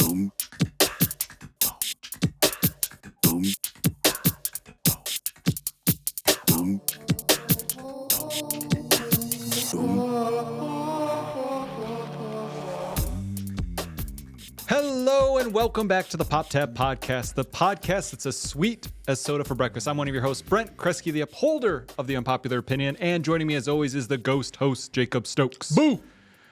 Hello and welcome back to the Pop Tab Podcast, the podcast that's as sweet as soda for breakfast. I'm one of your hosts, Brent Kruscke, the upholder of the unpopular opinion, and joining me as always is the ghost host, Jacob Stokes. Boo!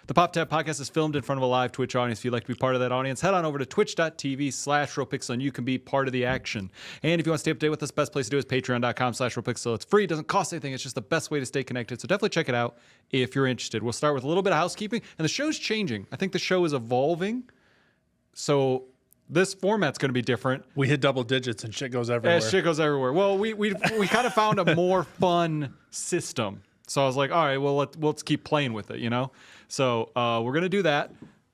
The Pop Tab Podcast is filmed in front of a live Twitch audience. If you'd like to be part of that audience, head on over to twitch.tv/RealPixel and you can be part of the action. And if you want to stay up to date with us, best place to do is patreon.com/RealPixel. It's free, it doesn't cost anything, it's just the best way to stay connected. So definitely check it out if you're interested. We'll start with a little bit of housekeeping, and the show's changing. I think the show is evolving. So this format's going to be different. We hit double digits and shit goes everywhere. Yeah, shit goes everywhere. Well, we kind of found a more fun system. So I was like, all right, well, let's keep playing with it, you know? So we're going to do that.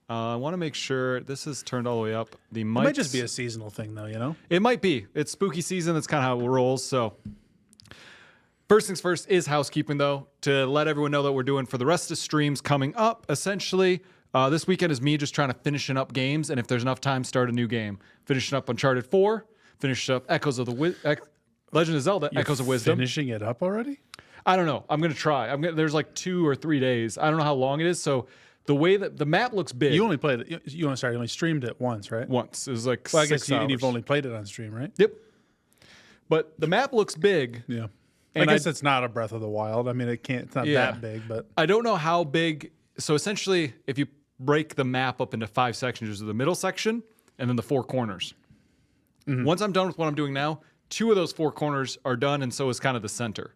I want to make sure this is turned all the way up. It might just be a seasonal thing, though, you know? It might be. It's spooky season. That's kind of how it rolls. So first things first is housekeeping, though, to let everyone know that we're doing for the rest of the streams coming up, essentially. This weekend is me just trying to finishing up games, and if there's enough time, start a new game. Finishing up Uncharted 4, finishing up Legend of Zelda, Echoes of Wisdom. Finishing it up already? I don't know. I'm going to try. There's like 2 or 3 days. I don't know how long it is. So the way that the map looks big. You only played it. You only streamed it once, right? Once. It was like well, I 6 guess hours. you've only played it on stream, right? Yep. But the map looks big. Yeah. And I guess it's not a Breath of the Wild. I mean, it's not that big, but I don't know how big. So essentially, if you break the map up into 5 sections, there's the middle section and then the 4 corners. Mm-hmm. Once I'm done with what I'm doing now, 2 of those 4 corners are done, and so is kind of the center.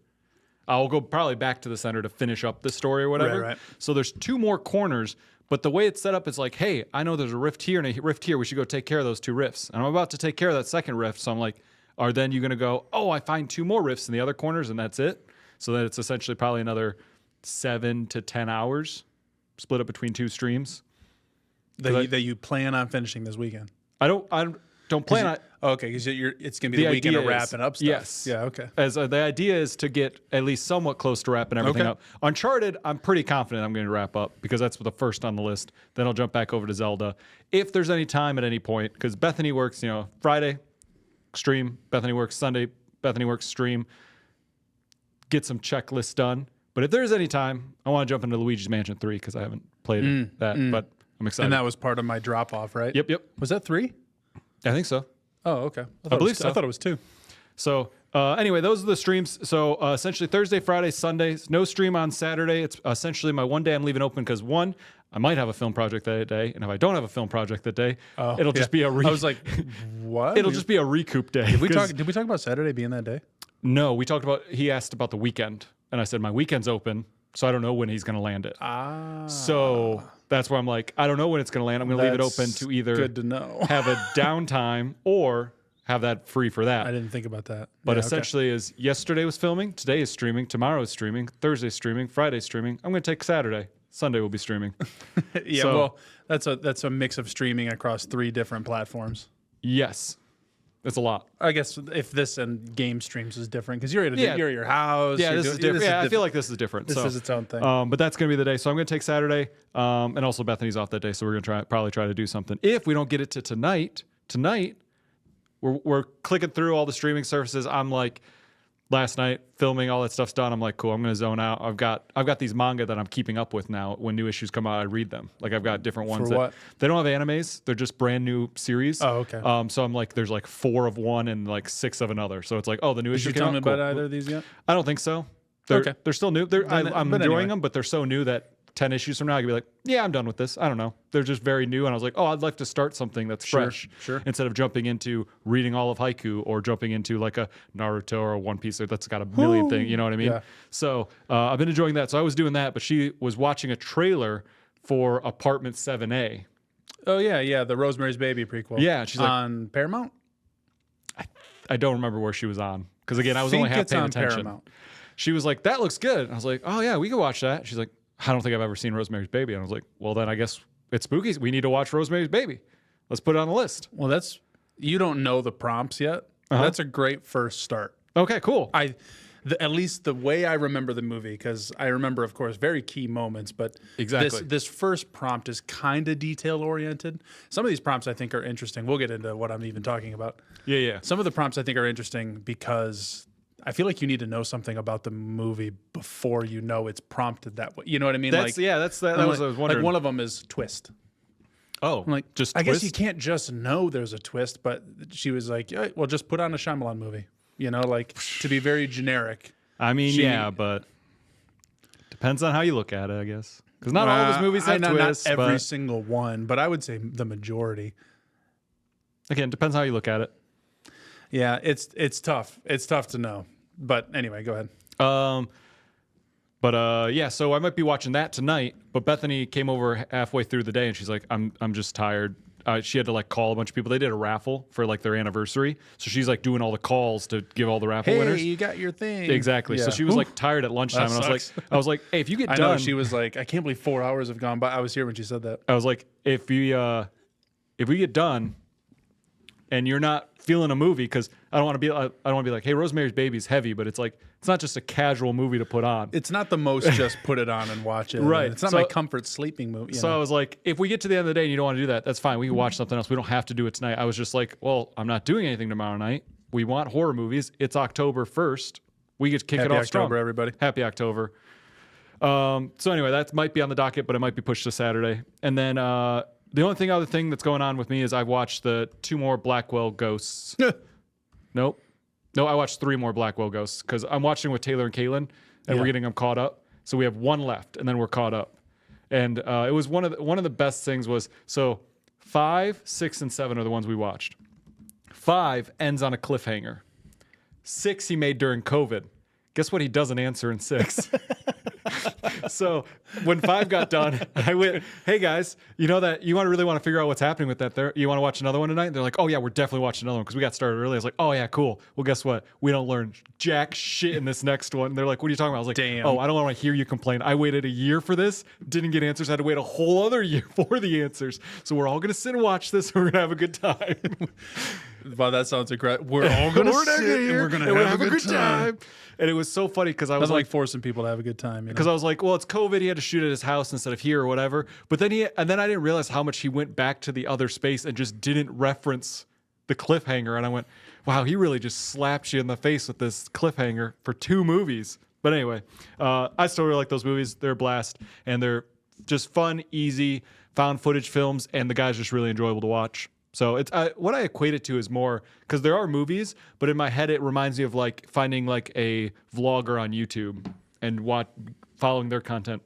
I'll go probably back to the center to finish up the story or whatever. Right. So there's 2 more corners, but the way it's set up is like, hey, I know there's a rift here and a rift here. We should go take care of those 2 rifts. And I'm about to take care of that second rift, so I'm like, are then you going to go, oh, I find 2 more rifts in the other corners, and that's it? So that it's essentially probably another 7 to 10 hours split up between 2 streams. That you plan on finishing this weekend. I don't plan on. Okay, because it's going to be the weekend of wrapping up stuff. Yes. Yeah. Okay. As the idea is to get at least somewhat close to wrapping everything up. Uncharted, I'm pretty confident I'm going to wrap up because that's the first on the list. Then I'll jump back over to Zelda if there's any time at any point, because Bethany works. Friday stream, Bethany works Sunday, Bethany works stream. Get some checklists done. But if there's any time, I want to jump into Luigi's Mansion 3 because I haven't played that, but I'm excited. And that was part of my drop off, right? Yep. Was that 3? I think so. Oh, okay. I believe so. I thought it was 2. So anyway, those are the streams. So essentially Thursday, Friday, Sunday. No stream on Saturday. It's essentially my one day I'm leaving open because one, I might have a film project that day, and if I don't have a film project that day, it'll just be a I was like, what? It'll just be a recoup day. Did we talk about Saturday being that day? No, we talked about. He asked about the weekend, and I said my weekend's open, so I don't know when he's going to land it. So that's where I'm like, I don't know when it's going to land. I'm going to leave it open to either good to know. have a downtime or have that free for that. I didn't think about that. But essentially is yesterday was filming, today is streaming, tomorrow is streaming, Thursday streaming, Friday streaming. I'm going to take Saturday. Sunday will be streaming. Yeah, so, well, that's a mix of streaming across 3 different platforms. Yes. It's a lot. I guess if this and game streams is different because you're at your house. Yeah, this is different. I feel like this is different. This is its own thing. But that's going to be the day. So I'm going to take Saturday, and also Bethany's off that day, so we're going to probably try to do something. If we don't get it to tonight, we're clicking through all the streaming services. I'm like, last night filming, all that stuff's done. I'm like, cool. I'm going to zone out. I've got these manga that I'm keeping up with now. When new issues come out, I read them. Like I've got different ones. For what? They don't have animes. They're just brand new series. Oh, okay. So I'm like, there's like 4 of one and like 6 of another. So it's like, oh, the new issue. Did you tell me about either of these yet? I don't think so. They're still new. I'm enjoying them, but they're so new that 10 issues from now, I could be like, yeah, I'm done with this. I don't know. They're just very new. And I was like, oh, I'd like to start something that's fresh. Sure. Instead of jumping into reading all of Haiku or jumping into like a Naruto or a One Piece that's got a million things. You know what I mean? Yeah. So I've been enjoying that. So I was doing that, but she was watching a trailer for Apartment 7A. Oh, yeah. The Rosemary's Baby prequel. Yeah. She's like, on Paramount? I don't remember where she was on. Because again, I was only half paying attention. Paramount. She was like, that looks good. And I was like, oh, yeah, we can watch that. She's like, I don't think I've ever seen Rosemary's Baby. And I was like, well, then I guess it's spooky. We need to watch Rosemary's Baby. Let's put it on the list. Well, you don't know the prompts yet. Uh-huh. That's a great first start. Okay, cool. At least the way I remember the movie, because I remember, of course, very key moments. But Exactly. this first prompt is kind of detail oriented. Some of these prompts I think are interesting. We'll get into what I'm even talking about. Yeah. Some of the prompts I think are interesting because I feel like you need to know something about the movie before you know it's prompted that way. You know what I mean? That was what I was wondering. Like one of them is twist. Oh, I'm like, just I twist? guess you can't just know there's a twist, but she was like, yeah, well, just put on a Shyamalan movie. You know, like to be very generic. I mean, yeah, but depends on how you look at it, I guess. Because not all of his movies have twists. Not every but single one, but I would say the majority. again, depends how you look at it. Yeah, it's tough. It's tough to know. But anyway, go ahead. Yeah, so I might be watching that tonight. But Bethany came over halfway through the day and she's like, I'm just tired. She had to like call a bunch of people. They did a raffle for like their anniversary. So she's like doing all the calls to give all the raffle winners. Hey, you got your thing. Exactly. Yeah. So she was like tired at lunchtime. That And I was like, hey, if you get I done. know, she was like, I can't believe 4 hours have gone by. I was here when she said that. I was like, if we get done and you're not feeling a movie, because I don't want to be like, hey, Rosemary's Baby's heavy, but it's like it's not just a casual movie to put on. It's not the most just put it on and watch it. Right. It's not So- my comfort sleeping movie. So I was like, if we get to the end of the day and you don't want to do that, that's fine. We can watch something else. We don't have to do it tonight. I was just like, well, I'm not doing anything tomorrow night. We want horror movies. It's October 1st. We get to kick Happy it off strong. October, everybody. Happy October. So anyway, that might be on the docket, but it might be pushed to Saturday. And then the only other thing that's going on with me is I've watched the 2 more Blackwell Ghosts. Nope. No, I watched 3 more Blackwell Ghosts because I'm watching with Taylor and Kaylin, and we're getting them caught up. So we have 1 left, and then we're caught up. And it was one of the best things was, so 5, 6, and 7 are the ones we watched. 5 ends on a cliffhanger. 6 he made during COVID. Guess what he doesn't answer in 6? So when 5 got done, I went, hey guys, you know that you really want to figure out what's happening with that there? You want to watch another one tonight? And they're like, oh yeah, we're definitely watching another one because we got started early. I was like, oh yeah, cool. Well, guess what? We don't learn jack shit in this next one. And they're like, what are you talking about? I was like, Damn. oh, I don't want to hear you complain. I waited a year for this, didn't get answers, had to wait a whole other year for the answers. So we're all going to sit and watch this. And we're going to have a good time. Wow, that sounds incredible. We're all going to sit and we're going to have a good time. And it was so funny because I was That's like like forcing people to have a good time. because I was like, well, it's COVID. He had to shoot at his house instead of here or whatever. But then I didn't realize how much he went back to the other space and just didn't reference the cliffhanger. And I went, wow, he really just slapped you in the face with this cliffhanger for 2 movies. But anyway, I still really like those movies. They're a blast and they're just fun, easy, found footage films. And the guy's just really enjoyable to watch. So it's what I equate it to is more because there are movies, but in my head it reminds me of like finding like a vlogger on YouTube and following their content.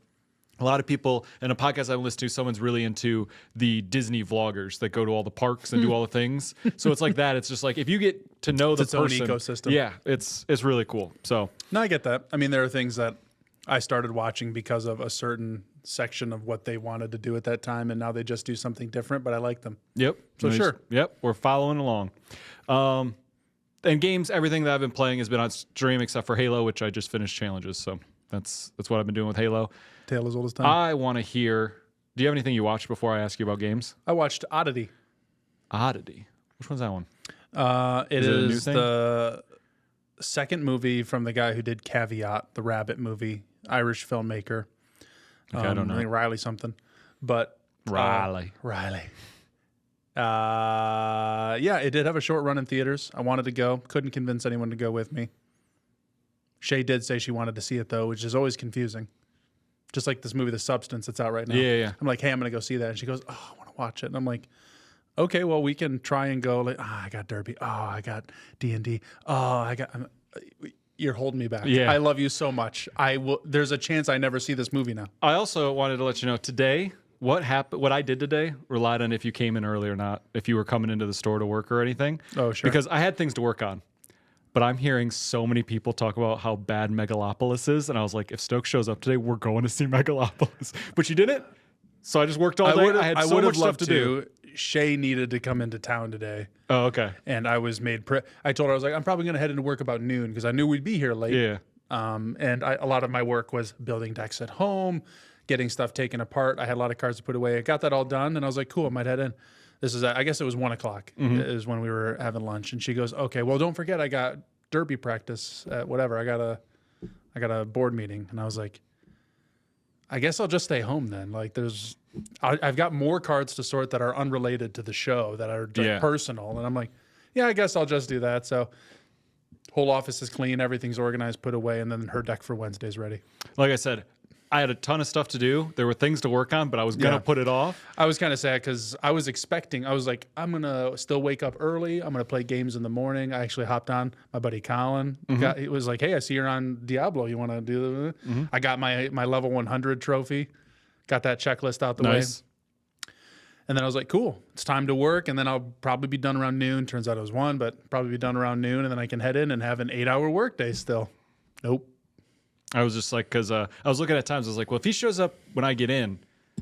A lot of people in a podcast I listen to, someone's really into the Disney vloggers that go to all the parks and do all the things. So it's like that. It's just like if you get to know the its own person, ecosystem. yeah, it's really cool. So No, I get that. I mean, there are things that I started watching because of a certain section of what they wanted to do at that time, and now they just do something different, but I like them. yep, So sure. Yep, we're following along. And games, everything that I've been playing has been on stream except for Halo, which I just finished challenges. So that's what I've been doing with Halo. Tale as old as time. I want to hear. Do you have anything you watched before I ask you about games? I watched Oddity. Oddity. Which one's that one? It it a new is thing? the second movie from the guy who did Caveat, the Rabbit movie, Irish filmmaker. Okay, I don't know. I think Riley something, but Riley. Riley. Yeah, it did have a short run in theaters. I wanted to go, couldn't convince anyone to go with me. Shay did say she wanted to see it though, which is always confusing. Just like this movie, The Substance, that's out right now. Yeah. I'm like, hey, I'm gonna go see that, and she goes, oh, I want to watch it, and I'm like, okay, well, we can try and go. Like, I got Derby. Oh, I got D&D. Oh, I got. You're holding me back. Yeah. I love you so much. I will. There's a chance I never see this movie now. I also wanted to let you know today what happened. What I did today relied on if you came in early or not, if you were coming into the store to work or anything. Oh, sure. Because I had things to work on. But I'm hearing so many people talk about how bad Megalopolis is, and I was like, if Stokes shows up today, we're going to see Megalopolis. But you didn't, so I just worked all day. I had so much stuff to do. Shay needed to come into town today, Oh, okay. and I was made. I told her I was like, I'm probably going to head into work about noon because I knew we'd be here late. Yeah. And a lot of my work was building decks at home, getting stuff taken apart. I had a lot of cards to put away. I got that all done, and I was like, cool, I might head in. This is, I guess it was 1 o'clock is when we were having lunch. And she goes, okay, well, don't forget, I got derby practice at whatever. I got I got a board meeting. And I was like, I guess I'll just stay home then. Like I've got more cards to sort that are unrelated to the show, that are like personal. And I'm like, yeah, I guess I'll just do that. So whole office is clean. Everything's organized, put away. And then her deck for Wednesday's ready. Like I said, I had a ton of stuff to do. There were things to work on, but I was going to put it off. I was kind of sad because I was like, I'm going to still wake up early. I'm going to play games in the morning. I actually hopped on my buddy Colin. He was like, hey, I see you're on Diablo. You want to do that? I got my level 100 trophy. Got that checklist out the way. And then I was like, cool, it's time to work. And then I'll probably be done around noon. Turns out it was 1, but probably be done around noon. And then I can head in and have an 8-hour workday still. Nope. I was just like, because I was looking at times, I was like, well, if he shows up when I get in,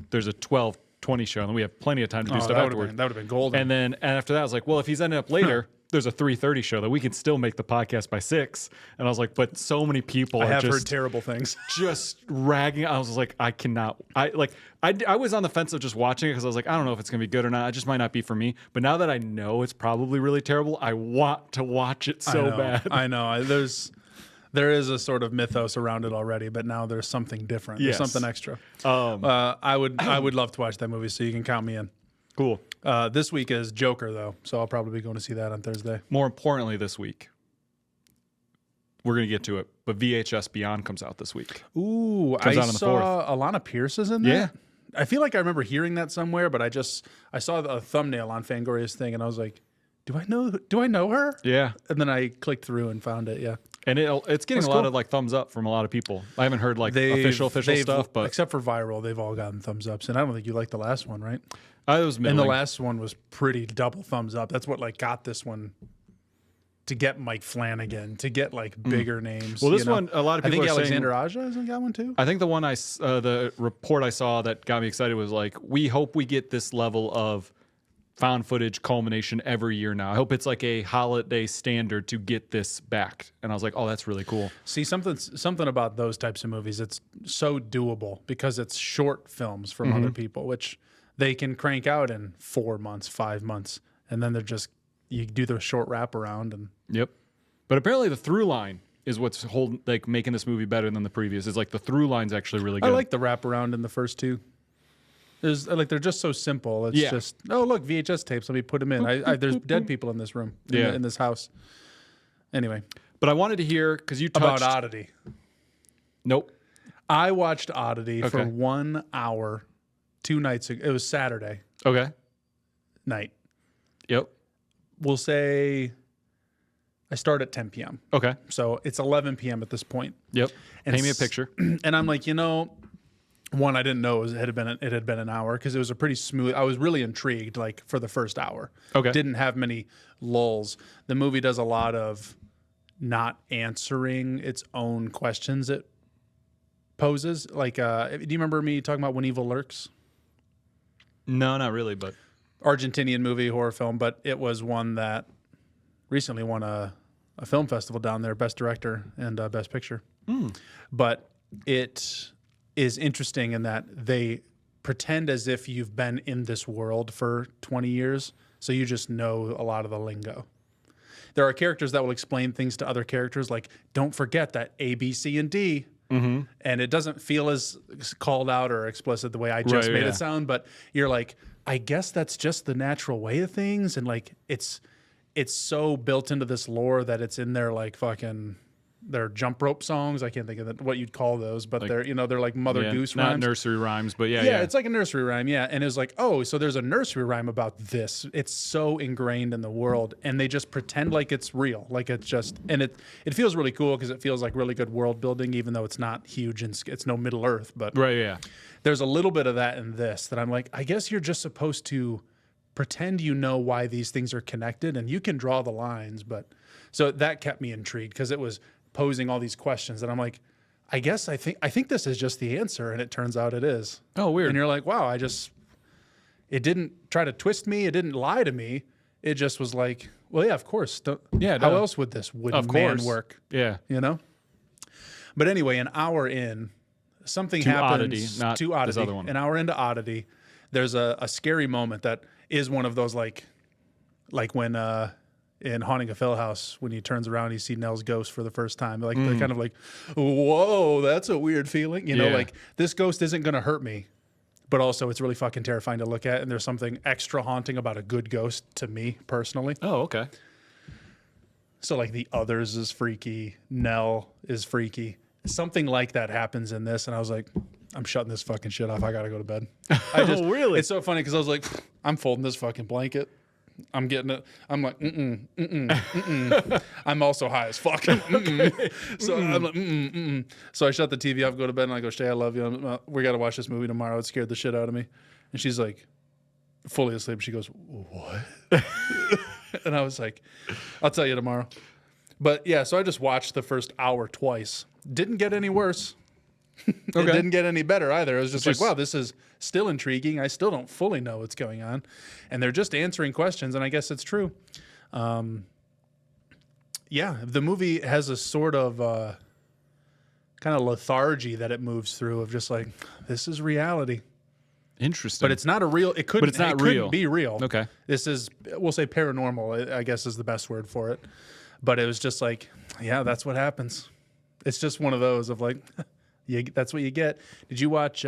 there's a 12:20 show, and we have plenty of time to do stuff afterwards. That would have been golden. And after that, I was like, well, if he's ending up later, there's a 3:30 show that we can still make the podcast by 6. And I was like, but so many people have heard terrible things. Just ragging. I was like, I cannot. I was on the fence of just watching it because I was like, I don't know if it's going to be good or not. It just might not be for me. But now that I know it's probably really terrible, I want to watch it so bad. I know. There is a sort of mythos around it already, but now there's something different. There's something extra. I would love to watch that movie, so you can count me in. Cool. This week is Joker, though, so I'll probably be going to see that on Thursday. More importantly, this week, we're going to get to it, but VHS Beyond comes out this week. Ooh, I saw Alana Pierce is in there. Yeah. I feel like I remember hearing that somewhere, but I saw a thumbnail on Fangoria's thing, and I was like, do I know her? Yeah. And then I clicked through and found it, yeah. And it's getting a lot of like thumbs up from a lot of people. I haven't heard like official stuff, but except for viral, they've all gotten thumbs ups. And I don't think you liked the last one, right? It was middling. And the last one was pretty double thumbs up. That's what like got this one to get Mike Flanagan, to get like bigger names. Well, this one, a lot of people I think are Alexander Aja hasn't got one too. I think the one the report I saw that got me excited was like, we hope we get this level of found footage culmination every year now. I hope it's like a holiday standard to get this back. And I was like, oh, that's really cool. See, something about those types of movies, it's so doable because it's short films from other people, which they can crank out in 4 months, 5 months. And then you do the short wraparound. And Yep. But apparently the through line is what's making this movie better than the previous. Is like the through line's actually really good. I like the wraparound in the first two. They're just so simple. It's just, oh, look, VHS tapes. Let me put them in. There's dead people in this room, in this house. Anyway. But I wanted to hear, because you touched... About Oddity. Nope. I watched Oddity for 1 hour 2 nights ago. It was Saturday. Okay. Night. Yep. We'll say I start at 10 p.m. Okay. So it's 11 p.m. at this point. Yep. And paint me a picture. And I'm like, one, I didn't know it had been an hour because it was a pretty smooth. I was really intrigued, like for the first hour. Okay. Didn't have many lulls. The movie does a lot of not answering its own questions it poses. Like, do you remember me talking about When Evil Lurks? No, not really, but Argentinian movie, horror film, but it was one that recently won a film festival down there, Best Director and Best Picture. But it is interesting in that they pretend as if you've been in this world for 20 years, so you just know a lot of the lingo. There are characters that will explain things to other characters, like, don't forget that A, B, C, and D. And it doesn't feel as called out or explicit the way I just made it sound, but you're like, I guess that's just the natural way of things. And like, it's so built into this lore that it's in there like fucking... They're jump rope songs. I can't think of what you'd call those, but they're like Mother Goose rhymes. Not nursery rhymes, but yeah. It's like a nursery rhyme, And it was like, oh, so there's a nursery rhyme about this. It's so ingrained in the world, and they just pretend like it's real, like it's just, and it feels really cool because it feels like really good world building, even though it's not huge and it's no Middle Earth, but there's a little bit of that in this that I'm like, I guess you're just supposed to pretend you know why these things are connected, and you can draw the lines, but so that kept me intrigued because it was posing all these questions that I'm like, I think this is just the answer, and it turns out it is. Oh, weird. And you're like, wow, it didn't try to twist me, it didn't lie to me. It just was like, well, yeah, of course. How else would this man work? Yeah. But anyway, an hour in, something happens to Oddity. This other one. An hour into Oddity, there's a scary moment that is one of those like when in Haunting of Hill House when he turns around and you see Nell's ghost for the first time. Like they're kind of like, whoa, that's a weird feeling. You know, like this ghost isn't going to hurt me, but also it's really fucking terrifying to look at. And there's something extra haunting about a good ghost to me personally. Oh, okay. So like The Others is freaky. Nell is freaky. Something like that happens in this. And I was like, I'm shutting this fucking shit off. I got to go to bed. Oh, really? It's so funny because I was like, I'm folding this fucking blanket. I'm getting it. I'm like, I'm also high as fuck. So I'm like, So I shut the TV off, go to bed, and I go, Shay, I love you. We got to watch this movie tomorrow. It scared the shit out of me. And she's like, fully asleep. She goes, what? And I was like, I'll tell you tomorrow. But yeah, so I just watched the first hour twice. Didn't get any worse. It didn't get any better either. It was just like, wow, this is still intriguing. I still don't fully know what's going on. And they're just answering questions, and I guess it's true. Yeah, the movie has a sort of kind of lethargy that it moves through of just like, this is reality. Interesting. But it's not a real, it couldn't, But it's not it couldn't real. be real. Okay. This is, we'll say paranormal, I guess is the best word for it. But it was just like, yeah, that's what happens. It's just one of those of like, that's what you get. Did you watch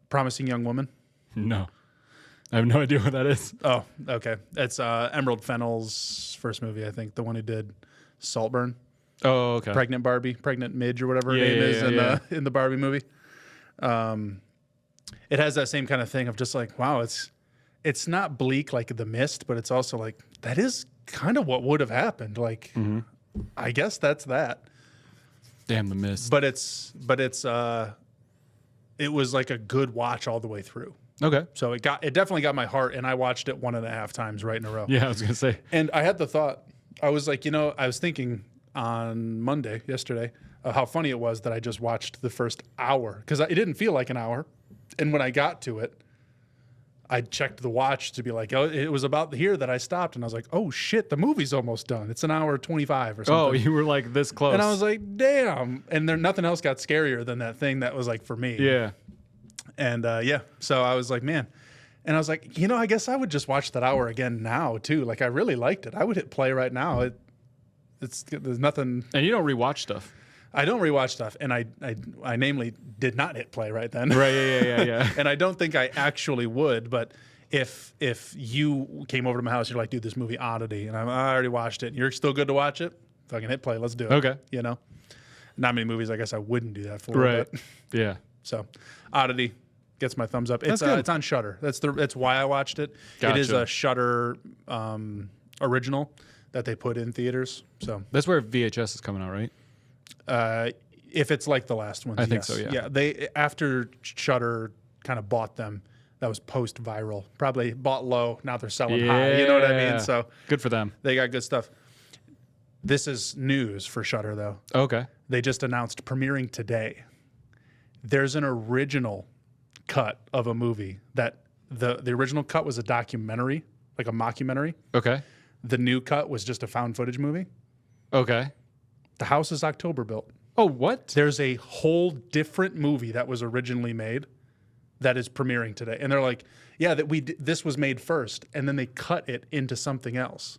Promising Young Woman? No. I have no idea what that is. Oh, okay. It's Emerald Fennell's first movie, I think. The one who did Saltburn. Oh, okay. Pregnant Barbie, Pregnant Midge or whatever her Yeah, name is yeah. in the Barbie movie. It has that same kind of thing of just like, wow, it's not bleak like The Mist, but it's also like, that is kind of what would have happened. Like, I guess that's that. Damn, The Mist. But it was like a good watch all the way through. Okay. So it definitely got my heart, and I watched it 1.5 times right in a row. Yeah, I was going to say. And I had the thought, I was like, I was thinking on yesterday, of how funny it was that I just watched the first hour, because it didn't feel like an hour. And when I got to it, I checked the watch to be like, oh, it was about here that I stopped. And I was like, oh shit, the movie's almost done. It's an hour 25 or something. Oh, you were like this close. And I was like, damn. And nothing else got scarier than that thing that was like for me. Yeah. And yeah, so I was like, man. And I was like, I guess I would just watch that hour again now too. Like I really liked it. I would hit play right now. There's nothing. And you don't rewatch stuff. I don't rewatch stuff, and I namely did not hit play right then. Right, yeah. And I don't think I actually would, but if you came over to my house, you're like, dude, this movie Oddity, and I already watched it, and you're still good to watch it, fucking hit play, let's do it. Okay. Not many movies I guess I wouldn't do that for. Right. But, Yeah. so Oddity gets my thumbs up. It's good. it's on Shudder. That's why I watched it. Gotcha. It is a Shudder original that they put in theaters. So That's where VHS is coming out, right? if it's like the last ones, I think yes. so, yeah. Yeah, they after Shudder kind of bought them, that was post viral. Probably bought low, now they're selling high. You know what I mean? Yeah. So Good for them. they got good stuff. This is news for Shudder though. Okay. They just announced premiering today. There's an original cut of a movie that the original cut was a documentary, like a mockumentary. Okay. The new cut was just a found footage movie. Okay. The house is October built. Oh, what? There's a whole different movie that was originally made that is premiering today. And they're like, yeah, this was made first, and then they cut it into something else.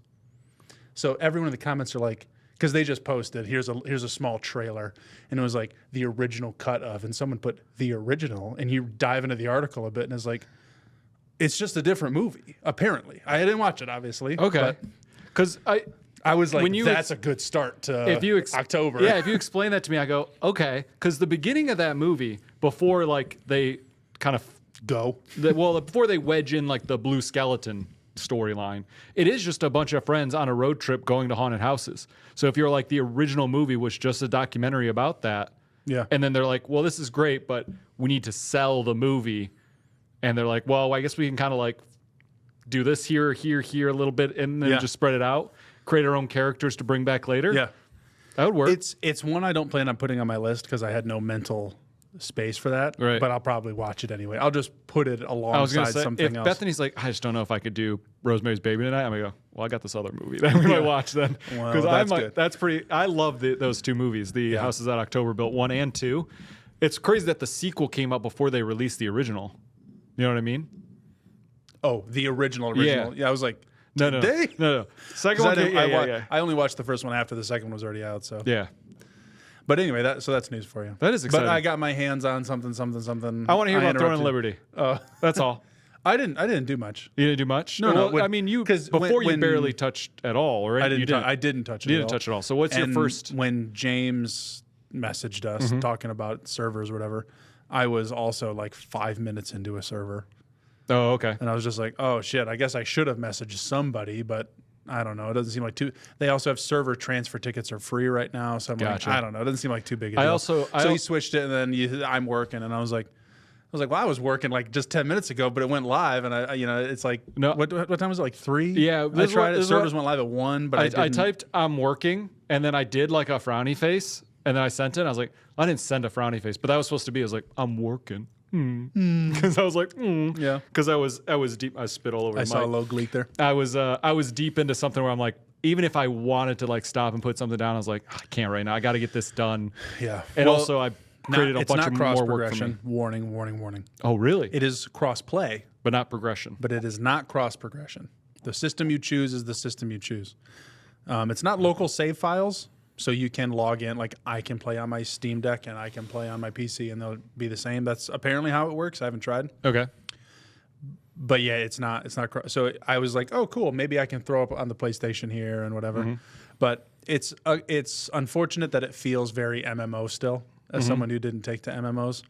So everyone in the comments are like, because they just posted, here's a small trailer, and it was like the original cut of, and someone put the original, and you dive into the article a bit, and it's like, it's just a different movie, apparently. I didn't watch it, obviously. Okay. Because I was like, when you that's a good start to October. Yeah, if you explain that to me, I go, okay. Because the beginning of that movie, before like they kind of before they wedge in like the blue skeleton storyline, it is just a bunch of friends on a road trip going to haunted houses. So if you're like the original movie was just a documentary about that, yeah, and then they're like, well, this is great, but we need to sell the movie, and they're like, well, I guess we can kind of like do this here a little bit, and then just spread it out, create our own characters to bring back later. Yeah, that would work. It's one I don't plan on putting on my list because I had no mental space for that. Right. But I'll probably watch it anyway. I'll just put it alongside something if else. Bethany's like, I just don't know if I could do Rosemary's Baby tonight, I'm gonna go, well, I got this other movie that we might watch then. Because good. That's pretty. I love those two movies, The Houses at October Built 1 and 2. It's crazy that the sequel came out before they released the original. You know what I mean? Oh, the original. Yeah, I was like, No. Second one, I only watched the first one after the second one was already out. So yeah. But anyway, that's news for you. That is exciting. But I got my hands on something. I want to hear about Throwing Liberty. That's all. I didn't do much. You didn't do much? No. Well, I mean, you barely touched at all, right? I didn't touch it. You didn't touch it all. So what's your first? When James messaged us talking about servers or whatever, I was also like 5 minutes into a server. Oh, okay. And I was just like, oh shit, I guess I should have messaged somebody, but I don't know. It doesn't seem like too. They also have server transfer tickets are free right now, so I'm like, I don't know. It doesn't seem like too big a deal. So you switched it, and then I'm working, and I was like, well, I was working like just 10 minutes ago, but it went live, and it's like, no. What time was it? Like 3? Yeah, I tried it. Servers went live at 1, but I typed I'm working, and then I did like a frowny face, and then I sent it. And I was like, I didn't send a frowny face, but that was supposed to be. I was like, I'm working. Because I was like, yeah. Because I was deep. I spit all over. I saw a low leak there. I was deep into something where I'm like, even if I wanted to like stop and put something down, I was like, I can't right now. I got to get this done. Yeah. And also I created a bunch of more work for me. Warning. Oh, really? It is cross play, but not progression. But it is not cross progression. The system you choose is the system you choose. It's not local save files. So you can log in, like I can play on my Steam Deck and I can play on my PC and they'll be the same. That's apparently how it works. I haven't tried. Okay. But yeah, it's not. So I was like, oh, cool. Maybe I can throw up on the PlayStation here and whatever. But it's unfortunate that it feels very MMO still, as someone who didn't take to MMOs.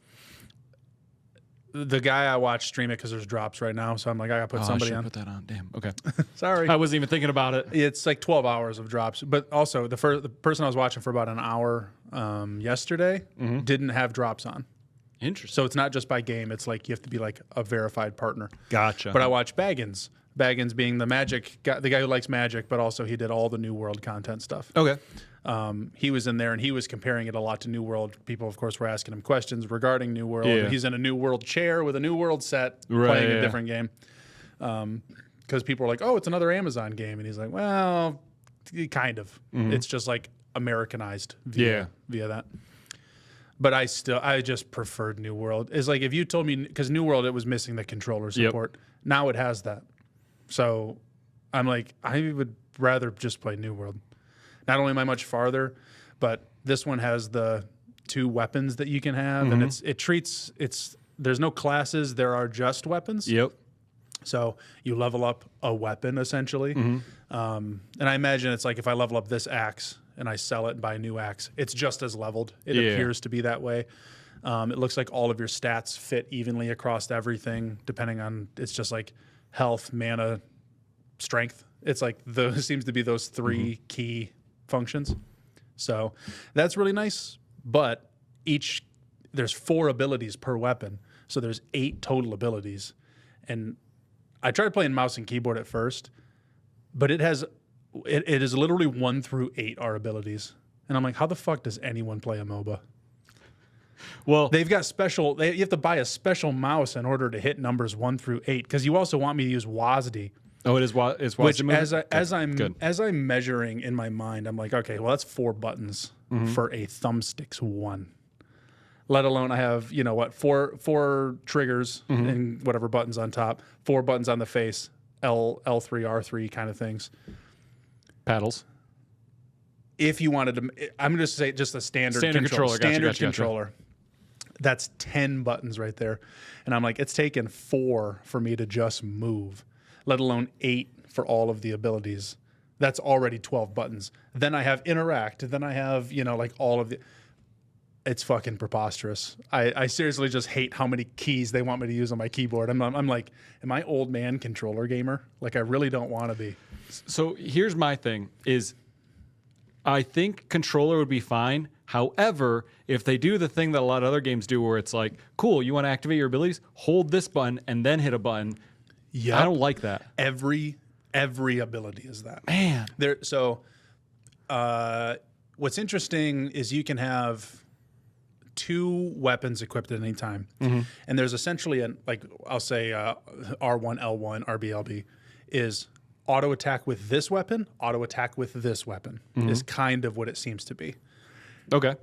The guy I watch stream it because there's drops right now, so I'm like, I gotta put somebody on. Put that on. Damn. Okay. Sorry. I wasn't even thinking about it. It's like 12 hours of drops, but also the person I was watching for about an hour yesterday didn't have drops on. Interesting. So it's not just by game; it's like you have to be like a verified partner. Gotcha. But I watch Baggins. Baggins being the magic guy, the guy who likes magic, but also he did all the New World content stuff. Okay. He was in there and he was comparing it a lot to New World. People, of course, were asking him questions regarding New World. Yeah. He's in a New World chair with a New World set playing a different game. Because people were like, oh, it's another Amazon game. And he's like, well, kind of. It's just like Americanized via that. But I just preferred New World. It's like if you told me, because New World, it was missing the controller support. Now it has that. So I'm like, I would rather just play New World. Not only am I much farther, but this one has the 2 weapons that you can have, and there's no classes. There are just weapons. Yep. So you level up a weapon essentially, and I imagine it's like if I level up this axe and I sell it and buy a new axe, it's just as leveled. It appears to be that way. It looks like all of your stats fit evenly across everything, depending on it's just like health, mana, strength. It's like those seems to be those 3 key functions. So that's really nice. But there's 4 abilities per weapon, so there's 8 total abilities. And I tried playing mouse and keyboard at first, but it is literally 1 through 8 are abilities. And I'm like, how the fuck does anyone play a MOBA? Well, they've got you have to buy a special mouse in order to hit numbers 1 through 8, because you also want me to use WASD. Oh, it's WASD. Which as I'm measuring in my mind, I'm like, okay, well that's 4 buttons for a thumbstick's 1. Let alone I have 4 triggers and whatever buttons on top, 4 buttons on the face, L3, R3 kind of things. Paddles. If you wanted to, I'm going to say just a standard controller. Standard controller. That's 10 buttons right there. And I'm like, it's taken 4 for me to just move, let alone 8 for all of the abilities. That's already 12 buttons. Then I have interact. Then I have, like all of the... It's fucking preposterous. I seriously just hate how many keys they want me to use on my keyboard. I'm like, am I old man controller gamer? Like, I really don't want to be. So here's my thing is I think controller would be fine. However, if they do the thing that a lot of other games do where it's like, cool, you want to activate your abilities? Hold this button and then hit a button. Yeah, I don't like that. Every ability is that. Man. What's interesting is you can have 2 weapons equipped at any time. And there's essentially I'll say R1, L1, RB, LB is auto attack with this weapon, auto attack with this weapon is kind of what it seems to be. Okay.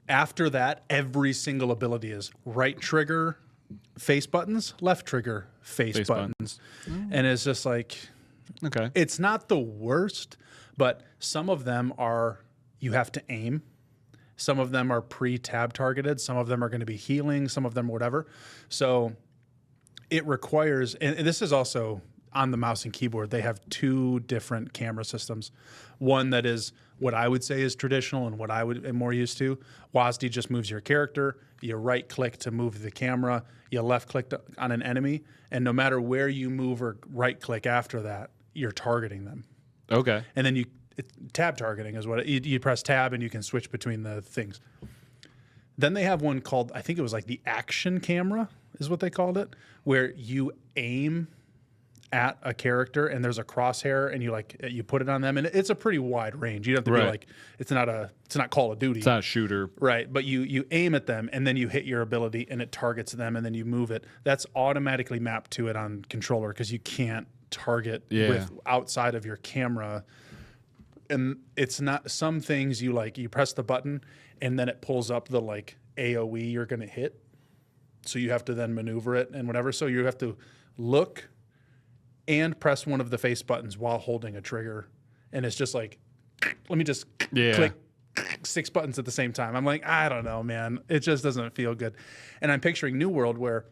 After that, every single ability is right trigger, face buttons, left trigger face buttons. And it's just like, Okay. it's not the worst, but some of them are, you have to aim. Some of them are pre-tab targeted. Some of them are going to be healing. Some of them whatever. So it requires, and this is also on the mouse and keyboard, they have 2 different camera systems. One that is what I would say is traditional and what I would am more used to. WASD just moves your character. You right click to move the camera. You left click on an enemy. And no matter where you move or right click after that, you're targeting them. Okay. And then tab targeting is what you press tab and you can switch between the things. Then they have one called, I think it was like the action camera is what they called it, where you aim at a character and there's a crosshair and you put it on them, and it's a pretty wide range. You don't have to be like, it's not Call of Duty. It's not a shooter. Right. But you aim at them and then you hit your ability and it targets them and then you move it. That's automatically mapped to it on controller because you can't target with outside of your camera. And it's not, some things you press the button and then it pulls up the AOE you're going to hit. So you have to then maneuver it and whatever. So you have to look and press one of the face buttons while holding a trigger. And it's just like, let me just click 6 buttons at the same time. I'm like, I don't know, man. It just doesn't feel good. And I'm picturing New World where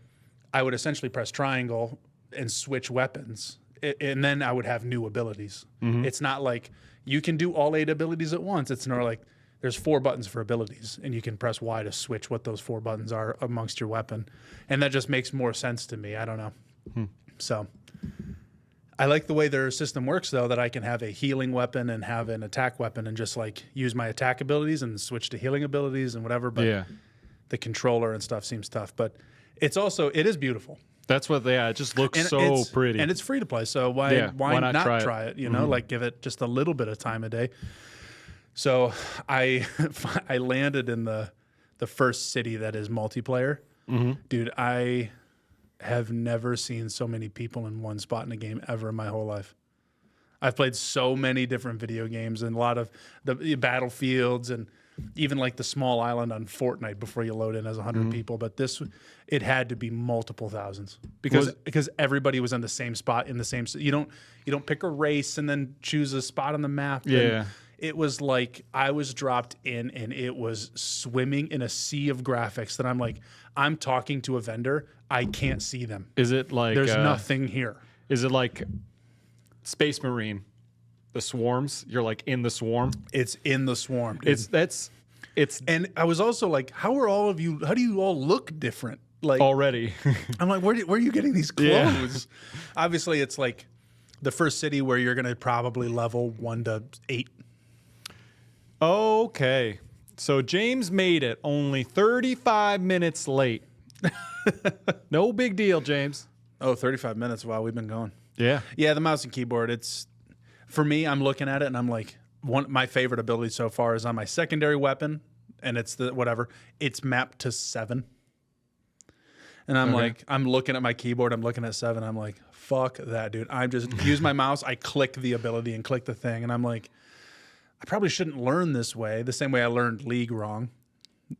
I would essentially press triangle and switch weapons. And then I would have new abilities. It's not like you can do all 8 abilities at once. It's more like there's 4 buttons for abilities, and you can press Y to switch what those 4 buttons are amongst your weapon. And that just makes more sense to me. I don't know. So I like the way their system works, though, that I can have a healing weapon and have an attack weapon and just use my attack abilities and switch to healing abilities and whatever. But the controller and stuff seems tough. But it is beautiful. That's what it just looks pretty. And it's free to play, so why not try it? You know, give it just a little bit of time a day. So I landed in the first city that is multiplayer. Dude, I have never seen so many people in one spot in a game ever in my whole life. I've played so many different video games and a lot of the battlefields and even the small island on Fortnite before you load in as 100 people. But it had to be multiple thousands because everybody was on the same spot in the same. You don't pick a race and then choose a spot on the map. Yeah. It was like I was dropped in and it was swimming in a sea of graphics that I'm talking to a vendor. I can't see them. Is it there's nothing here? Is it like Space Marine? The swarms? You're in the swarm? It's in the swarm, dude. It's and I was also like, how do you all look different? Already. I'm like, where are you getting these clothes? Obviously, it's the first city where you're going to probably level 1 to 8. Okay. So James made it only 35 minutes late. No big deal, James. Oh, 35 minutes. Wow, we've been going. Yeah. Yeah, the mouse and keyboard, for me, I'm looking at it and I'm like, my favorite ability so far is on my secondary weapon, and it's it's mapped to 7. And I'm I'm looking at my keyboard, I'm looking at 7, I'm like, fuck that, dude. I'm just use my mouse, I click the ability and click the thing, and I'm like, I probably shouldn't learn this way, the same way I learned League wrong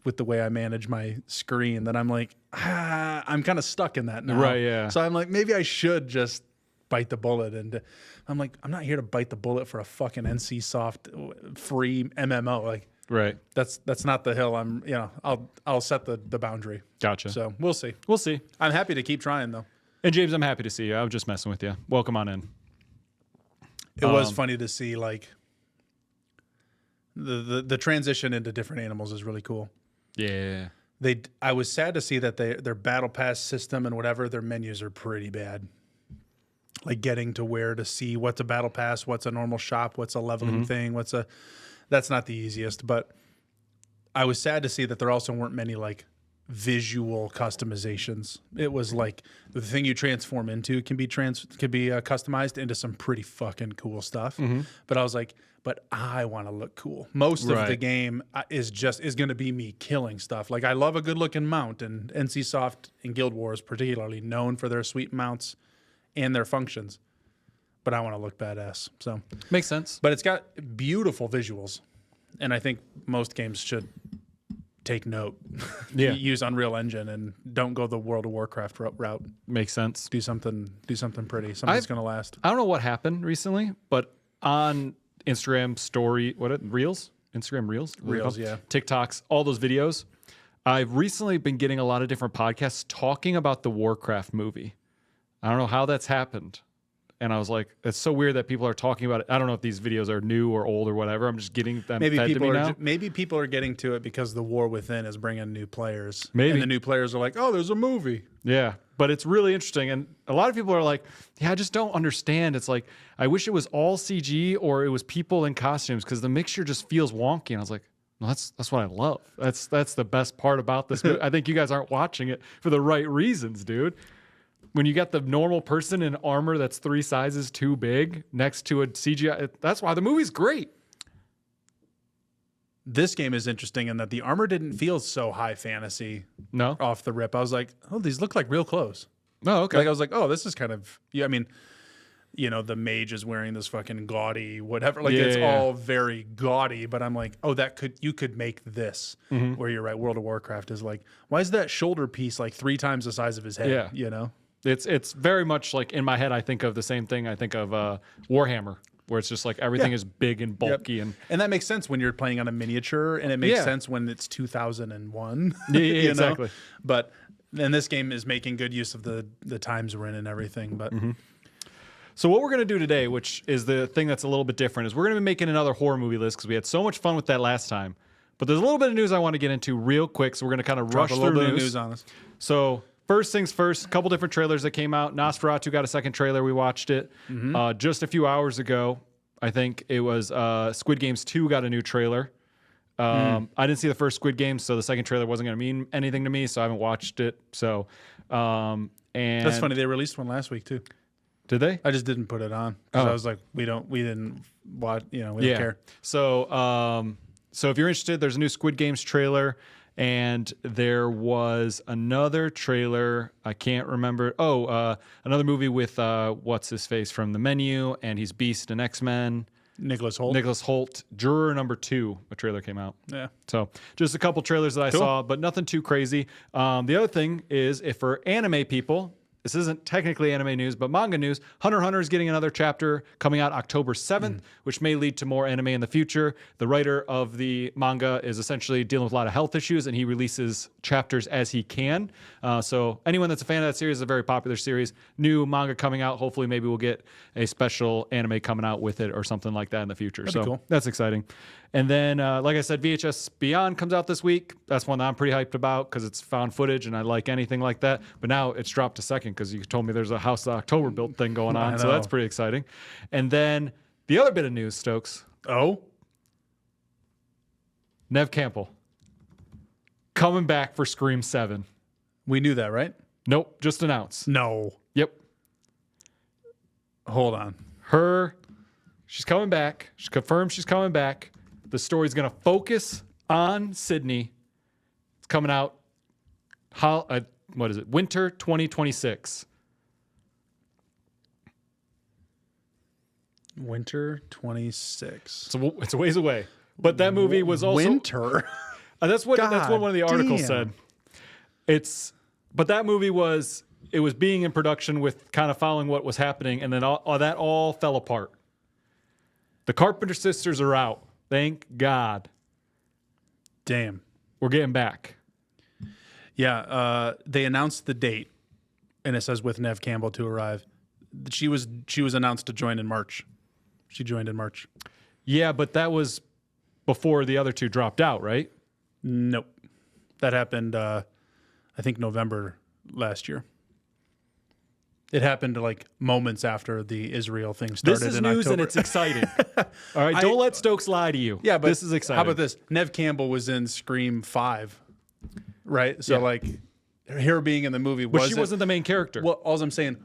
with the way I manage my screen, that I'm like, I'm kind of stuck in that now. Right, yeah. So I'm like, maybe I should just bite the bullet. And I'm like, I'm not here to bite the bullet for a fucking NC Soft free MMO. Right. That's not the hill I'll set the boundary. Gotcha. So we'll see. We'll see. I'm happy to keep trying though. And James, I'm happy to see you. I was just messing with you. Welcome on in. It was funny to see the transition into different animals is really cool. Yeah. I was sad to see that their battle pass system and whatever, their menus are pretty bad. Getting to where to see what's a battle pass, what's a normal shop, what's a leveling thing, that's not the easiest. But I was sad to see that there also weren't many visual customizations. It was the thing you transform into can be customized into some pretty fucking cool stuff. But I was like, but I want to look cool. Most of the game is going to be me killing stuff. I love a good looking mount, and NCSoft and Guild Wars particularly known for their sweet mounts and their functions. But I want to look badass. So makes sense. But it's got beautiful visuals, and I think most games should take note. Yeah. Use Unreal Engine and don't go the World of Warcraft route. Makes sense. Do something pretty. Something that's going to last. I don't know what happened recently, but on Instagram story, Reels? Instagram Reels? Reels, yeah. TikToks, all those videos. I've recently been getting a lot of different podcasts talking about the Warcraft movie. I don't know how that's happened. And I was like, it's so weird that people are talking about it. I don't know if these videos are new or old or whatever. I'm just getting them fed to me now. Maybe people are getting to it because the War Within is bringing new players. Maybe. And the new players are like, oh, there's a movie. Yeah, but it's really interesting. And a lot of people are like, yeah, I just don't understand. It's like, I wish it was all CG or it was people in costumes because the mixture just feels wonky. And I was like, no, that's what I love. That's the best part about this movie. I think you guys aren't watching it for the right reasons, dude. When you got the normal person in armor that's 3 sizes too big next to a CGI, that's why the movie's great. This game is interesting in that the armor didn't feel so high fantasy No? off the rip. I was like, oh, these look like real clothes. Oh, okay. Like I was like, oh, this is kind of, yeah, I mean, you know, the mage is wearing this fucking gaudy whatever. Like it's all very gaudy, but I'm like, oh, you could make this. Where you're right, World of Warcraft is like, why is that shoulder piece like 3 times the size of his head? Yeah. You know? It's very much like in my head, I think of the same thing. I think of Warhammer, where it's just like everything is big and bulky. And that makes sense when you're playing on a miniature, and it makes sense when it's 2001. Yeah, you exactly. know? But and this game is making good use of the times we're in and everything. But So what we're going to do today, which is the thing that's a little bit different, is we're going to be making another horror movie list because we had so much fun with that last time. But there's a little bit of news I want to get into real quick, so we're going to kind of rush drop a little through bit of news on us. So first things first, a couple different trailers that came out. Nosferatu got a second trailer. We watched it just a few hours ago. I think it was Squid Games 2 got a new trailer. I didn't see the first Squid Game, so the second trailer wasn't going to mean anything to me, so I haven't watched it. So, and That's funny. They released one last week too. Did they? I just didn't put it on because I was like, we didn't watch. You know, we don't care. So, so if you're interested, there's a new Squid Games trailer. And there was another trailer. I can't remember. Another movie with what's his face from The Menu, and he's Beast and X-Men. Nicholas Hoult. Nicholas Hoult. Juror number 2. A trailer came out. Yeah. So just a couple trailers that I saw, but nothing too crazy. The other thing is, if for anime people, this isn't technically anime news, but manga news. Hunter x Hunter is getting another chapter coming out October 7th, which may lead to more anime in the future. The writer of the manga is essentially dealing with a lot of health issues, and he releases chapters as he can. So anyone that's a fan of that series, is a very popular series. New manga coming out. Hopefully, maybe we'll get a special anime coming out with it or something like that in the future. That'd be cool. That's exciting. And then, like I said, VHS Beyond comes out this week. That's one that I'm pretty hyped about because it's found footage and I like anything like that. But now it's dropped to second because you told me there's a House of October built thing going on. So that's pretty exciting. And then the other bit of news, Stokes. Oh? Nev Campbell coming back for Scream 7. We knew that, right? Nope, just announced. No. Yep. Hold on. She's coming back. She confirmed she's coming back. The story's going to focus on Sydney. It's coming out, winter 2026. Winter 26. So it's a ways away. But that movie was also... Winter? that's what one of the articles said. But that movie was being in production with kind of following what was happening, and then that all fell apart. The Carpenter sisters are out. Thank God. Damn. We're getting back. Yeah, they announced the date, and it says with Nev Campbell to arrive. She was announced to join in March. She joined in March. Yeah, but that was before the other two dropped out, right? Nope. That happened, I think, November last year. It happened like moments after the Israel thing started. This is in news October. and it's exciting. All right, don't let Stokes lie to you. Yeah, but this is exciting. How about this? Nev Campbell was in Scream 5, right? So like, her being in the movie she wasn't the main character. Well, all I'm saying,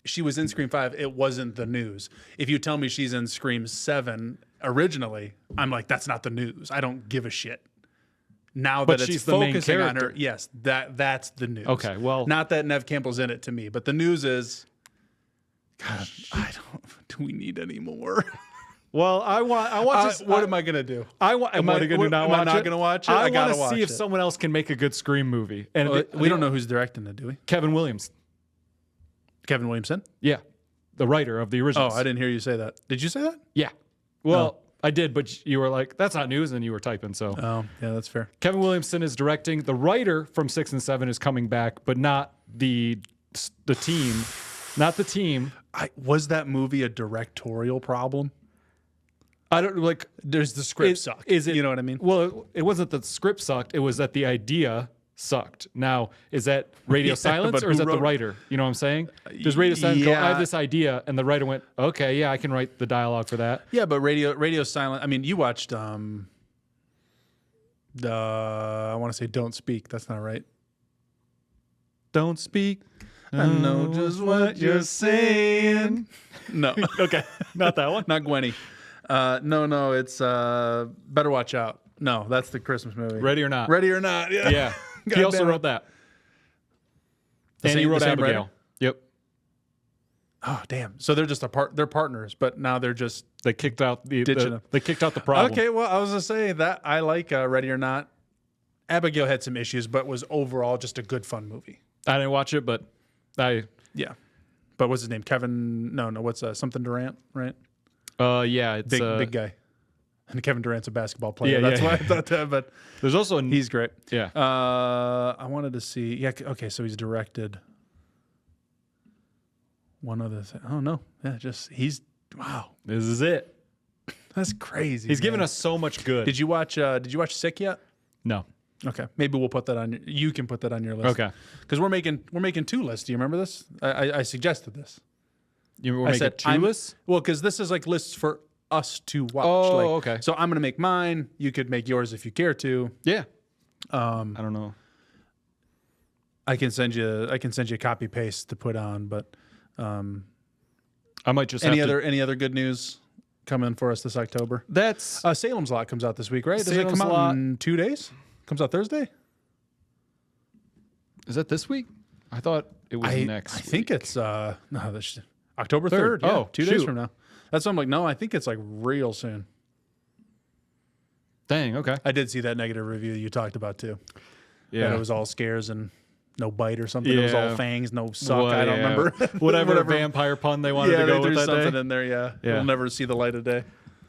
she was in Scream 5. It wasn't the news. If you tell me she's in Scream 7 originally, I'm like, that's not the news. I don't give a shit. Now but that she's it's the main focusing on character. her, yes, that's the news. Okay, well, not that Nev Campbell's in it to me, but the news is, God, do we need any more? Well, I want to. What am I gonna do? Am I not going to watch it? I gotta want to watch see if it. someone else can make a good Scream movie. And We don't know who's directing it, do we? Kevin Williams. Kevin Williamson? Yeah, the writer of the originals. Oh, I didn't hear you say that. Did you say that? Yeah. Well, I did, but you were like, "That's not news," and you were typing. So, Oh, yeah, that's fair. Kevin Williamson is directing. The writer from 6 and 7 is coming back, but not the team. Not the team. Was that movie a directorial problem? I don't like. There's the script sucked. Is it? You know what I mean? Well, it wasn't that the script sucked. It was that the idea sucked. Now, is that radio silence but or is who that the wrote- writer? You know what I'm saying? Does radio silence go, I Yeah. have this idea, and the writer went, okay, yeah, I can write the dialogue for that. Yeah, but radio silent. I mean, you watched I want to say Don't Speak. That's not right. Don't speak. I know just what you're saying. No. Okay, not that one. Not Gwenny. No, it's Better Watch Out. No, that's the Christmas movie. Ready or Not. Ready or Not. Yeah. Yeah. He God also damn it. wrote that. The And he same- wrote the same Abigail. writer? Yep. Oh, damn. So they're just they're partners, but now they're just They kicked out Ditching him. they kicked out the problem. Okay, well, I was gonna say that I like Ready or Not. Abigail had some issues, but was overall just a good fun movie. I didn't watch it, but Yeah. But what's his name? Kevin? No. What's something Durant? Right? yeah, it's Big guy. And Kevin Durant's a basketball player. Yeah, That's yeah, why I thought that. But there's also he's great. yeah. I wanted to see. Yeah. Okay. So he's directed one other thing. Oh no. Yeah. Wow. This is it. That's crazy. He's given man. us so much good. Did you watch Sick yet? No. Okay, maybe we'll put that on. You can put that on your list. Okay. Because we're making two lists. Do you remember this? I suggested this. You were I making said two lists? Well, because this is like lists for us to watch. Oh, like, okay. So I'm gonna make mine. You could make yours if you care to. Yeah. I don't know. I can send you a copy paste to put on. But I might just any have to, other good news coming for us this October? That's Salem's Lot comes out this week, right? Does it Salem's come out Lot- in 2 days? Comes out Thursday. is that this week? I thought it was next. I think it's no, that's October 3rd. 3rd. Yeah, Oh, 2 days shoot. from now. That's why I'm like, no, I think it's like real soon. Dang, okay. I did see that negative review you talked about too. Yeah. That it was all scares and no bite or something. It was all Yeah. fangs, no suck. Well, I don't yeah. remember. Whatever vampire pun they wanted Yeah, to they go threw with that something day. in there. Yeah. Yeah. We'll never see the light of day.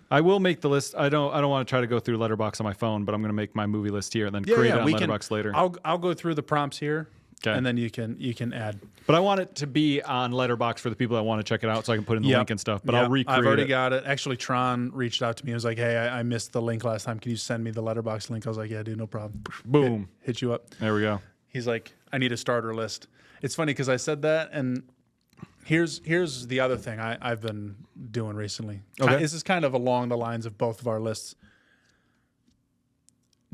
I will make the list. I don't want to try to go through Letterboxd on my phone, but I'm going to make my movie list here and then create it on Letterboxd later. I'll go through the prompts here. Okay. And then you can add. But I want it to be on Letterboxd for the people that want to check it out, so I can put in the link and stuff. But I'll recreate I've already it. got it. Actually, Tron reached out to me. He was like, "Hey, I missed the link last time. Can you send me the Letterboxd link?" I was like, "Yeah, dude, no problem." Boom. Hit you up. There we go. He's like, "I need a starter list." It's funny because I said that, and here's the other thing I've been doing recently. Okay. This is kind of along the lines of both of our lists.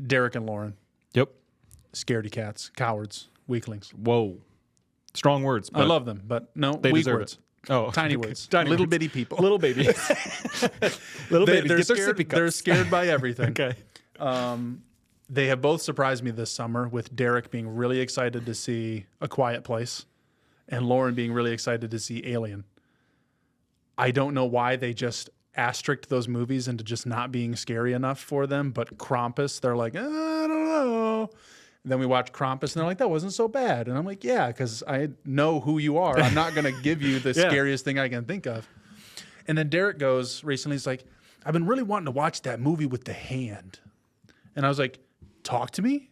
Derek and Lauren, Yep. scaredy cats, cowards, weaklings. Whoa. Strong words. I but love them, but no, they weak deserve words. it. Oh, Tiny words. Tiny Little words. bitty people. Little babies. Little babies. They're Get their scared, sippy cups. they're scared by everything. Okay. They have both surprised me this summer, with Derek being really excited to see A Quiet Place and Lauren being really excited to see Alien. I don't know why they just asterisked those movies into just not being scary enough for them, but Krampus, they're like, I don't know. And then we watch Krampus and they're like, that wasn't so bad. And I'm like, yeah, because I know who you are. I'm not going to give you the Yeah. scariest thing I can think of. And then Derek goes recently, he's like, I've been really wanting to watch that movie with the hand. And I was like, talk to me?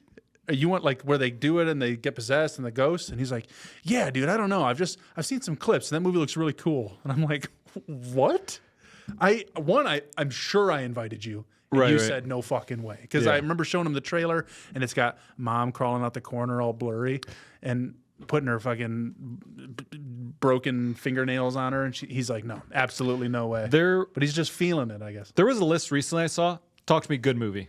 You want like where they do it and they get possessed and the ghost? And he's like, yeah, dude, I don't know. I've seen some clips and that movie looks really cool. And I'm like, what? I'm sure I invited you. And Right, you right. said no fucking way. Because Yeah. I remember showing him the trailer and it's got mom crawling out the corner all blurry and putting her fucking broken fingernails on her. And he's like, no, absolutely no way. But he's just feeling it, I guess. There was a list recently I saw. Talk to me, good movie.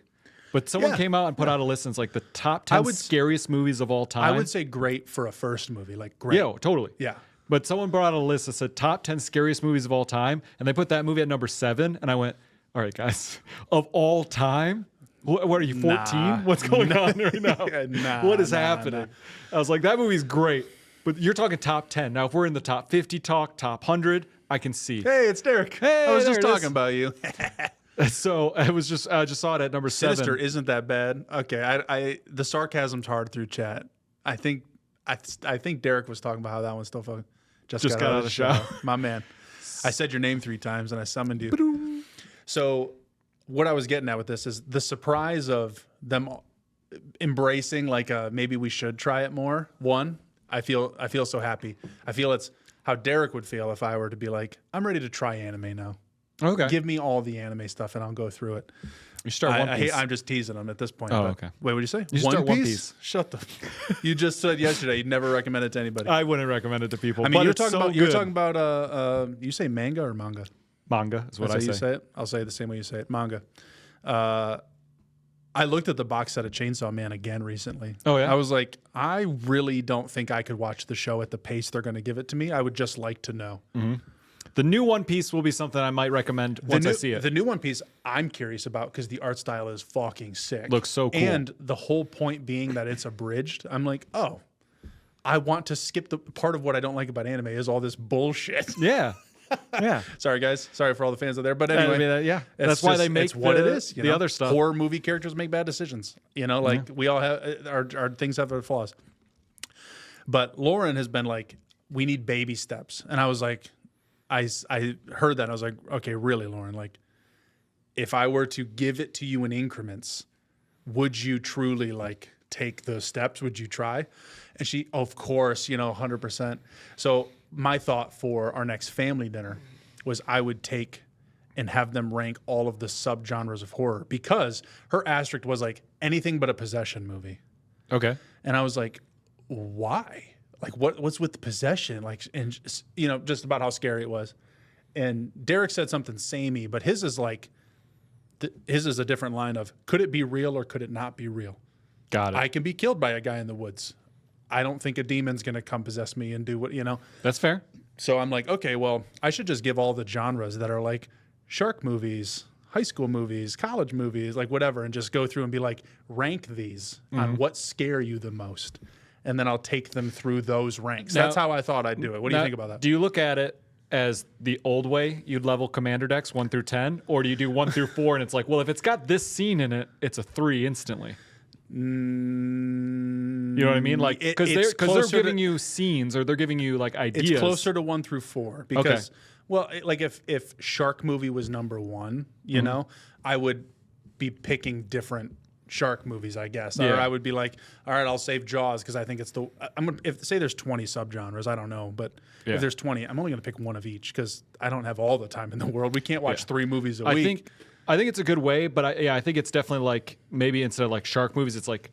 But someone Yeah. came out and put out a list and it's like the top 10 scariest movies of all time. I would say great for a first movie. Like great. Yeah, totally. Yeah. But someone brought out a list that said top 10 scariest movies of all time, and they put that movie at number 7, and I went, all right, guys, of all time? What are you, 14? Nah. What's going on right now? Nah, What is nah, happening? I was like, that movie's great, but you're talking top 10. Now, if we're in the top 50 talk, top 100, I can see. Hey, it's Derek. Hey, I was there just it is. talking about you. So I just saw it at number 7. Sinister isn't that bad. Okay, I the sarcasm's hard through chat. I think Derek was talking about how that one still fucking just got out of the show. My man. I said your name 3 times and I summoned you. So what I was getting at with this is the surprise of them embracing like maybe we should try it more. One, I feel so happy. I feel it's how Derek would feel if I were to be like, I'm ready to try anime now. Okay. Give me all the anime stuff and I'll go through it. You start One Piece. I'm just teasing him at this point. Oh, but, okay. Wait, what did you say? You should start One Piece. Shut the. You just said yesterday you'd never recommend it to anybody. I wouldn't recommend it to people. I mean, but you're it's talking so about good. you say manga or manga? Manga is what That's I how say. you say it. I'll say it the same way you say it. Manga. I looked at the box set of Chainsaw Man again recently. Oh, yeah? I was like, I really don't think I could watch the show at the pace they're going to give it to me. I would just like to know. Mm-hmm. The new One Piece will be something I might recommend once I see it. The new One Piece I'm curious about because the art style is fucking sick. Looks so cool. And the whole point being that it's abridged. I'm like, oh, I want to skip the part of what I don't like about anime is all this bullshit. Yeah. Yeah. Sorry, guys. Sorry for all the fans out there. But anyway, I mean, it's that's why they just- make it's what it is. You the know? other stuff. Horror movie characters make bad decisions. You know, like we all have our things have their flaws. But Lauren has been like, we need baby steps, and I was like, I heard that and I was like, okay, really, Lauren? Like, if I were to give it to you in increments, would you truly like take those steps? Would you try? And she, of course, 100%. So my thought for our next family dinner was I would take and have them rank all of the subgenres of horror because her asterisk was like anything but a possession movie. Okay. And I was like, why? Like what's with the possession? Like, and just about how scary it was. And Derek said something samey, but his is like, his is a different line of, could it be real or could it not be real? Got it. I can be killed by a guy in the woods. I don't think a demon's going to come possess me and do what, That's fair. So I'm like, okay, well, I should just give all the genres that are like shark movies, high school movies, college movies, like whatever, and just go through and be like, rank these on what scare you the most. And then I'll take them through those ranks. Now- That's how I thought I'd do it. What do you think about that? Do you look at it as the old way you'd level commander decks 1 through 10? Or do you do 1 through 4 and it's like, well, if it's got this scene in it, it's a 3 instantly? You know what I mean? Like, because they're giving you scenes or they're giving you like ideas. It's closer to 1 through 4 because, well, like if Shark Movie was number 1, you know, I would be picking different shark movies, I guess. Yeah. Or I would be like, all right, I'll save Jaws because I think it's say there's 20 subgenres, I don't know, but if there's 20, I'm only going to pick one of each because I don't have all the time in the world. We can't watch 3 movies a week. I think it's a good way, but I think it's definitely like maybe instead of like shark movies, it's like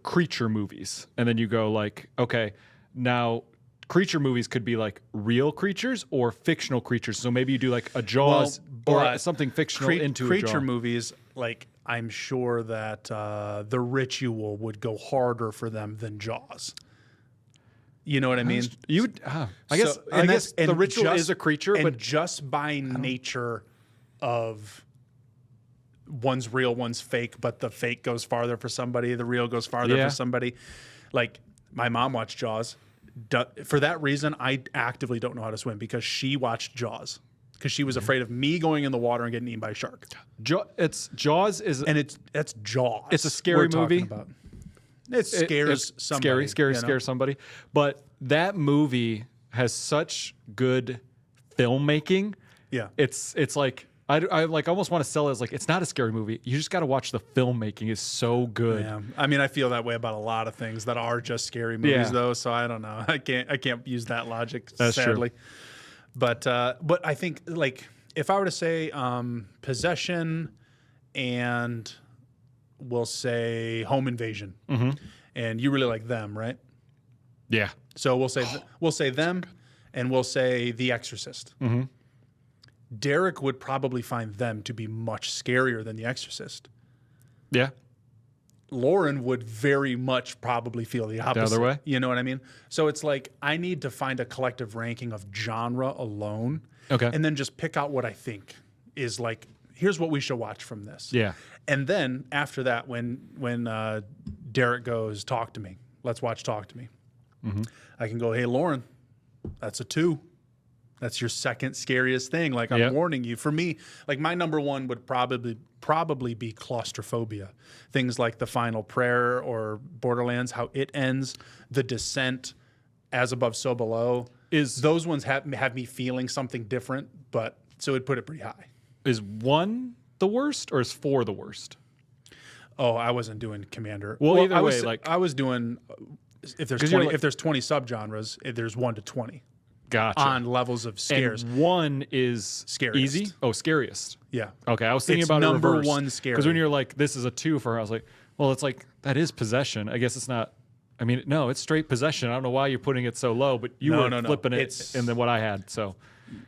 creature movies, and then you go like, okay, now creature movies could be like real creatures or fictional creatures. So maybe you do like a Jaws or something fictional into a creature Jaws. movies. Like I'm sure that The Ritual would go harder for them than Jaws. You know what I mean? I guess The Ritual is a creature, but just by nature of one's real, one's fake, but the fake goes farther for somebody, the real goes farther for somebody. Like my mom watched Jaws. For that reason, I actively don't know how to swim because she watched Jaws because she was afraid of me going in the water and getting eaten by a shark. That's Jaws. That's Jaws. It's a scary movie. About. It scares somebody. Scares somebody. But that movie has such good filmmaking. Yeah, it's like I like almost want to sell it as like it's not a scary movie. You just got to watch the filmmaking is so good. Yeah, I mean, I feel that way about a lot of things that are just scary movies, though. So I don't know. I can't use that logic. That's sadly. true. But I think like if I were to say Possession and we'll say Home Invasion, and you really like them, right? Yeah. So we'll say them, and we'll say The Exorcist. Derek would probably find them to be much scarier than The Exorcist. Yeah. Lauren would very much probably feel the opposite. The other way? You know what I mean? So it's like I need to find a collective ranking of genre alone. Okay. And then just pick out what I think is like, here's what we should watch from this. Yeah. And then after that, when Derek goes, talk to me. Let's watch Talk to Me. I can go, hey, Lauren, that's a 2. That's your second scariest thing. Like, I'm warning you. For me, like, my number one would probably be claustrophobia. Things like The Final Prayer or Borderlands, how it ends, The Descent, As Above, So Below. Those ones have me feeling something different, but so it'd put it pretty high. Is 1 the worst or is 4 the worst? Oh, I wasn't doing Commander. Well, either way, I was doing if there's 20, if there's 20 subgenres, there's 1 to 20. Gotcha. On levels of scares. And 1 is Scariest. easy? Oh, scariest. Yeah. Okay, I was thinking It's about number it reversed. 1 scary. Because when you're like, this is a 2 for her, I was like, well, it's like, that is possession. I guess it's not. I mean, no, it's straight possession. I don't know why you're putting it so low, but you were flipping it and then what I had. So,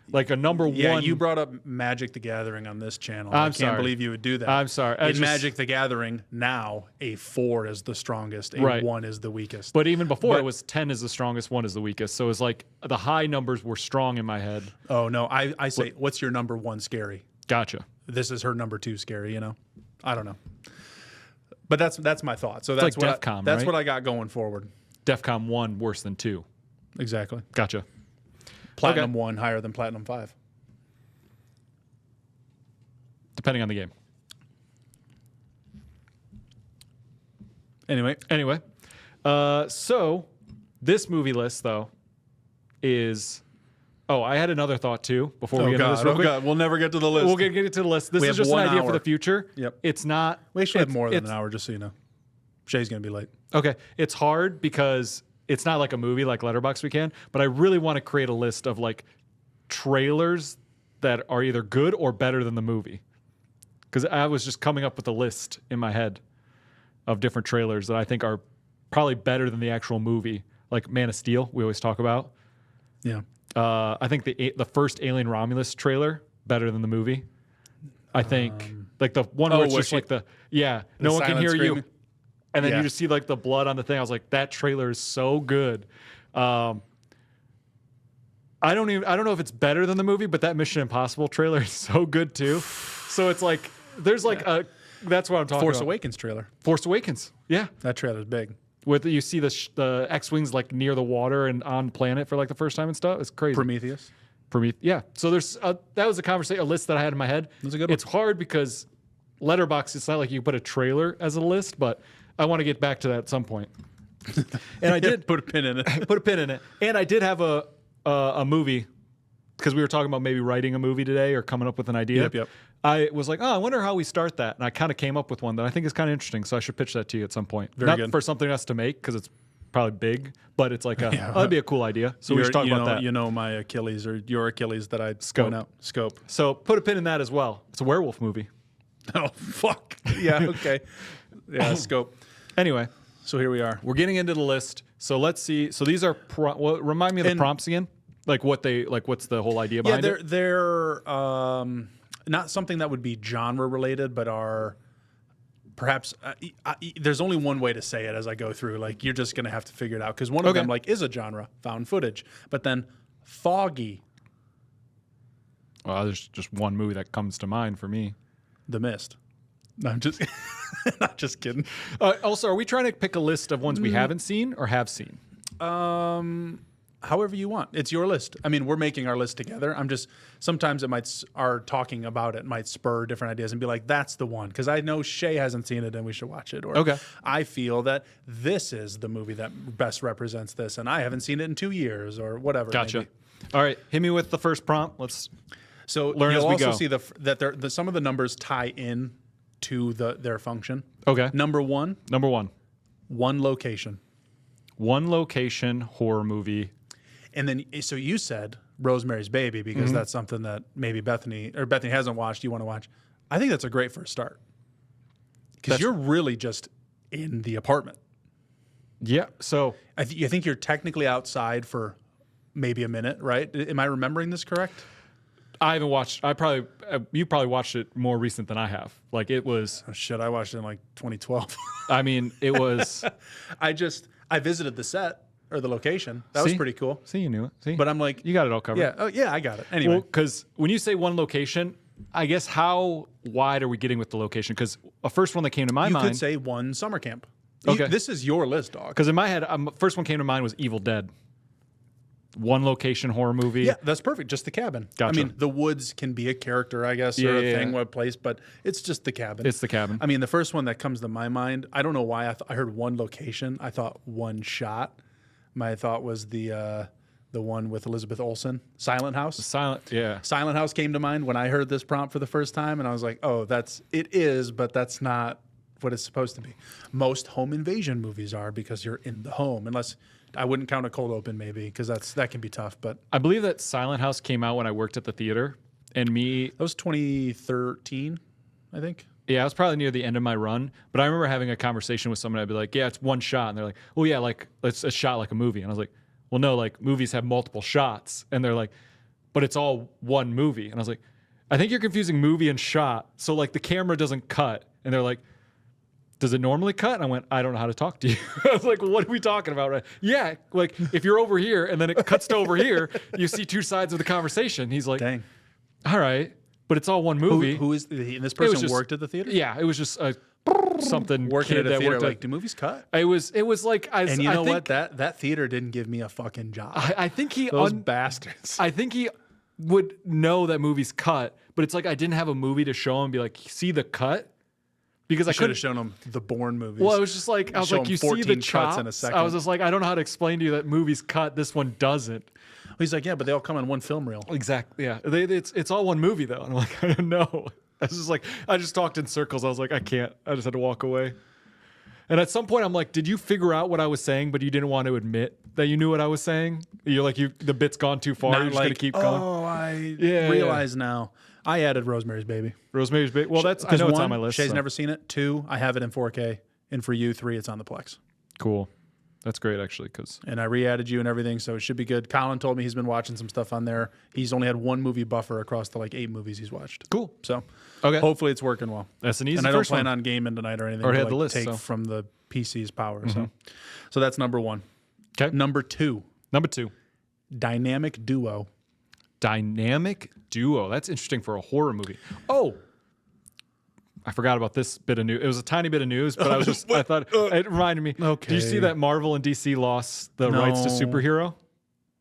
like a number 1. Yeah, you brought up Magic the Gathering on this channel. I can't believe you would do that. I'm sorry. In Magic the Gathering, now a 4 is the strongest, a 1 is the weakest. But even before, it was 10 is the strongest, 1 is the weakest. So it's like the high numbers were strong in my head. Oh, no. I say, what's your number 1 scary? Gotcha. This is her number 2 scary, you know? I don't know. But that's my thought. So that's like DEFCON, that's right? what I got going forward. DEFCON 1 worse than 2. Exactly. Gotcha. Platinum 1 higher than Platinum 5. Depending on the game. Anyway. So this movie list, though, is... Oh, I had another thought, too, before we get into this real quick. God. We'll never get to the list. We'll get to the list. This is just an idea for the future. Yep. It's not... We actually have more than an hour, just so you know. Shay's going to be late. Okay. It's hard because it's not like a movie like Letterboxd Weekend, but I really want to create a list of, like, trailers that are either good or better than the movie. Because I was just coming up with a list in my head of different trailers that I think are probably better than the actual movie. Like Man of Steel, we always talk about. Yeah. I think the first Alien Romulus trailer better than the movie. I think like the one where it's just like no one can hear you, and then you just see like the blood on the thing. I was like, that trailer is so good. I don't know if it's better than the movie, but that Mission Impossible trailer is so good too. So it's like there's like that's what I'm talking Force about. Awakens trailer. Force Awakens, yeah. That trailer's big. With you see the X-wings like near the water and on planet for like the first time and stuff. It's crazy. Prometheus. Yeah. So there's that was a list that I had in my head. That's a good one. It's hard because Letterboxd, it's not like you put a trailer as a list, but I want to get back to that at some point. And I did put a pin in it. put a pin in it. And I did have a movie because we were talking about maybe writing a movie today or coming up with an idea. Yep. I was like, I wonder how we start that. And I kind of came up with one that I think is kind of interesting. So I should pitch that to you at some point. Very Not good. for something else to make because it's probably big, but it's like that'd be a cool idea. So we should talk about that. You know my Achilles or your Achilles that I'd Scope. point out. Scope. So put a pin in that as well. It's a werewolf movie. Oh, fuck. Yeah, okay. Yeah, Scope. Anyway, So here we are. we're getting into the list. So let's see. So these are remind me of the prompts again. Like what's the whole idea behind it? They're not something that would be genre related, but are perhaps there's only one way to say it as I go through. Like you're just gonna have to figure it out because one of them like is a genre, found footage, but then foggy, Well, there's just one movie that comes to mind for me. The Mist. No, I'm just not just kidding. Also, are we trying to pick a list of ones we haven't seen or have seen? However you want. It's your list. I mean, we're making our list together. I'm just sometimes our talking about it might spur different ideas and be like, that's the one because I know Shay hasn't seen it and we should watch it. Or I feel that this is the movie that best represents this and I haven't seen it in 2 years or whatever. Gotcha. Maybe. All right, hit me with the first prompt. Let's learn as you'll we also go. see that some of the numbers tie in to their function. Okay. Number one, one location. One location horror movie. And then, so you said Rosemary's Baby because that's something that maybe Bethany hasn't watched. You want to watch? I think that's a great first start because you're really just in the apartment. Yeah. So you think you're technically outside for maybe a minute, right? Am I remembering this correct? I haven't watched. You probably watched it more recent than I have. Like it was. Oh, shit, I watched it in like 2012. I mean, it was. I visited the set. Or the location. That was pretty cool. See, you knew it. See? But I'm like... You got it all covered. Yeah. Oh, yeah, I got it. Anyway. Because when you say one location, I guess how wide are we getting with the location? Because a first one that came to my mind... You could say one summer camp. Okay. This is your list, dog. Because in my head, first one came to mind was Evil Dead. one location horror movie. Yeah, that's perfect. Just the cabin. Gotcha. I mean, the woods can be a character, I guess, or a thing, or a place, but it's just the cabin. It's the cabin. I mean, the first one that comes to my mind, I don't know why I heard one location. I thought one shot. My thought was the one with Elizabeth Olsen, Silent House. Silent House came to mind when I heard this prompt for the first time, and I was like, oh, it is, but that's not what it's supposed to be. Most home invasion movies are because you're in the home, unless I wouldn't count a cold open maybe because that can be tough. But I believe that Silent House came out when I worked at the theater, and that was 2013, I think. Yeah, I was probably near the end of my run, but I remember having a conversation with someone. I'd be like, "Yeah, it's one shot," and they're like, "Oh yeah, like it's a shot like a movie," and I was like, "Well, no, like movies have multiple shots," and they're like, "But it's all one movie," and I was like, "I think you're confusing movie and shot. So like the camera doesn't cut," and they're like, "Does it normally cut?" And I went, "I don't know how to talk to you." I was like, "What are we talking about?" Right? Yeah, like if you're over here and then it cuts to over here, you see two sides of the conversation. He's like, "Dang, all right, but it's all one movie." Who is this person? Worked at the theater? Yeah, it was just something working kid at a that theater. worked Like, do movies cut? It was like and you know think, what? That theater didn't give me a fucking job. I think those bastards. I think he would know that movies cut, but it's like I didn't have a movie to show him and be like, see the cut? Because I should have shown him the Bourne movies. Well, I was just like, you see the chops in a second. I was just like, I don't know how to explain to you that movies cut. This one doesn't. He's like, yeah, but they all come in one film reel. Exactly. Yeah, it's all one movie though. And I'm like, I don't know. I was just like, I just talked in circles. I was like, I can't. I just had to walk away. And at some point, I'm like, did you figure out what I was saying, but you didn't want to admit that you knew what I was saying? You're like, the bit's gone too far. Not You're just gonna keep going. going. Oh, I realize now. I added Rosemary's Baby. Rosemary's Baby. Well, I know one, it's on my list. Shay's never seen it. 2, I have it in 4K. And for you, 3, it's on the Plex. Cool. That's great, actually. And I re-added you and everything, so it should be good. Colin told me he's been watching some stuff on there. He's only had one movie buffer across the 8 movies he's watched. Cool. So okay, hopefully it's working well. That's an easy. And I don't first plan one. on gaming tonight or anything. Already to, had the list. Take from the PC's power. So that's number 1. Okay. Number 2. Dynamic duo. Dynamic duo. That's interesting for a horror movie. Oh, I forgot about this bit of news. It was a tiny bit of news, but I was just, I thought, it reminded me. Okay. Did you see that Marvel and DC lost the rights to superhero?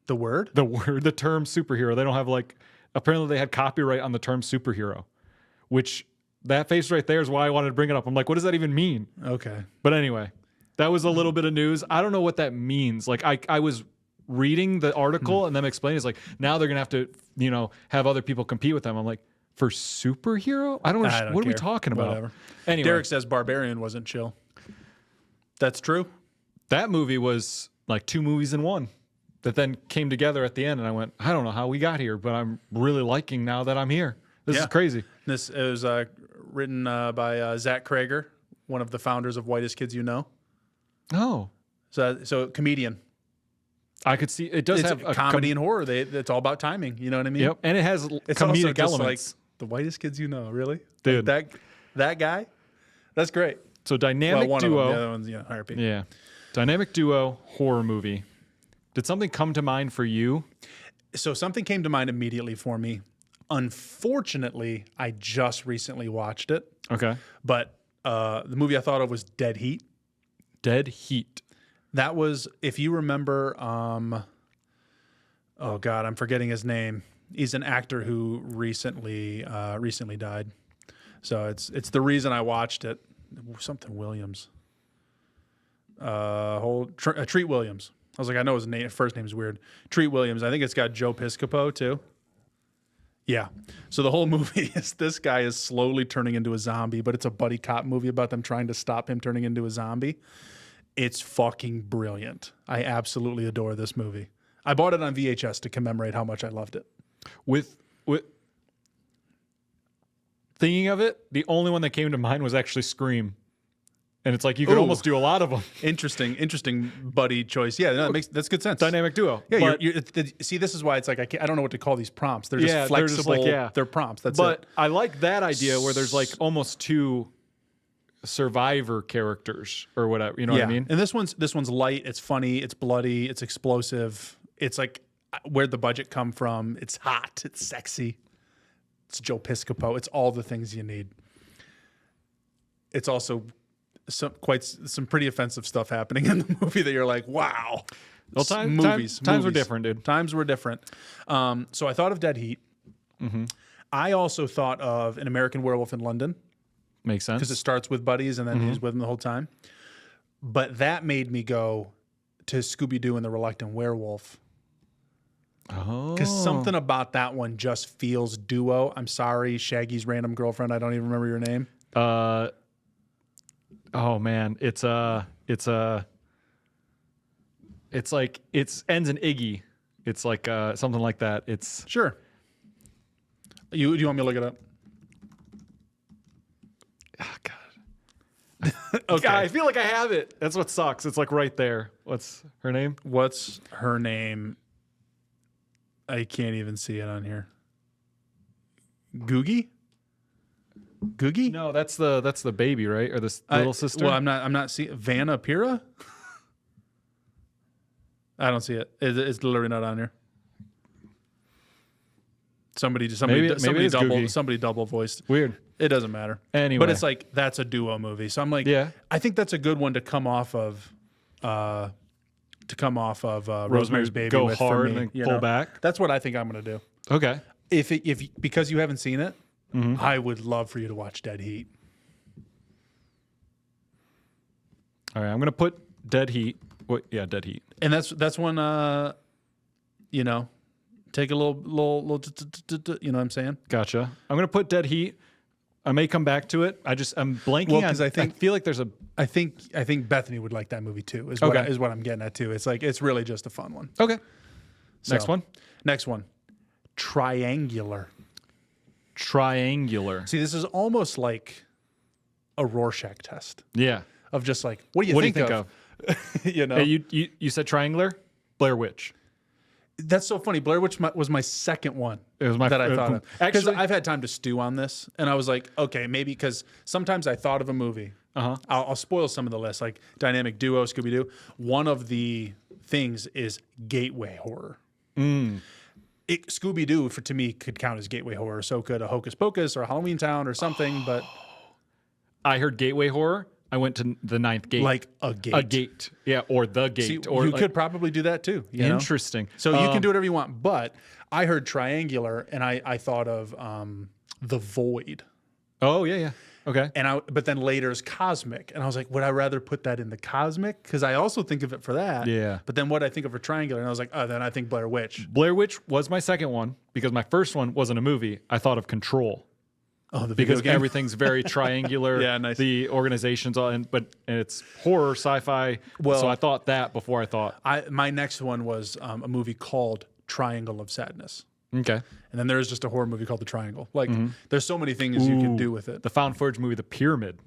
The word? The term superhero. They don't have apparently they had copyright on the term superhero, which that face right there is why I wanted to bring it up. I'm like, what does that even mean? Okay. But anyway, that was a little bit of news. I don't know what that means. Like I was reading the article and them explaining, it's like, now they're going to have to, have other people compete with them. I'm like, for superhero? I don't know. What are we talking about? Whatever. Anyway. Derek says Barbarian wasn't chill. That's true. That movie was like 2 movies in one that then came together at the end. And I went, I don't know how we got here, but I'm really liking now that I'm here. This is crazy. This is written by Zach Krager, one of the founders of Whitest Kids You Know. Oh. So comedian. I could see it does have a comedy and horror. It's all about timing. You know what I mean? Yep. And it has it's comedic also elements. Like the Whitest Kids You Know, really? Dude. Like that guy? That's great. So dynamic one duo. Of them, the other one's RP. Yeah. Dynamic duo horror movie. Did something come to mind for you? So something came to mind immediately for me. Unfortunately, I just recently watched it. Okay. But the movie I thought of was Dead Heat. Dead Heat. That was, if you remember, oh God, I'm forgetting his name. He's an actor who recently died. So it's the reason I watched it. Something Williams. Treat Williams. I was like, I know his first name is weird. Treat Williams. I think it's got Joe Piscopo too. Yeah. So the whole movie is this guy is slowly turning into a zombie, but it's a buddy cop movie about them trying to stop him turning into a zombie. It's fucking brilliant. I absolutely adore this movie. I bought it on VHS to commemorate how much I loved it. With thinking of it, the only one that came to mind was actually Scream. And it's like you could almost do a lot of them. Interesting buddy choice. Yeah, no, that's good sense. Dynamic duo. Yeah, see, this is why it's like I don't know what to call these prompts. They're just flexible. They're prompts. That's it. I like that idea where there's like almost 2 survivor characters or whatever. You know what I mean? And this one's light. It's funny. It's bloody. It's explosive. It's like where'd the budget come from? It's hot. It's sexy. It's Joe Piscopo. It's all the things you need. It's also some pretty offensive stuff happening in the movie that you're like, wow. Well, movies. Times were movies. different, dude. Times were different. So I thought of Dead Heat. I also thought of An American Werewolf in London Makes sense. because it starts with buddies and then he's with them the whole time. But that made me go to Scooby-Doo and the Reluctant Werewolf. Oh. Because something about that one just feels duo. I'm sorry, Shaggy's random girlfriend. I don't even remember your name. Oh man, it's like it ends in Iggy. It's like something like that. It's Sure. Do you want me to look it up? God. Okay. I feel like I have it. That's what sucks. It's like right there. What's her name? What's her name? I can't even see it on here. Googie? Googie? No, that's the baby, right? Or the little sister? Well, I'm not seeing Vanna Pira. I don't see it. It's literally not on here. Somebody maybe it is Googie. somebody double voiced. Weird. It doesn't matter. Anyway. But it's like that's a duo movie. So I'm like, Yeah. I think that's a good one to come off of Rosemary's Baby go with hard for me, and then you pull know? back. That's what I think I'm going to do. Okay. If because you haven't seen it, I would love for you to watch Dead Heat. All right. I'm gonna put Dead Heat. Dead Heat. And that's when you know, take a little you know what I'm saying? Gotcha. I'm gonna put Dead Heat. I may come back to it. I'm blanking Well, on. 'cause I feel like there's a. I think Bethany would like that movie too. Is Okay. what I'm getting at too. It's like it's really just a fun one. Okay. Next So, one. Next one. Triangular. Triangular. See, this is almost like a Rorschach test Yeah. of just like, what do you What think do you think of? You know, Hey, you said triangular? Blair Witch. that's so funny. Blair Witch was my second one. It was my that I thought of. Because Actually, I've had time to stew on this, and I was like, okay, maybe because sometimes I thought of a movie. I'll spoil some of the list, like Dynamic Duo, Scooby Doo. One of the things is gateway horror. Scooby Doo, to me, could count as gateway horror. So could a Hocus Pocus or a Halloween Town or something. But I heard gateway horror. I went to the ninth gate. like a gate. A gate. Yeah, or the gate. See, or you like, could probably do that too. You know? Interesting. So you can do whatever you want. But I heard triangular, and I thought of The Void. Oh, yeah. Okay. But then later is cosmic, and I was like, would I rather put that in the cosmic? Because I also think of it for that. Yeah. But then what I think of for triangular, and I was like, oh, then I think Blair Witch. Blair Witch was my second one because my first one wasn't a movie. I thought of Control. Oh, the Because video game? everything's very triangular. Yeah, nice. The organization's all, and it's horror, sci-fi. Well- so I thought that before I thought. My next one was a movie called Triangle of Sadness. Okay. And then there's just a horror movie called The Triangle. Like, there's so many things you can do with it. The found footage movie, The Pyramid.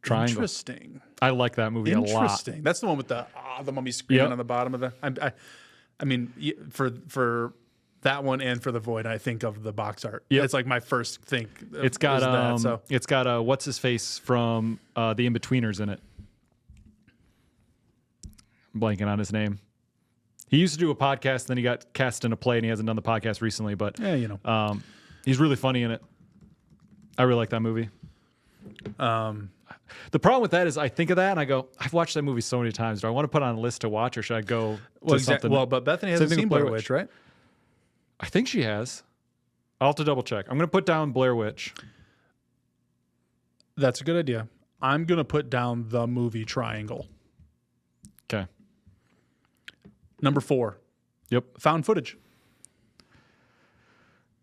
Triangle. Interesting. I like that movie a lot. Interesting. That's the one with the mummy screaming Yep. on the bottom of the. I mean, for that one and for The Void, I think of the box art. Yep. It's like my first think. It's got is that, so. it's got what's his face from The Inbetweeners in it. I'm blanking on his name. He used to do a podcast, then he got cast in a play, and he hasn't done the podcast recently. But Yeah, you know. he's really funny in it. I really like that movie. The problem with that is I think of that and I go, I've watched that movie so many times. Do I want to put it on a list to watch, or should I go to something? Well, but Bethany hasn't Same thing seen with Blair Witch, right? I think she has. I'll have to double check. I'm going to put down Blair Witch. That's a good idea. I'm going to put down the movie Triangle. Okay. Number 4, Yep. found footage.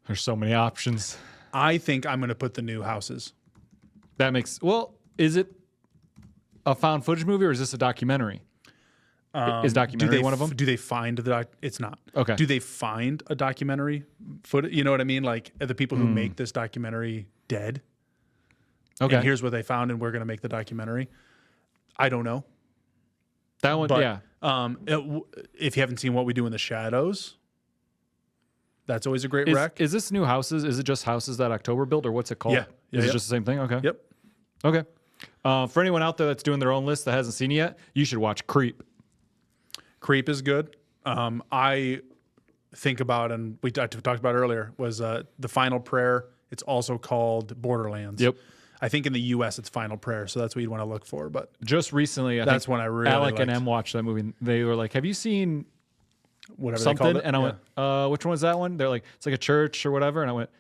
There's so many options. I think I'm going to put The New Houses. That makes, well, is it a found footage movie or is this a documentary? Is documentary one of them? Do they find the It's not. Okay. Do they find a documentary footage? You know what I mean? Like, are the people who make this documentary dead? Okay. And here's what they found, and we're going to make the documentary. I don't know. That one, But yeah. if you haven't seen What We Do in the Shadows, that's always a great rec. Is this New Houses? Is it just houses that October built, or what's it called? Yeah. Is Yeah. it just the same thing? Okay. Yep. Okay. For anyone out there that's doing their own list that hasn't seen it yet, you should watch Creep. Creep is good. I think about, and we talked about earlier, was The Final Prayer. It's also called Borderlands. Yep. I think in the U.S. it's Final Prayer, so that's what you'd want to look for. But Just recently, I that's think when I really Alec and liked Em watched that movie. They were like, "Have you seen whatever they something?" called it. And I went, "Which one was that one?" They're like, "It's like a church or whatever." And I went,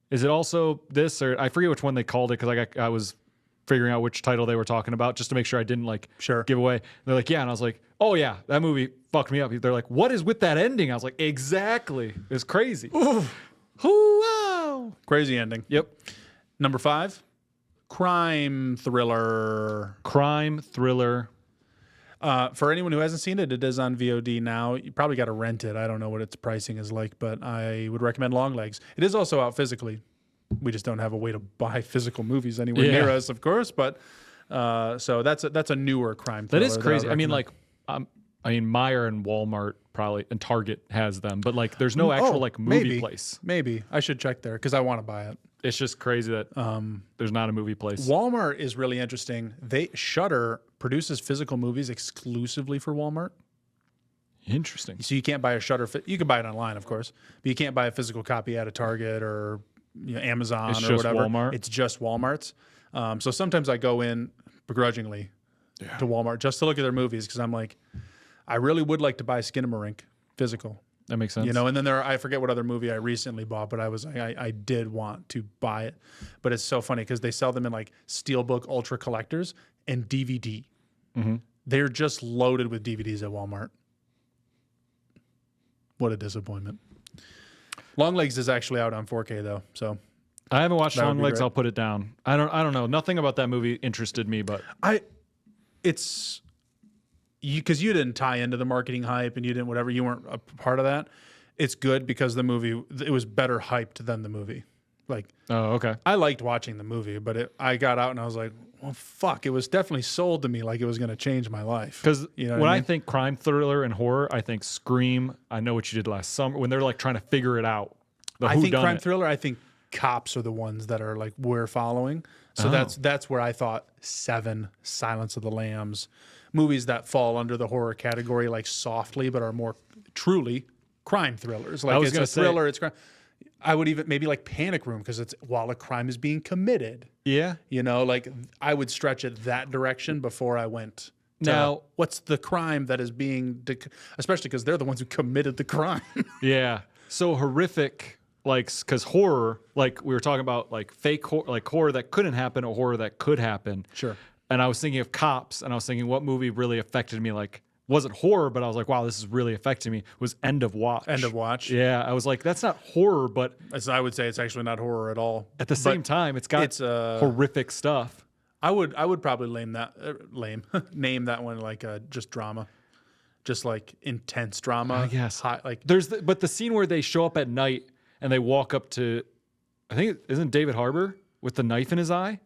"Is it also this?" Or I forget which one they called it because I was figuring out which title they were talking about just to make sure I didn't like give away. They're like, "Yeah," and I was like, "Oh yeah, that movie fucked me up." They're like, "What is with that ending?" I was like, "Exactly, it's crazy." Wow, Crazy ending. Yep. Number 5, crime thriller. Crime thriller. For anyone who hasn't seen it, it is on VOD now. You probably got to rent it. I don't know what its pricing is like, but I would recommend Longlegs. It is also out physically. We just don't have a way to buy physical movies anywhere near us, of course. But so that's a newer crime thriller. That is crazy. I mean, like, Meijer and Walmart probably and Target has them, but like, there's no actual like movie place. Maybe I should check there because I want to buy it. It's just crazy that there's not a movie place. Walmart is really interesting. Shudder produces physical movies exclusively for Walmart. Interesting. So you can't buy a Shudder. You can buy it online, of course, but you can't buy a physical copy at a Target or Amazon or whatever. Walmart. It's just Walmart's. So sometimes I go in begrudgingly to Walmart just to look at their movies because I'm like, I really would like to buy Skinamarink physical. That makes sense. And then I forget what other movie I recently bought, but I did want to buy it. But it's so funny because they sell them in like Steelbook Ultra Collectors and DVD. Mm-hmm. They're just loaded with DVDs at Walmart. What a disappointment. Longlegs is actually out on 4K though, so I haven't watched Longlegs. great. I'll put it down. I don't know. Nothing about that movie interested me, but it's because you didn't tie into the marketing hype and you didn't whatever. You weren't a part of that. It's good because the movie it was better hyped than the movie. Like, oh, okay. I liked watching the movie, but I got out and I was like, well, fuck. It was definitely sold to me like it was going to change my life. Because when I think crime thriller and horror, I think Scream. I Know What You Did Last Summer. When they're like trying to figure it out. I think crime thriller. I think cops are the ones that are like we're following. So that's where I thought Seven, Silence of the Lambs, movies that fall under the horror category, like softly, but are more truly crime thrillers. Like it's a thriller. It's crime. I would even maybe like Panic Room because it's while a crime is being committed. Yeah. Like I would stretch it that direction before I went. Now, what's the crime that is being, especially because they're the ones who committed the crime. Yeah. So horrific, like, because horror, like we were talking about, like fake horror, like horror that couldn't happen or horror that could happen. Sure. And I was thinking of Cops, and I was thinking what movie really affected me, like, wasn't horror, but I was like, wow, this is really affecting me, was End of Watch. End of Watch. Yeah, I was like, that's not horror, but I would say it's actually not horror at all. At the same time, it's horrific stuff. I would probably name that one like just drama, just like intense drama. Yes, like but the scene where they show up at night and they walk up to, I think isn't David Harbour with the knife in his eye.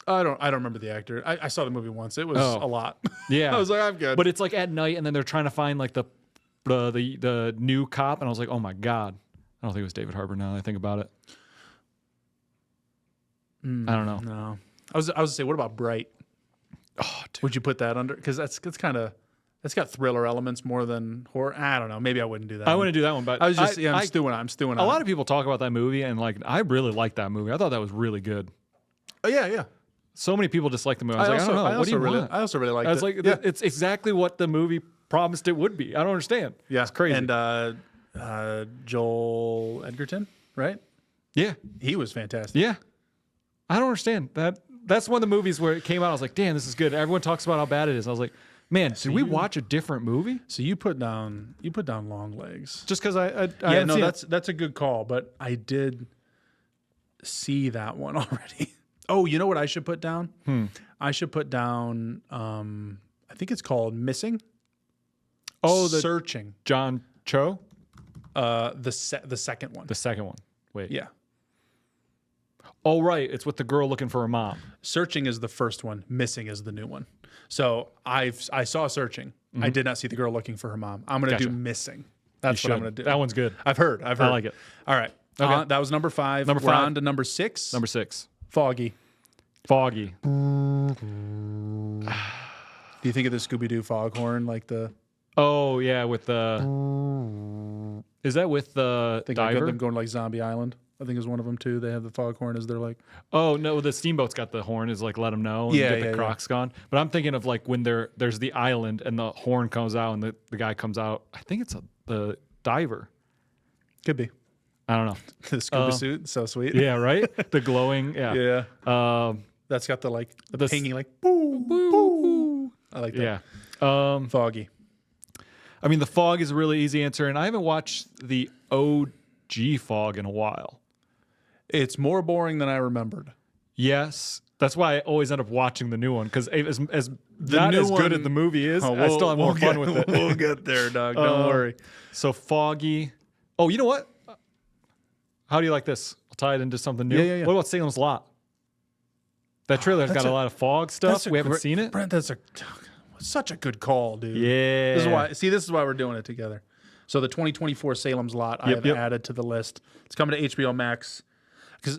I don't remember the actor. I saw the movie once. It was a lot. Yeah. I was like, I'm good. But it's like at night, and then they're trying to find like the new cop, and I was like, oh my God. I don't think it was David Harbour now that I think about it. I don't know. No. I was gonna say, what about Bright? Oh, dude. Would you put that under? Because that's got thriller elements more than horror. I don't know. Maybe I wouldn't do that. I wouldn't do that one, but I was just I'm stewing on a lot of people talk about that movie, and like I really liked that movie. I thought that was really good. Oh yeah. So many people dislike the movie. I don't know. What do you want? I also really liked it. I was like, it's exactly what the movie promised it would be. I don't understand. Yeah. It's crazy. And Joel Edgerton, right? Yeah. He was fantastic. Yeah. I don't understand. That's one of the movies where it came out. I was like, damn, this is good. Everyone talks about how bad it is. I was like, man, did we watch a different movie? So you put down Longlegs. Just because I that's a good call, but I did see that one already. Oh, you know what I should put down? I should put down I think it's called Missing. Oh, Searching. John Cho? The second one. The second one. Wait. Yeah. Oh, right. It's with the girl looking for her mom. Searching is the first one. Missing is the new one. So I saw Searching. I did not see the girl looking for her mom. I'm going to do Missing. That's what I'm going to do. That one's good. I've heard. I like it. All right. Okay. That was number 5. We're on to number 6. Number 6. Foggy. Foggy. Do you think of the Scooby-Doo foghorn like the... Oh, yeah, with the... Is that with the diver? Them going to like Zombie Island? I think is one of them too. They have the foghorn as their like. Oh no, the steamboat's got the horn. Is like let them know. And get the Crocs gone. But I'm thinking of like when there's the island and the horn comes out and the guy comes out. I think it's the diver. Could be. I don't know. The scuba suit, so sweet. Yeah, right. The glowing. Yeah. Yeah. That's got the like the pinging like boo boo. I like that. Yeah. Foggy. I mean, the fog is a really easy answer, and I haven't watched the OG fog in a while. It's more boring than I remembered. Yes. That's why I always end up watching the new one, because as not as good as the movie is, I still have more fun with it. We'll get there, dog. Don't worry. So foggy. Oh, you know what? How do you like this? I'll tie it into something new. Yeah. What about Salem's Lot? That trailer's got a lot of fog stuff. We haven't seen it. Brent, that's such a good call, dude. Yeah. This is why we're doing it together. So the 2024 Salem's Lot, I have added to the list. It's coming to HBO Max.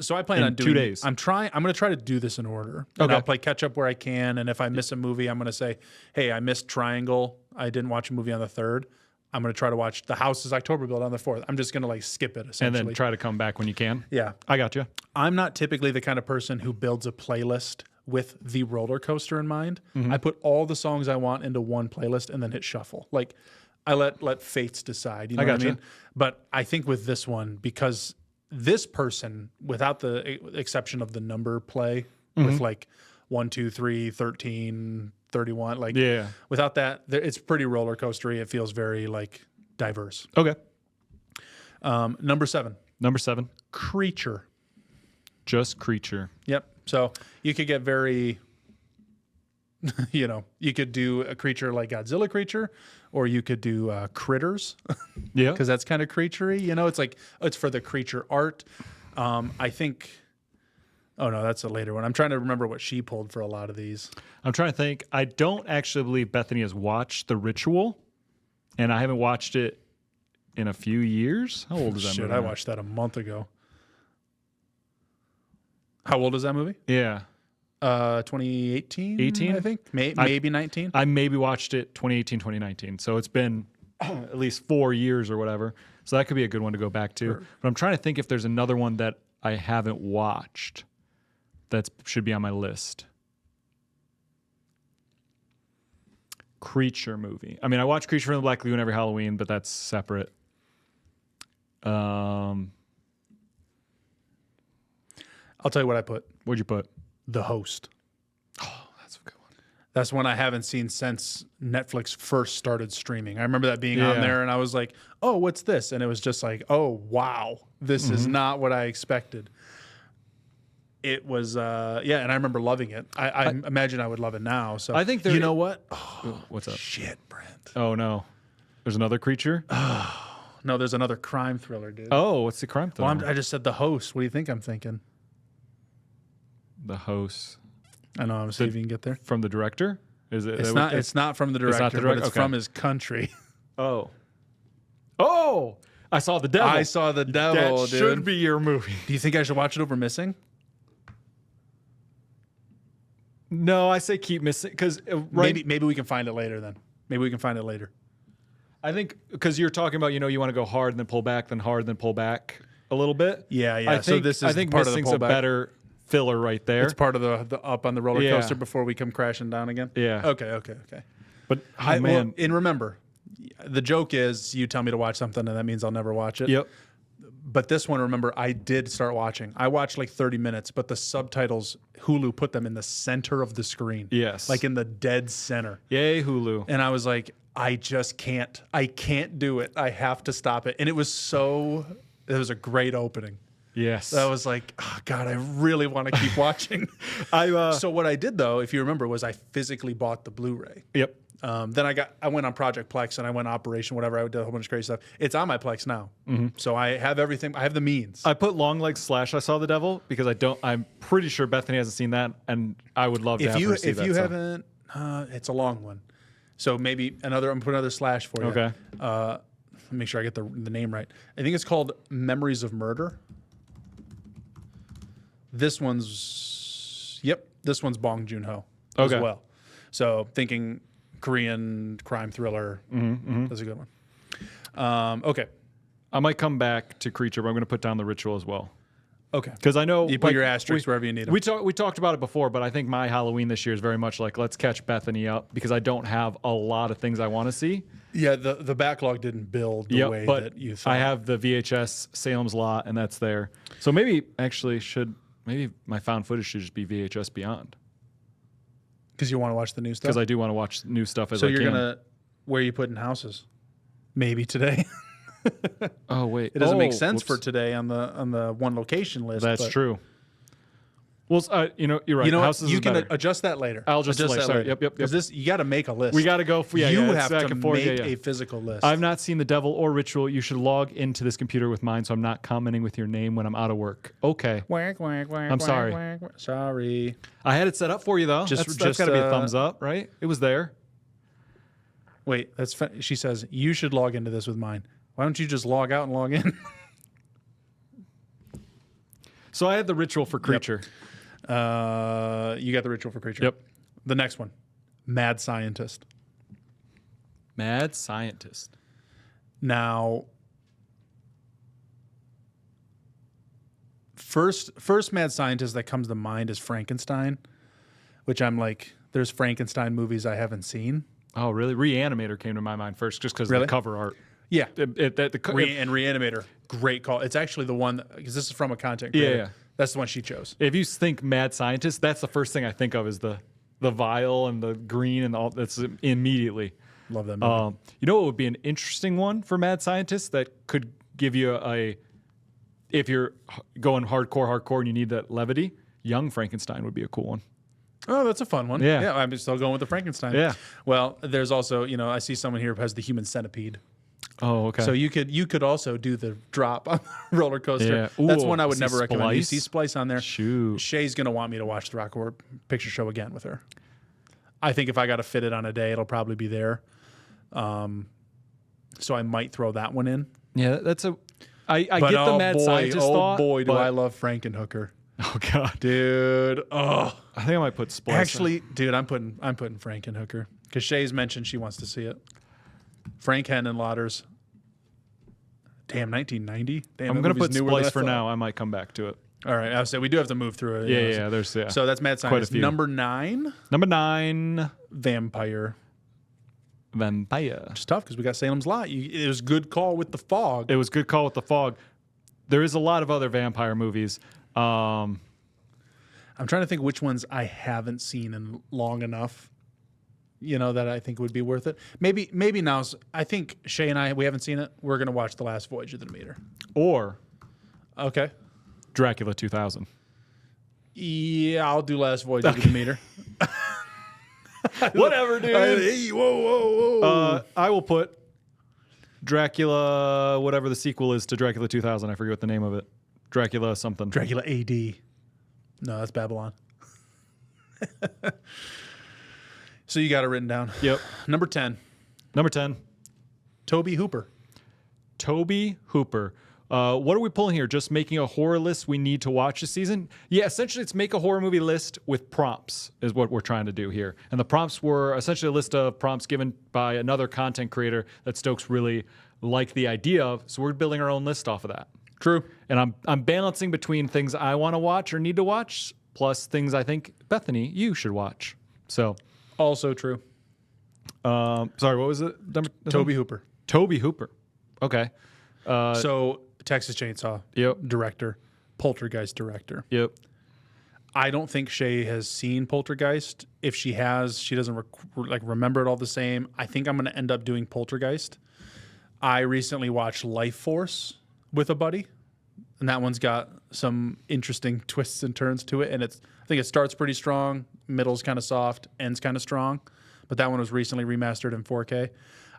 So I plan on doing 2 days. I'm going to try to do this in order. And I'll play catch up where I can. And if I miss a movie, I'm going to say, hey, I missed Triangle. I didn't watch a movie on the 3rd. I'm going to try to watch The House is October Build on the 4th. I'm just going to like skip it essentially. And then try to come back when you can. Yeah. I got you. I'm not typically the kind of person who builds a playlist with the roller coaster in mind. I put all the songs I want into one playlist and then hit shuffle. Like I let fates decide. You know what I mean? But I think with this one, because this person, without the exception of the number play, with like 1, 2, 3, 13, 31, like without that, it's pretty roller coastery. It feels very like diverse. Okay. Number 7. Number 7. Creature. Just Creature. Yep. So you could get very, you could do a creature like Godzilla Creature, or you could do Critters. Yeah. Because that's kind of creaturey. It's like, it's for the creature art. I think, oh no, that's a later one. I'm trying to remember what she pulled for a lot of these. I'm trying to think. I don't actually believe Bethany has watched The Ritual, and I haven't watched it in a few years. How old is that movie? I watched that a month ago. How old is that movie? Yeah. 2018? 18? I think. Maybe 19? I maybe watched it 2018, 2019. So it's been at least 4 years or whatever. So that could be a good one to go back to. Sure. But I'm trying to think if there's another one that I haven't watched that should be on my list. Creature movie. I mean, I watch Creature from the Black Lagoon every Halloween, but that's separate. I'll tell you what I put. What'd you put? The Host. Oh, that's a good one. That's one I haven't seen since Netflix first started streaming. I remember that being on there, and I was like, oh, what's this? And it was just like, oh, wow. This is not what I expected. It was, and I remember loving it. I imagine I would love it now. So I think you know what? Oh, what's up? Shit, Brent. Oh, no. There's another creature? No, there's another crime thriller, dude. Oh, what's the crime thriller? Well, I just said The Host. What do you think I'm thinking? The Host. I know. I'm see if you can get there. From the director? Is it? It's not. It's not from the director, but it's from his country. Oh. I Saw the Devil. I Saw the Devil. That should be your movie. Do you think I should watch it over Missing? No, I say keep Missing because maybe we can find it later. Then maybe we can find it later. I think because you're talking about you want to go hard and then pull back, then hard and then pull back a little bit. Yeah. I think part Missing's of the a better filler right there. It's part of the up on the roller coaster before we come crashing down again. Yeah. Okay. But and remember, the joke is you tell me to watch something and that means I'll never watch it. Yep. But this one, remember, I did start watching. I watched like 30 minutes, but the subtitles, Hulu put them in the center of the screen. Yes. Like in the dead center. Yay, Hulu. And I was like, I just can't. I can't do it. I have to stop it. And it was a great opening. Yes. I was like, oh, God, I really want to keep watching. So what I did, though, if you remember, was I physically bought the Blu-ray. Yep. Then I went on Project Plex and I went Operation, whatever. I did a whole bunch of crazy stuff. It's on my Plex now. So I have everything. I have the means. I put Longlegs / I Saw the Devil because I'm pretty sure Bethany hasn't seen that, and I would love to have her see that. If you haven't, it's a long one. So maybe I'm going to put another slash for you. Okay. Make sure I get the name right. I think it's called Memories of Murder. This one's Bong Joon-ho as well. So thinking Korean crime thriller. That's a good one. Okay. I might come back to Creature, but I'm going to put down The Ritual as well. Okay. Because I know You put your asterisks wherever you need them. We talked about it before, but I think my Halloween this year is very much like let's catch Bethany up because I don't have a lot of things I want to see. Yeah, the backlog didn't build the way but that you thought. I have the VHS Salem's Lot, and that's there. So maybe my found footage should just be VHS Beyond. Because you want to watch the new stuff? Because I do want to watch new stuff as So I you're can. going to, where are you putting houses? Maybe today. Oh, wait. It doesn't make sense for today on the one location list. That's true. Well, you're right. You know Houses what? You is can better. adjust that later. I'll adjust it later. Sorry. Yep. Because this, you got to make a list. We got to go. You have back to and forth. make a physical list. I've not seen The Devil or Ritual. You should log into this computer with mine, so I'm not commenting with your name when I'm out of work. Okay. I'm sorry. Sorry. I had it set up for you though. That's got to be a thumbs up, right? It was there. Wait, she says you should log into this with mine. Why don't you just log out and log in? So I had the Ritual for Creature. You got the Ritual for Creature. Yep. The next one, Mad Scientist. Mad Scientist. Now, first Mad Scientist that comes to mind is Frankenstein, which I'm like, there's Frankenstein movies I haven't seen. Oh, really? Reanimator came to my mind first, just because of the cover art. Yeah. And Reanimator, great call. It's actually the one, because this is from a content creator. Yeah. That's the one she chose. If you think Mad Scientist, that's the first thing I think of is the vial and the green and all. That's immediately. Love that movie. You know what would be an interesting one for Mad Scientist that could give you if you're going hardcore and you need that levity, Young Frankenstein would be a cool one. Oh, that's a fun one. Yeah. I'm still going with the Frankenstein. Yeah. Well, there's also, I see someone here who has the Human Centipede. Oh, okay. So you could also do the drop on the roller coaster. Yeah. Ooh, That's one I would never recommend. You Splice? see Splice on there. Shoot. Shay's gonna want me to watch the Rock Horror Picture Show again with her. I think if I got to fit it on a day, it'll probably be there. So I might throw that one in. Yeah, that's I get the Mad Scientist thought. Oh boy, do but- I love Frankenhooker, Oh god, dude. Oh, I think I might put Splice. actually, dude, I'm putting Frankenhooker because Shay's mentioned she wants to see it. Frank Henenlotter's. Damn, 1990. Damn, I'm that gonna movie's put newer than I Splice for thought. now. I might come back to it. All right, I would say we do have to move through it. Yeah. There's So that's Mad Quite a Scientist. few. Number 9, Number 9, Vampire. Vampire. It's tough because we got Salem's Lot. It was a good call with the fog. It was good call with the fog. There is a lot of other vampire movies. I'm trying to think which ones I haven't seen in long enough. That I think would be worth it. Maybe now. I think Shay and we haven't seen it. We're gonna watch The Last Voyage of the Demeter. Or Okay. Dracula 2000. Yeah, I'll do Last Voyage of the Demeter. Whatever, dude. Hey, whoa. I will put Dracula, whatever the sequel is to Dracula 2000. I forget what the name of it. Dracula something. Dracula AD. No, that's Babylon. So you got it written down. Yep. Number 10, Number 10, Toby Hooper. Toby Hooper. What are we pulling here? Just making a horror list we need to watch this season? Yeah, essentially it's make a horror movie list with prompts is what we're trying to do here. And the prompts were essentially a list of prompts given by another content creator that Stokes really liked the idea of. So we're building our own list off of that. True. And I'm balancing between things I want to watch or need to watch plus things I think, Bethany, you should watch. So, Also true. sorry, what was it? Toby Hooper. Toby Hooper. Okay. So Texas Chainsaw Yep. director, Poltergeist director. Yep. I don't think Shay has seen Poltergeist. If she has, she doesn't remember it all the same. I think I'm going to end up doing Poltergeist. I recently watched Life Force with a buddy, and that one's got some interesting twists and turns to it. And I think it starts pretty strong, middle's kind of soft, ends kind of strong. But that one was recently remastered in 4K.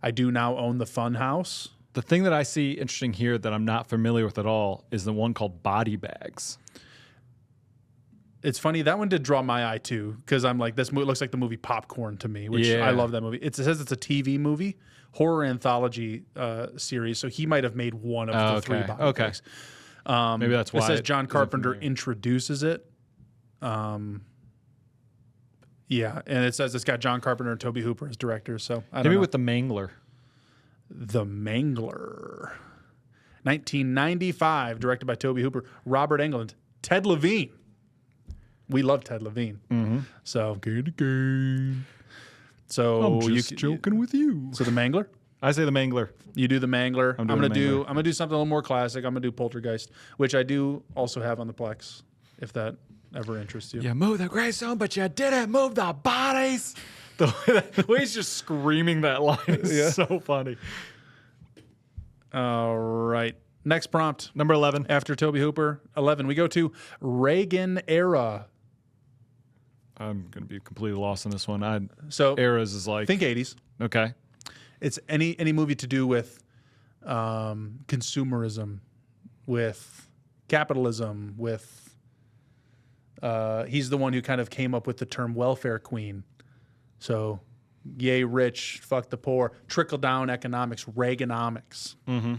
I do now own the Funhouse. The thing that I see interesting here that I'm not familiar with at all is the one called Body Bags. It's funny, that one did draw my eye too, because I'm like, this looks like the movie Popcorn to me, which Yeah. I love that movie. It says it's a TV movie, horror anthology series, so he might have made one of the three Body Okay. Bags. Maybe that's why. It says it John isn't Carpenter familiar. introduces it. Yeah, and it says it's got John Carpenter and Toby Hooper as directors, so I don't Maybe know. with The Mangler. The Mangler. 1995, directed by Toby Hooper. Robert Englund. Ted Levine. We love Ted Levine. So So I'm just joking with you. So the Mangler. I say the Mangler. You do the Mangler. I'm gonna doing the do something a little more classic. I'm gonna do Poltergeist, which I do also have on the Plex, if that ever interests you. You moved the gravestone, but you didn't move the bodies. The way he's just screaming that line is so funny. All right. Next prompt. Number 11. After Toby Hooper, 11. We go to Reagan era. I'm going to be completely lost in this one. So eras is like... think 80s. Okay. It's any movie to do with consumerism, with capitalism, with... he's the one who kind of came up with the term welfare queen. So, yay rich, fuck the poor, trickle-down economics, Reaganomics. Mm-hmm.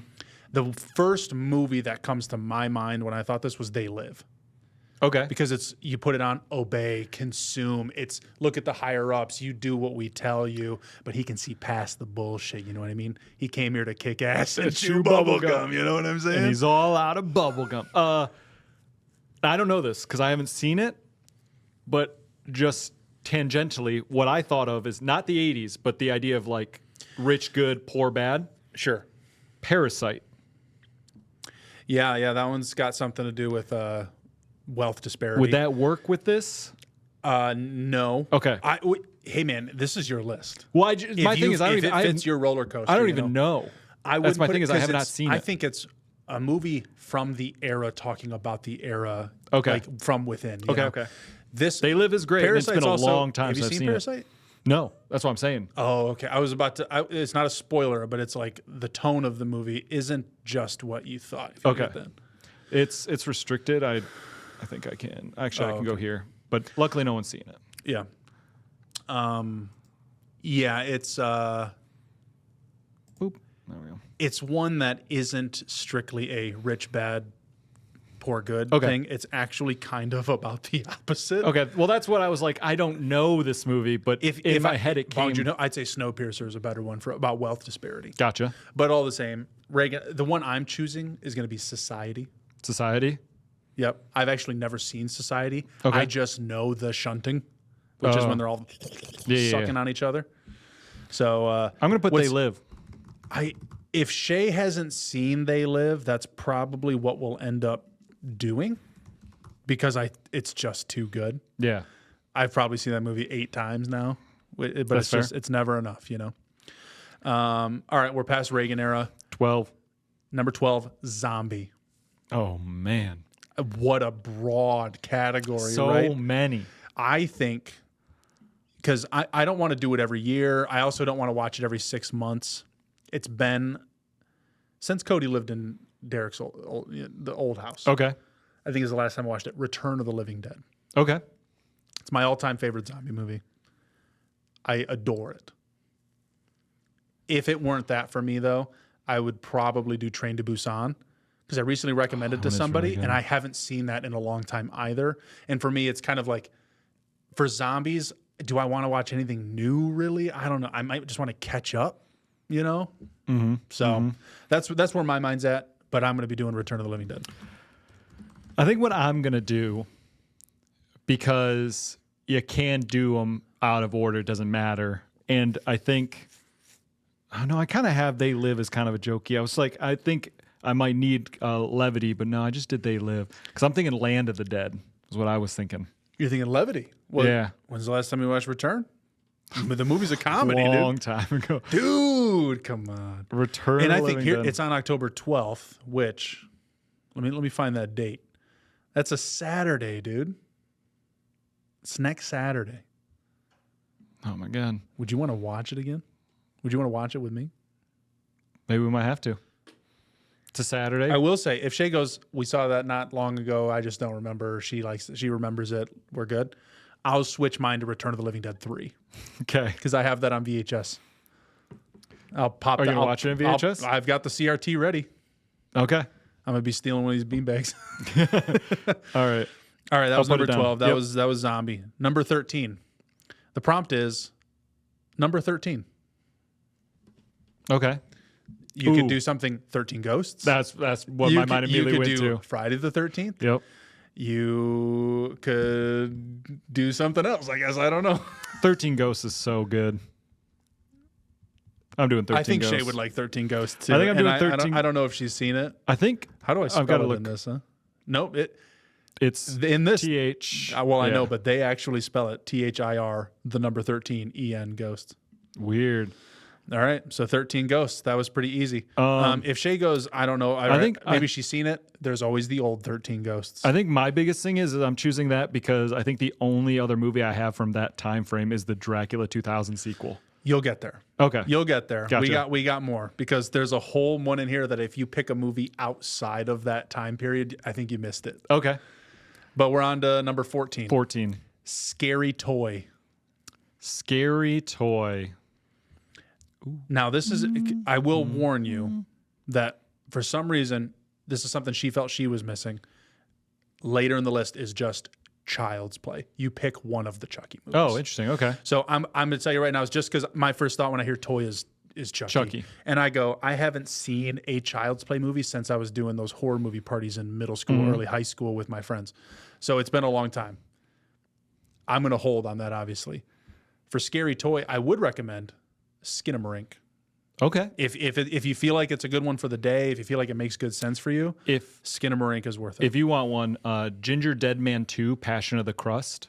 The first movie that comes to my mind when I thought this was They Live. Okay. Because it's you put it on, obey, consume. It's look at the higher ups. You do what we tell you, but he can see past the bullshit. You know what I mean? He came here to kick ass and chew bubble gum. You know what I'm saying? And he's all out of bubble gum. I don't know this because I haven't seen it, but just tangentially, what I thought of is not the 80s, but the idea of like rich good, poor bad. Sure. Parasite. Yeah, that one's got something to do with wealth disparity. Would that work with this? No. Okay. Hey man, this is your list. Well, my thing is, if it fits your roller coaster. I don't even know. That's my thing is I have not seen it. I think it's a movie from the era talking about the era. Okay. Like from within. Okay. This They Live is great. And it's been a long time have you since I've seen seen Parasite? it. No, that's what I'm saying. Oh, okay. I was about to. It's not a spoiler, but it's like the tone of the movie isn't just what you thought. If you get that. It's restricted. I think I can. Actually, I can go here. But luckily, no one's seen it. Yeah. Yeah, it's Boop. There we go. it's one that isn't strictly a rich bad poor good Okay. thing. It's actually kind of about the opposite. Okay, well, that's what I was like. I don't know this movie, but in my head it came. I'd say Snowpiercer is a better one for about wealth disparity. Gotcha. But all the same, Reagan. The one I'm choosing is going to be Society. Society. Yep, I've actually never seen Society. Okay. I just know the shunting, which is when they're all sucking on each other. So I'm gonna put They Live. If Shay hasn't seen They Live, that's probably what we'll end up doing because it's just too good. Yeah. I've probably seen that movie 8 times now, but That's fair. it's never enough, you know. All right, we're past Reagan era. 12. Number 12, Zombie. Oh man. What a broad category, So right? many. I think because I don't want to do it every year. I also don't want to watch it every 6 months. It's been since Cody lived in Derek's the old house. Okay. I think is the last time I watched it. Return of the Living Dead. Okay. It's my all-time favorite zombie movie. I adore it. If it weren't that for me, though, I would probably do Train to Busan because I recently recommended it to somebody, really good. and I haven't seen that in a long time either. And for me, it's kind of like for zombies, do I want to watch anything new? Really, I don't know. I might just want to catch up, you know. Mm-hmm. So that's where my mind's at. But I'm going to be doing Return of the Living Dead. I think what I'm gonna do, because you can do them out of order, it doesn't matter. And I think, I don't know, I kind of have They Live as kind of a jokey. I was like, I think I might need levity, but no, I just did They Live because I'm thinking Land of the Dead is what I was thinking. You're thinking levity? Yeah. When's the last time you watched Return? But the movie's a comedy, Long time ago. dude. Come on. Return. And of I the think Living here Dead. it's on October 12th, which let me find that date. That's a Saturday, dude. It's next Saturday. Oh my god. Would you want to watch it again? Would you want to watch it with me? Maybe we might have to. It's a Saturday. I will say, if Shay goes, we saw that not long ago. I just don't remember. She remembers it. We're good. I'll switch mine to Return of the Living Dead 3 Okay. because I have that on VHS. I'll pop. Are you I'll- gonna watch it in VHS? I've got the CRT ready. Okay. I'm gonna be stealing one of these beanbags. All right. All right, that was put number it down. 12. That Yep. was Zombie. Number 13. The prompt is number 13. Okay. You could Ooh. do something 13 Ghosts. That's what my mind immediately went You could do to. Friday the 13th. Yep. you could do something else, I guess. I don't know. 13 Ghosts is so good. I'm doing 13 I think Ghosts. Shay would like 13 Ghosts too. I think I'm doing And 13. I don't know if she's seen it. I think How do I spell I've got to it look. in this? Huh? Nope. It's In this. TH. Well, I yeah. know, but they actually spell it THIR, the number 13, EN, Ghost. Weird. All right. So 13 Ghosts. That was pretty easy. If Shay goes, I don't know. I think maybe she's seen it. There's always the old 13 Ghosts. I think my biggest thing is I'm choosing that because I think the only other movie I have from that time frame is the Dracula 2000 sequel. You'll get there. Okay. You'll get there. Gotcha. We got more because there's a whole one in here that if you pick a movie outside of that time period, I think you missed it. Okay. But we're on to number 14. 14. Scary Toy. Scary Toy. Now, this is, I will warn you that for some reason, this is something she felt she was missing. Later in the list is just Child's Play. You pick one of the Chucky movies. Oh, interesting. Okay. So I'm going to tell you right now, it's just because my first thought when I hear toy is Chucky. Chucky. And I go, I haven't seen a Child's Play movie since I was doing those horror movie parties in middle school, early high school with my friends. So it's been a long time. I'm going to hold on that, obviously. For Scary Toy, I would recommend Skinamarink. Okay. If you feel like it's a good one for the day, if you feel like it makes good sense for you, If Skinamarink is worth it. if you want one, Ginger Dead Man 2, Passion of the Crust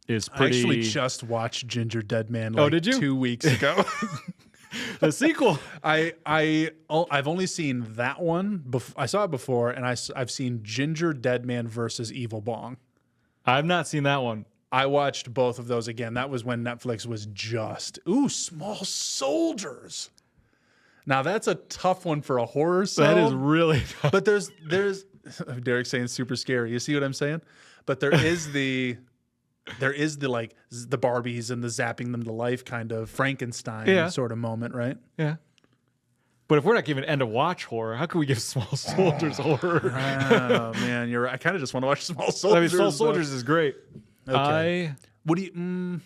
is pretty. I actually just watched Ginger Dead Man like did you? 2 weeks ago. the sequel. I've only seen that one. I saw it before, and I've seen Ginger Dead Man versus Evil Bong. I've not seen that one. I watched both of those again. That was when Netflix was just Small Soldiers. Now that's a tough one for a horror. That is really tough. But there's Derek's saying super scary. You see what I'm saying? But there is the like the Barbies and the zapping them to life kind of Frankenstein sort of moment, right? Yeah. But if we're not giving end of watch horror, how can we give Small Soldiers horror? Oh man, you're right. I kind of just want to watch Small Soldiers. I mean, Small Soldiers is great. Okay. What do you?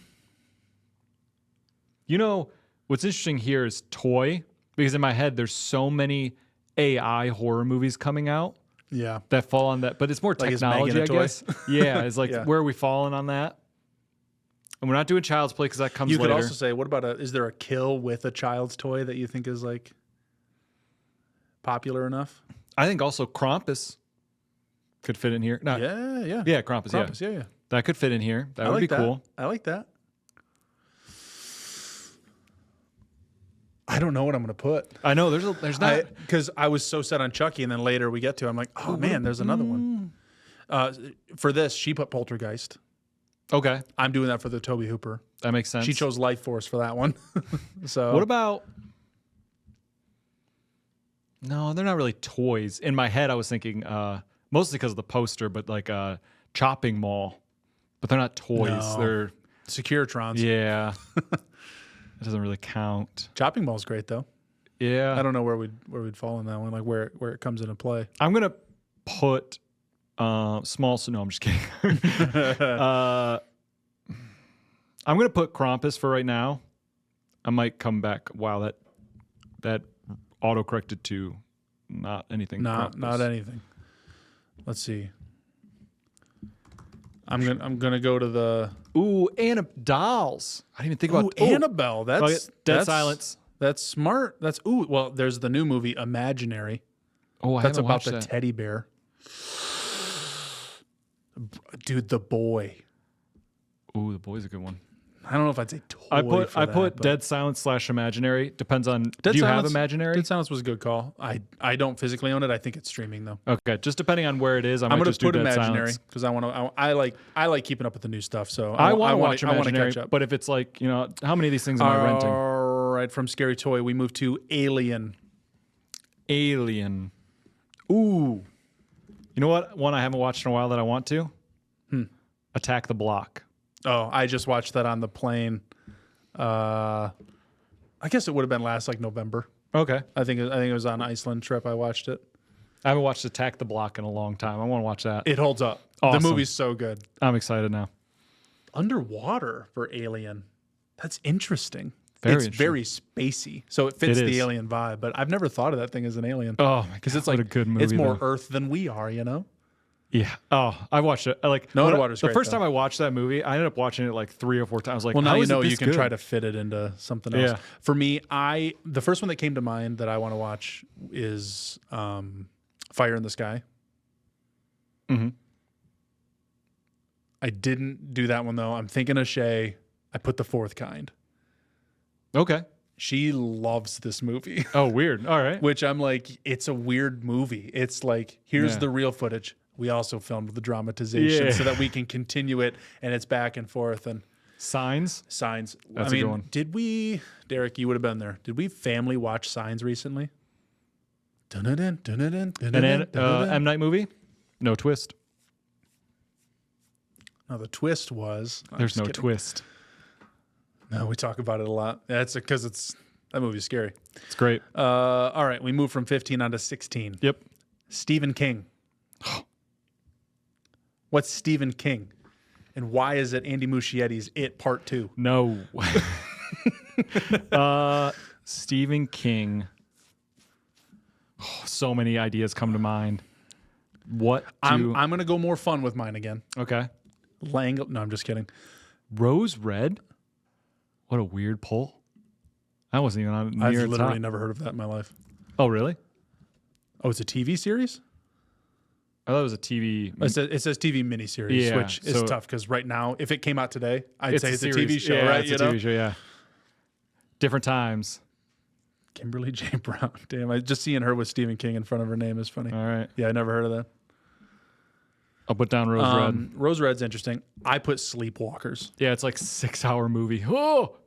You know, what's interesting here is toy, because in my head there's so many AI horror movies coming out Yeah. that fall on that, but it's more Like, is technology, Megan a I toy? guess. Yeah, it's like Yeah. where are we falling on that? And we're not doing Child's Play because that comes You later. could also say, what about is there a kill with a child's toy that you think is like popular enough? I think also Krampus could fit in here. No, Yeah. Krampus. Krampus, Yeah, yeah. that could fit in here. That I would like be that. cool. I like that. I don't know what I'm going to put. I know there's not. Because I was so set on Chucky, and then later we get to, I'm like, oh man, there's another one. For this, she put Poltergeist. Okay, I'm doing that for the Toby Hooper. that makes sense. She chose Life Force for that one. So What about? No, they're not really toys. In my head, I was thinking mostly because of the poster, but like Chopping Mall. But they're not toys. No. They're Securetrons? yeah. It doesn't really count. Chopping Mall's great though. Yeah, I don't know where we'd fall in that one, like where it comes into play. I'm gonna put small. No, I'm just kidding. I'm gonna put Krampus for right now. I might come back. Wow, that auto corrected to not anything. Not Krampus. anything. Let's see. I'm gonna go to the Ooh, Dolls. I didn't even think about Annabelle. That's Dead Silence. That's smart. Well, there's the new movie Imaginary. Oh, I That's haven't about watched the that. teddy bear. Dude, The Boy. Ooh, The Boy's a good one. I don't know if I'd say toy. I put for that, but Dead Silence / Imaginary. Depends on. Dead do you have Silence- Imaginary? Dead Silence was a good call. I don't physically own it. I think it's streaming though. Okay, just depending on where it is, I'm I'm gonna gonna just do put Dead Imaginary Silence. because I like keeping up with the new stuff. So I want to watch I want to Imaginary, catch up. but if it's like how many of these things am I renting? All right, from Scary Toy, we move to Alien. Alien. Ooh, you know what? One I haven't watched in a while that I want to. Attack the Block. Oh, I just watched that on the plane. I guess it would have been last like November. Okay, I think it was on Iceland trip. I watched it. I haven't watched Attack the Block in a long time. I want to watch that. It holds up. Awesome. The movie's so good. I'm excited now. Underwater for Alien. That's interesting. Very It's interesting. very spacey, so it fits It is. the alien vibe. But I've never thought of that thing as an alien. Oh my god, Because it's what like a good movie. it's more though. Earth than we are, you know. Yeah. Oh, I watched it. No when Underwater's the great, first though. time I watched that movie, I ended up watching it like 3 or 4 times. I was like, Well, now how you is it know this you can good? try to fit it into something else. Yeah. For me, the first one that came to mind that I want to watch is Fire in the Sky. Mhm. I didn't do that one though. I'm thinking of Shay. I put The Fourth Kind. Okay. She loves this movie, Oh, weird. All right. which I'm like, it's a weird movie. It's like, here's Yeah. the real footage. We also filmed the dramatization Yeah. so that we can continue it, and it's back and forth and Signs. Signs. That's a good one. Did we, Derek? You would have been there. Did we family watch Signs recently? Dun-dun-dun, dun-dun-dun, An dun-dun-dun, dun-dun-dun. M Night movie. No twist. No, the twist was I'm There's just no kidding. twist. No, we talk about it a lot. That's because that movie's scary. It's great. All right, we moved from 15 on to 16. Yep. Stephen King. What's Stephen King? And why is it Andy Muschietti's It Part 2? No. Stephen King. Oh, so many ideas come to mind. What do... I'm going to go more fun with mine again. Okay. No, I'm just kidding. Rose Red? What a weird pull. I wasn't even on I've near its literally top. never heard of that in my life. Oh, really? Oh, it's a TV series? I thought it was a TV. It says TV miniseries, Yeah, which is so- tough because right now, if it came out today, I'd say it's a series. TV show, Yeah, right? It's a TV show, yeah. Different times. Kimberly J. Brown. Damn, I just seeing her with Stephen King in front of her name is funny. All right. Yeah, I never heard of that. I'll put down Rose Red. Rose Red's interesting. I put Sleepwalkers. Yeah, it's like 6-hour movie. Oh!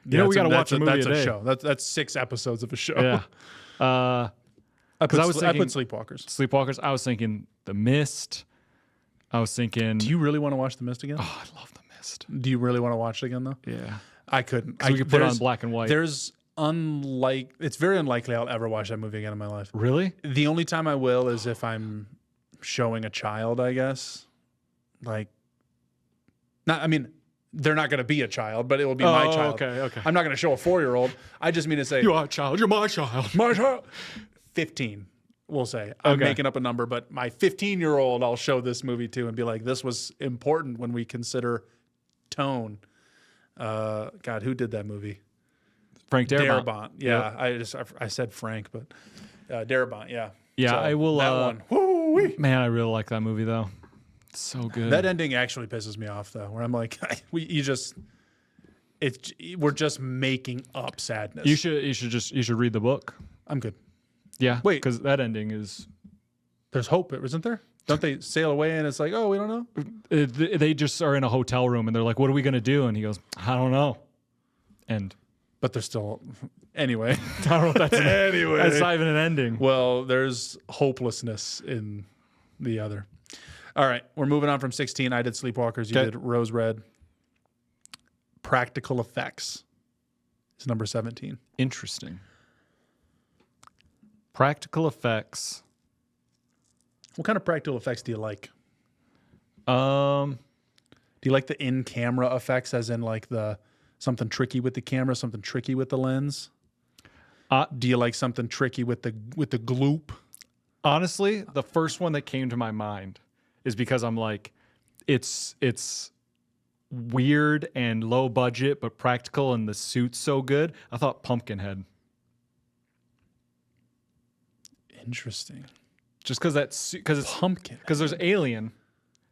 You know, Yeah, we got to watch a movie That's a day. show. That's 6 episodes of a show. Yeah. I put thinking- Sleepwalkers. Sleepwalkers. I was thinking The Mist. I was thinking... Do you really want to watch The Mist again? Oh, I love The Mist. Do you really want to watch it again, though? Yeah. I couldn't. So we could put it on black and white. It's very unlikely I'll ever watch that movie again in my life. Really? The only time I will is if I'm showing a child, I guess. Like, they're not going to be a child, but it will be my child. Okay. I'm not going to show a 4-year-old. I just mean to say, You are a child. You're my child. my child. 15, we'll say. I'm Okay. making up a number, but my 15-year-old, I'll show this movie to and be like, this was important when we consider tone. God, who did that movie? Frank Darabont. Darabont. Yeah, I said Frank, but Darabont. Yeah. Yeah, I will... That one. Woo-wee. Man, I really like that movie, though. It's so good. That ending actually pisses me off, though. Where I'm like, we're just making up sadness. You should read the book. I'm good. Yeah. Wait. Because that ending is... There's hope, isn't there? Don't they sail away and it's like, oh, we don't know? They just are in a hotel room and they're like, what are we going to do? And he goes, I don't know. And But they're still. Anyway. I don't know if that's Anyway. that's not even an ending. Well, there's hopelessness in the other. All right, we're moving on from 16. I did Sleepwalkers. You Okay. did Rose Red. Practical Effects is number 17. Interesting. Practical effects. What kind of practical effects do you like? Um, Do you like the in-camera effects, as in like the something tricky with the camera, something tricky with the lens? Do you like something tricky with the gloop? honestly, the first one that came to my mind is because I'm like, it's weird and low budget, but practical, and the suit's so good. I thought Pumpkinhead. Interesting. Just because that suit, because it's Pumpkin. because there's Alien,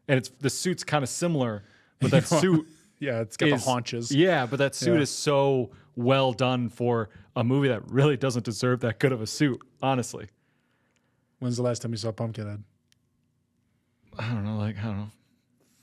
and the suit's kind of similar, but that suit Yeah, it's got is, the haunches. Yeah, but that suit Yeah. is so well done for a movie that really doesn't deserve that good of a suit. Honestly, When's the last time you saw Pumpkinhead? I don't know,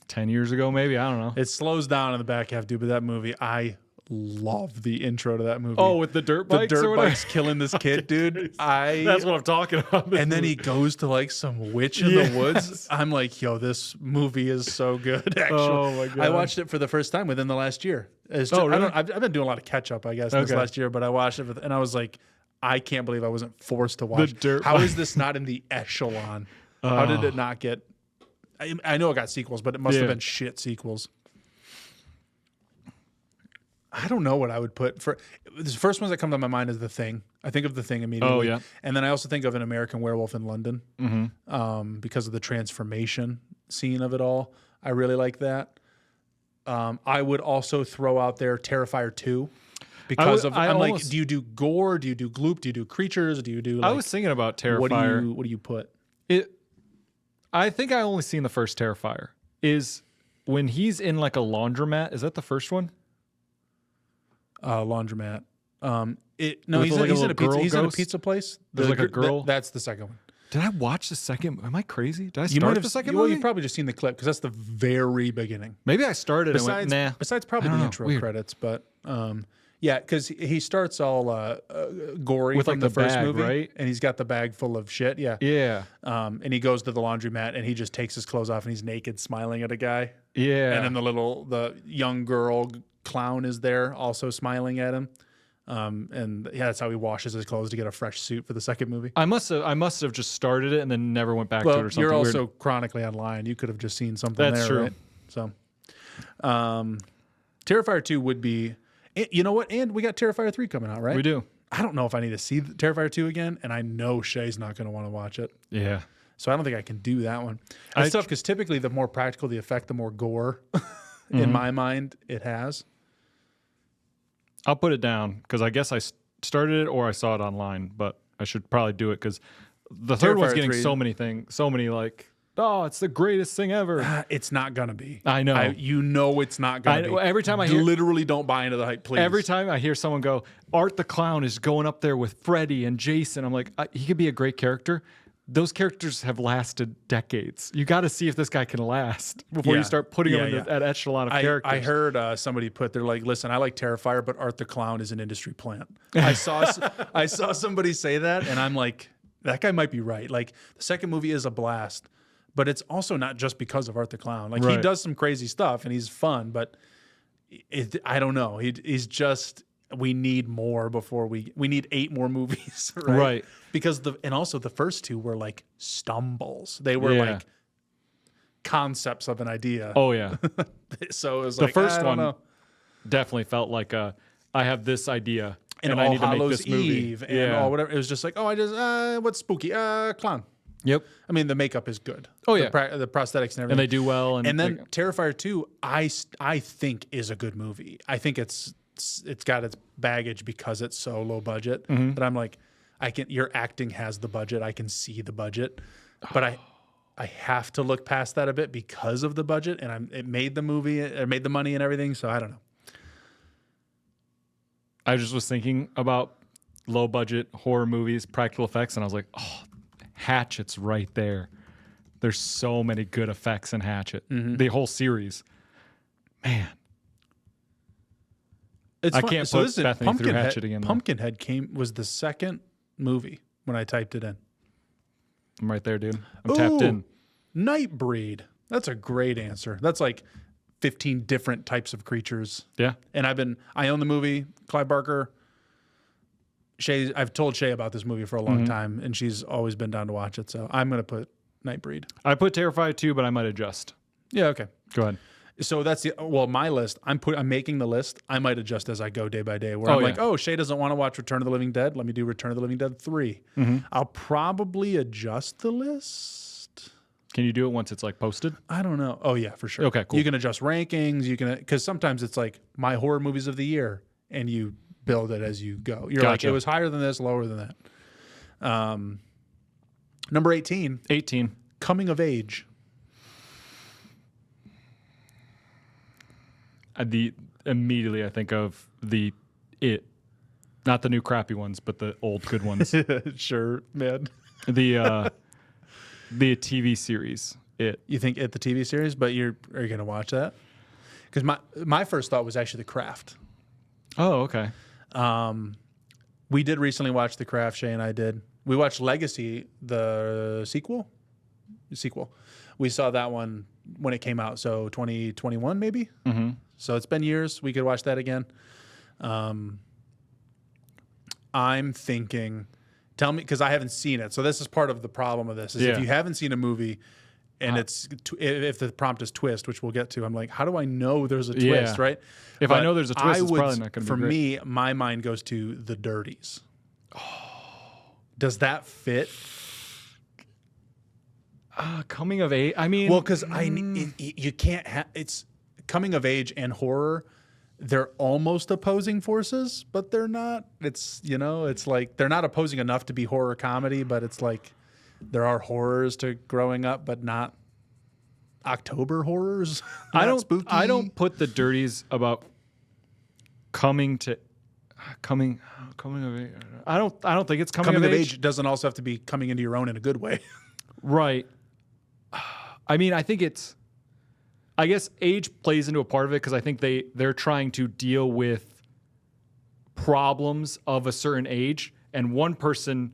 10 years ago maybe. I don't know. It slows down in the back half, dude. But that movie, I love the intro to that movie. Oh, with the dirt the bikes or dirt whatever? bikes killing this kid, dude. That's what I'm talking about. And then he goes to like some witch in the woods. I'm like, yo, this movie is so good. Actually, Oh, my God. I watched it for the first time within the last year. It's just, Oh, really? I've been doing a lot of catch up, I guess, this Okay. last year. But I watched it, and I was like, I can't believe I wasn't forced to watch. dirt How bike. is this not in the echelon? How did it not get? I know it got sequels, but it must have Yeah. been shit sequels. I don't know what I would put for the first ones that come to my mind is The Thing. I think of The Thing immediately. Oh, yeah. And then I also think of An American Werewolf in London because of the transformation scene of it all. I really like that. I would also throw out there Terrifier 2 because I'm like, do you do gore? Do you do gloop? Do you do creatures? Do you do like, I was thinking about Terrifier. What do you put? I think I only seen the first Terrifier. Is when he's in like a laundromat. Is that the first one? Laundromat. He's like in a ghost? pizza place. There's like a girl. That's the second one. Did I watch the second? Am I crazy? Did I start the second Well, movie? you've probably just seen the clip because that's the very beginning. Maybe I started and went, nah. Besides probably the intro credits, but yeah, because he starts all gory With from like the the first bag, movie, right? And he's got the bag full of shit. Yeah, Yeah. and he goes to the laundromat and he just takes his clothes off and he's naked, smiling at a guy. Yeah. And then the young girl clown is there, also smiling at him. And yeah, that's how he washes his clothes to get a fresh suit for the second movie. I must have just started it and then never went back to it or something. You're weird. also chronically online. You could have just seen something That's there, true. right? So, Terrifier 2 would be, you know what? And we got Terrifier 3 coming out, right? We do. I don't know if I need to see Terrifier 2 again, and I know Shay's not going to want to watch it. Yeah. So I don't think I can do that one. It's tough because typically the more practical the effect, the more gore, in my mind, it has. I'll put it down because I guess I started it or I saw it online, but I should probably do it because the third one's getting 3. so many like, oh, it's the greatest thing ever. It's not going to be. I know. It's not going to be. Every time I hear, literally don't buy into the hype, please. every time I hear someone go, Art the Clown is going up there with Freddy and Jason, I'm like, he could be a great character. Those characters have lasted decades. You got to see if this guy can last before you start putting him in that echelon of characters. I heard somebody they're like, listen, I like Terrifier, but Art the Clown is an industry plant. I saw somebody say that, and I'm like, that guy might be right. Like, the second movie is a blast, but it's also not just because of Art the Clown. Like, he does some crazy stuff, and he's fun, but I don't know. He's just... We need more before we need 8 more movies, right? Because also the first 2 were like stumbles. They were like concepts of an idea. Oh yeah. So it was the like, first I don't one know. definitely felt like I have this idea and All I need to make Hallows this movie. Eve and all whatever. It was just like, what's spooky? Clown. Yep. I mean, the makeup is good. Oh yeah. The prosthetics and everything. And they do well. And then Terrifier 2, I think is a good movie. I think it's got its baggage because it's so low budget. But I'm like, your acting has the budget. I can see the budget, but I have to look past that a bit because of the budget, and it made the movie, it made the money and everything. So I don't know. I just was thinking about low budget horror movies, practical effects, and I was like, oh, Hatchet's right there. There's so many good effects in Hatchet. The whole series, man. It's fun. Can't put Bethany through Hatchet again. Pumpkinhead was the second movie when I typed it in. I'm right there, dude. I'm tapped in. Nightbreed. That's a great answer. That's like 15 different types of creatures. Yeah. And I own the movie. Clive Barker. I've told Shay about this movie for a long time, and she's always been down to watch it. So I'm going to put Nightbreed. I put Terrifier 2, but I might adjust. Yeah, okay. Go ahead. So that's my list. I'm making the list. I might adjust as I go day by day. Where I'm like, Shay doesn't want to watch Return of the Living Dead. Let me do Return of the Living Dead 3. I'll probably adjust the list. Can you do it once it's like posted? I don't know. Oh yeah, for sure. Okay, cool. You can adjust rankings. You can, because sometimes it's like my horror movies of the year, and you build it as you go. You're like, it was higher than this, lower than that. Number 18. Coming of Age. Immediately I think of It, not the new crappy ones, but the old good ones. Sure, man. The TV series It. You think It the TV series, but are you gonna watch that? Because my first thought was actually The Craft. Oh, okay. We did recently watch The Craft. Shay and I did. We watched Legacy, the sequel. We saw that one when it came out, so 2021 maybe. So it's been years. We could watch that again. I'm thinking, tell me, because I haven't seen it. So this is part of the problem of this, is if you haven't seen a movie, and if the prompt is twist, which we'll get to, I'm like, how do I know there's a twist, Yeah. right? If I know there's a twist, it's probably not going to be For great. me, my mind goes to The Dirties. Does that fit? Coming of age. I mean, Well, because you can't have it's coming of age and horror. They're almost opposing forces, but they're not. It's it's like they're not opposing enough to be horror comedy, but it's like there are horrors to growing up, but not October horrors. I Not spooky. don't put the dirties about coming of age. I don't think it's coming Coming of of age. age doesn't also have to be coming into your own in a good way. Right. I mean, I guess age plays into a part of it because I think they're trying to deal with problems of a certain age, and one person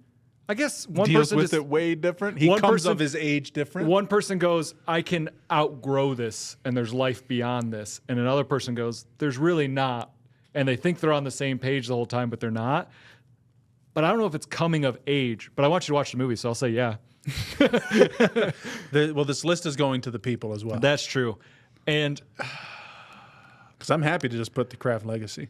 Deals person with it way different. He comes of his age different. One person goes, I can outgrow this, and there's life beyond this, and another person goes, there's really not, and they think they're on the same page the whole time, but they're not. But I don't know if it's coming of age. But I want you to watch the movie, so I'll say yeah. Well, this list is going to the people as well. That's true. And Because I'm happy to just put the Craft Legacy.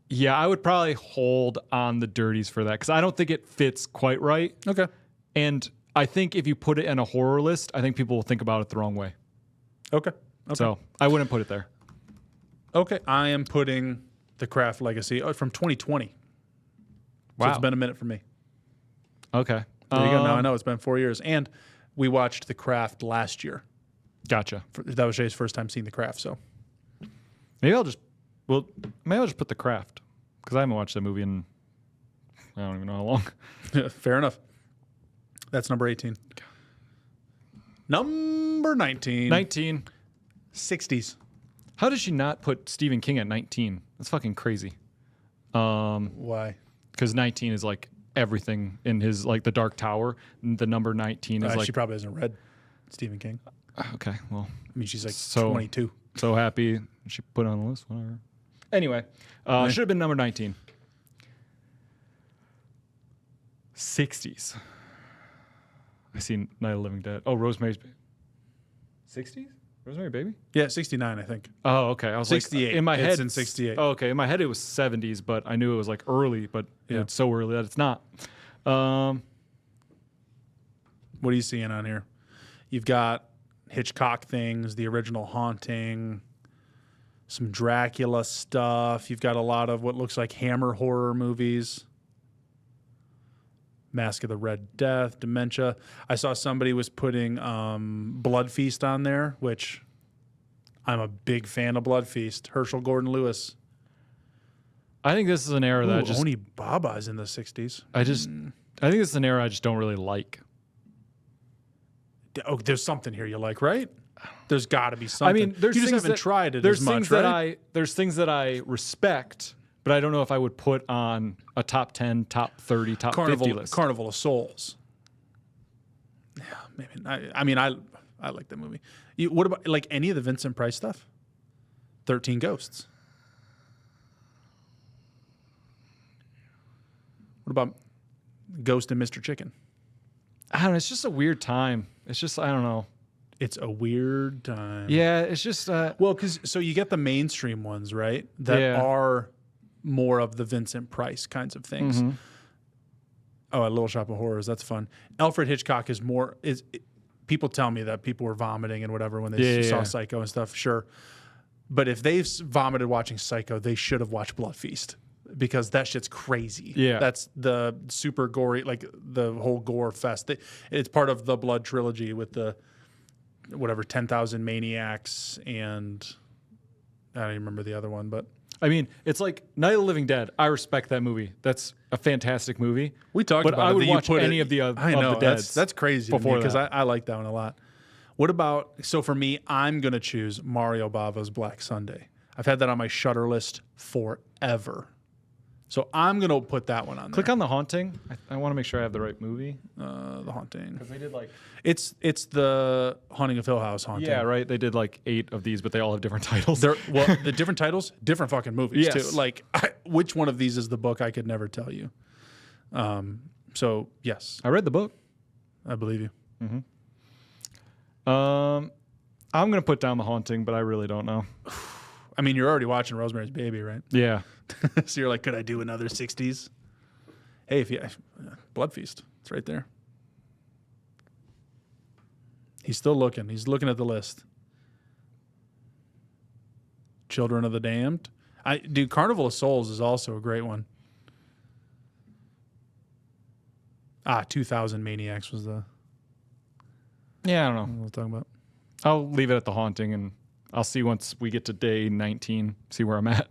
yeah, I would probably hold on the dirties for that because I don't think it fits quite right. Okay. And I think if you put it in a horror list, I think people will think about it the wrong way. Okay. So I wouldn't put it there. Okay. I am putting the Craft Legacy from 2020. So Wow. it's been a minute for me. Okay. There you go. Now I know it's been 4 years. And we watched The Craft last year. Gotcha. That was Jay's first time seeing The Craft. So Maybe I'll just put The Craft because I haven't watched that movie in I don't even know how long. fair enough. That's number 18. Number 19. 19. 60s. How did she not put Stephen King at 19? That's fucking crazy. Why? Because 19 is like everything in his like the Dark Tower. The number 19 is like she probably hasn't read Stephen King. okay. Well, I mean, she's like So- 22. so happy she put it on the list. Whatever. Anyway, should have been number 19. 60s. I seen Night of the Living Dead. Oh, Rosemary's Baby. 60s? Rosemary Baby? Yeah, 69, I think. Oh, okay. I was 68. like, in my head, It's in 68. Oh, okay. In my head, it was 70s, but I knew it was like early, but Yeah. it's so early that it's not. What are you seeing on here? You've got Hitchcock things, the original Haunting, some Dracula stuff. You've got a lot of what looks like Hammer horror movies. Mask of the Red Death, Dementia. I saw somebody was putting Blood Feast on there, which I'm a big fan of Blood Feast. Herschel Gordon Lewis. I think this is an era that I just, Oni Baba is in the 60s. I think this is an era I just don't really like. Oh, there's something here you like, right? There's got to be something. I mean, there's you just things haven't that, tried it there's as things much, that right? there's things that I respect, but I don't know if I would put on a top 10, top 30, top 50 list. Carnival of Souls. Yeah, maybe. I like that movie. What about like any of the Vincent Price stuff? 13 Ghosts. What about Ghost and Mr. Chicken? I don't know. It's just a weird time. It's just, I don't know. It's a weird time. Yeah, it's just. Well, so you get the mainstream ones, right? That are more of the Vincent Price kinds of things. Mm-hmm. Oh, a Little Shop of Horrors. That's fun. Alfred Hitchcock is more. People tell me that people were vomiting and whatever when they saw Psycho and stuff. Sure, but if they've vomited watching Psycho, they should have watched Blood Feast because that shit's crazy. Yeah, that's the super gory, like the whole gore fest. It's part of the Blood trilogy with the whatever 10,000 Maniacs and I don't even remember the other one, but. I mean, it's like Night of the Living Dead. I respect that movie. That's a fantastic movie. We talked but about I it. would That you watch put any it, of the I know, of the Deads. that's crazy before because that. I like that one a lot. What about, so for me, I'm going to choose Mario Bava's Black Sunday. I've had that on my Shudder list forever. So I'm going to put that one on there. Click on The Haunting. I want to make sure I have the right movie. The Haunting. Because they did like... It's the Haunting of Hill House Haunting. Yeah, right. They did like 8 of these, but they all have different titles. The different titles, different fucking movies Yes. too. Like, which one of these is the book? I could never tell you. So yes, I read the book. I believe you. I'm gonna put down The Haunting, but I really don't know. I mean, you're already watching Rosemary's Baby, right? Yeah. So you're like, could I do another 60s? Hey, if you Blood Feast, it's right there. He's still looking. He's looking at the list. Children of the Damned. Carnival of Souls is also a great one. 2000 Maniacs was the Yeah, I don't know. what we're talking about. I'll leave it at The Haunting, and I'll see once we get to day 19, see where I'm at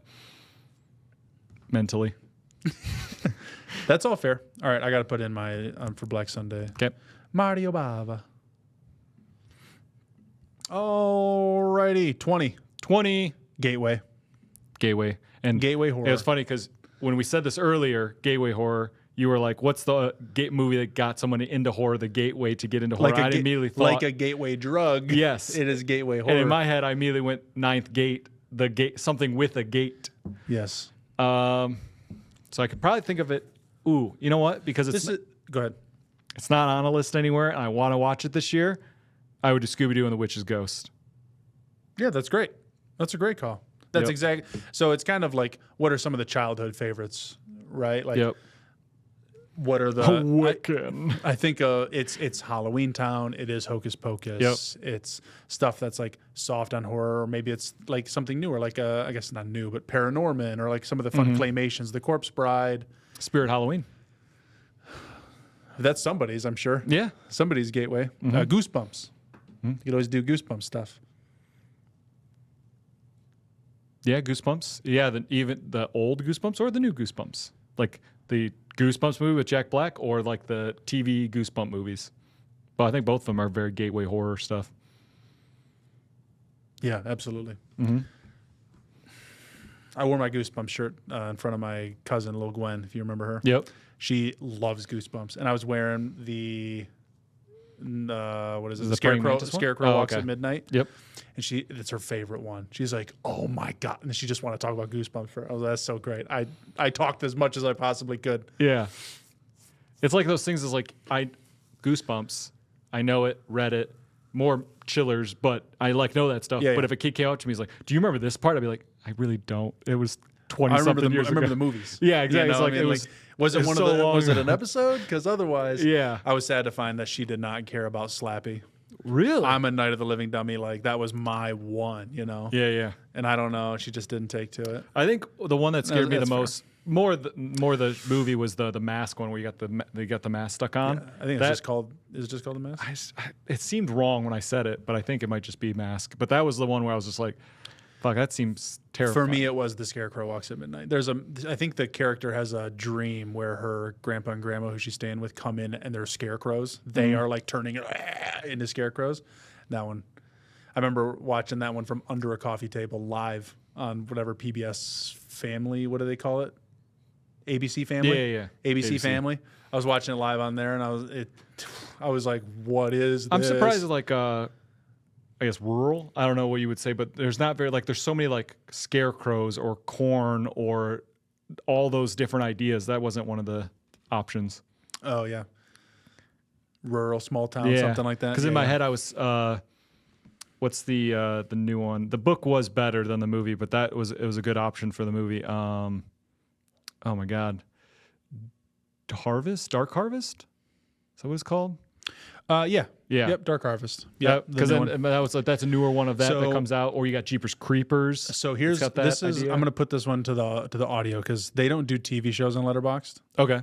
mentally. That's all fair. All right, I got to put in my for Black Sunday. Okay. Mario Bava. Alrighty, 20 Gateway. And Gateway horror. It was funny because when we said this earlier, gateway horror, you were like, what's the movie that got someone into horror, the gateway to get into horror? I immediately thought, like a gateway drug. Yes. It is gateway horror. And in my head, I immediately went Ninth Gate, something with a gate. Yes. So I could probably think of it. Ooh, you know what? Because Go ahead. it's not on a list anywhere, and I want to watch it this year. I would do Scooby-Doo and the Witch's Ghost. Yeah, that's great. That's a great call. That's Yep. exactly. So it's kind of like, what are some of the childhood favorites, right? Like, Yep. what are the? Wiccan. I think it's Halloween Town. It is Hocus Pocus. Yep. It's stuff that's like soft on horror, or maybe it's like something newer, like I guess not new, but Paranorman, or like some of the fun claymations, The Corpse Bride. Spirit Halloween. That's somebody's, I'm sure. Yeah. Somebody's gateway. Goosebumps. You could always do Goosebumps stuff. Yeah, Goosebumps. Yeah, even the old Goosebumps or the new Goosebumps. Like the Goosebumps movie with Jack Black or like the TV Goosebump movies. But I think both of them are very gateway horror stuff. Yeah, absolutely. I wore my Goosebumps shirt in front of my cousin, Lil Gwen, if you remember her. Yep. She loves Goosebumps. And I was wearing the what is it? The praying mantis one? Scarecrow Oh, Walks okay. at Midnight. Yep. And it's her favorite one. She's like, oh my God. And she just want to talk about Goosebumps. I was like, that's so great. I talked as much as I possibly could. Yeah. It's like those things is like Goosebumps. I know it, read it, more chillers, but I like know that stuff. Yeah, but yeah. if a kid came out to me, he's like, do you remember this part? I'd be like, I really don't. It was 20 something years I remember ago. the movies. Yeah, exactly. You It's know, like, I mean, it was, was it it's one so of the long was it ago. an episode? Because otherwise, Yeah. I was sad to find that she did not care about Slappy. Really? I'm a Night of the Living Dummy. Like that was my one, you know. Yeah, yeah. And I don't know. She just didn't take to it. I think the one that scared me the That's fair. most, more the movie was the mask one where you got the mask stuck on. I think it's just called. Is it just called The Mask? It seemed wrong when I said it, but I think it might just be mask. But that was the one where I was just like, fuck, that seems terrifying. For me, it was The Scarecrow Walks at Midnight. I think the character has a dream where her grandpa and grandma, who she's staying with, come in and they're scarecrows. They are like turning into scarecrows. That one, I remember watching that one from under a coffee table live on whatever PBS Family. What do they call it? ABC Family. Yeah. ABC Family. I was watching it live on there, and I was like, "What is this?" I'm surprised it's like I guess rural. I don't know what you would say, but there's not very there's so many like scarecrows or corn or all those different ideas. That wasn't one of the options. Oh yeah, rural, small town, something like that. Because in my head I was what's the new one? The book was better than the movie, but it was a good option for the movie. Oh my God, Dark Harvest. Is that what it's called? Yeah. Yeah. Yep. Dark Harvest. Yeah, the because new one. that's a newer one of that comes out, or you got Jeepers Creepers. So It's got that idea. I'm going to put this one to the audio because they don't do TV shows on Letterboxd. Okay.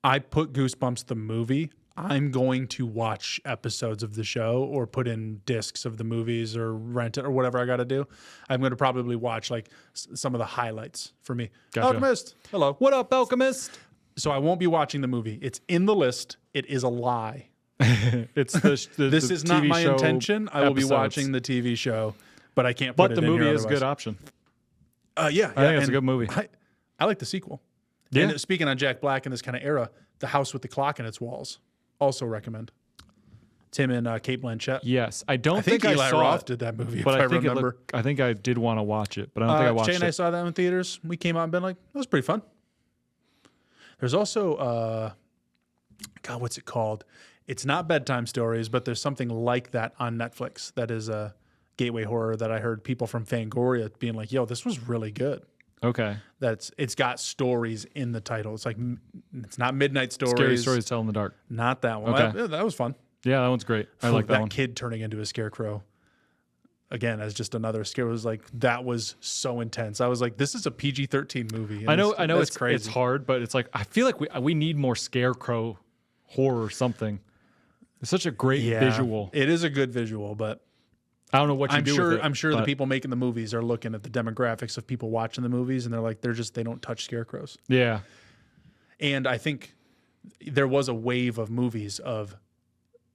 I put Goosebumps the movie. I'm going to watch episodes of the show or put in discs of the movies or rent it or whatever I got to do. I'm going to probably watch like some of the highlights for me. Gotcha. Alchemist. Hello. What up, Alchemist? So I won't be watching the movie. It's in the list. It is a lie. It's the This is not TV my show intention. I will be episodes. watching the TV show, but I can't put But it the in movie here is a good otherwise. option. Yeah, I think it's a good movie. I like the sequel. Yeah. And speaking on Jack Black in this kind of era, The House with the Clock in Its Walls, also recommend. Tim and Kate Blanchett. Yes, I don't I think I Eli saw Roth it, did that movie, but if I think remember. I think I did want to watch it, but I don't think I watched Jay and I it. saw that in theaters. We came out and been like, that was pretty fun. There's also, God, what's it called? It's not bedtime stories, but there's something like that on Netflix that is a gateway horror that I heard people from Fangoria being like, yo, this was really good. Okay. It's got stories in the title. It's like, it's not Midnight Stories. Scary Stories Tell in the Dark. Not that one. Okay. That was fun. Yeah, that one's great. I like that one. Kid turning into a scarecrow. Again, as just another scare, was like, that was so intense. I was like, this is a PG-13 movie. I know it's crazy. It's hard, but it's like, I feel like we need more scarecrow horror or something. It's such a great visual. It is a good visual, but I don't know what you do with it. I'm sure the people making the movies are looking at the demographics of people watching the movies, and they're like, they don't touch scarecrows. Yeah. And I think there was a wave of movies of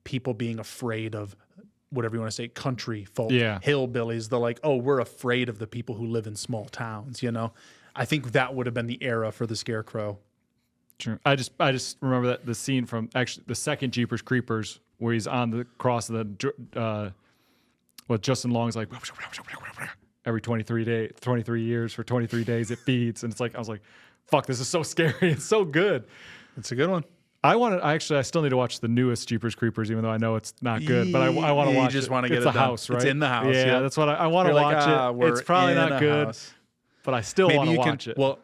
people being afraid of whatever you want to say, country folk, hillbillies. They're like, oh, we're afraid of the people who live in small towns, you know? I think that would have been the era for the scarecrow. True. I just remember that the scene from actually the second Jeepers Creepers where he's on the cross of the Justin Long's like every 23 years for 23 days it feeds, and it's like I was like, fuck, this is so scary. It's so good. It's a good one. I still need to watch the newest Jeepers Creepers, even though I know it's not good. But I want to watch it. You just want to get it's it the done. house, right? It's in the house. Yeah, that's what I want to watch it. It's probably not good, house. but I still want to watch it. Well,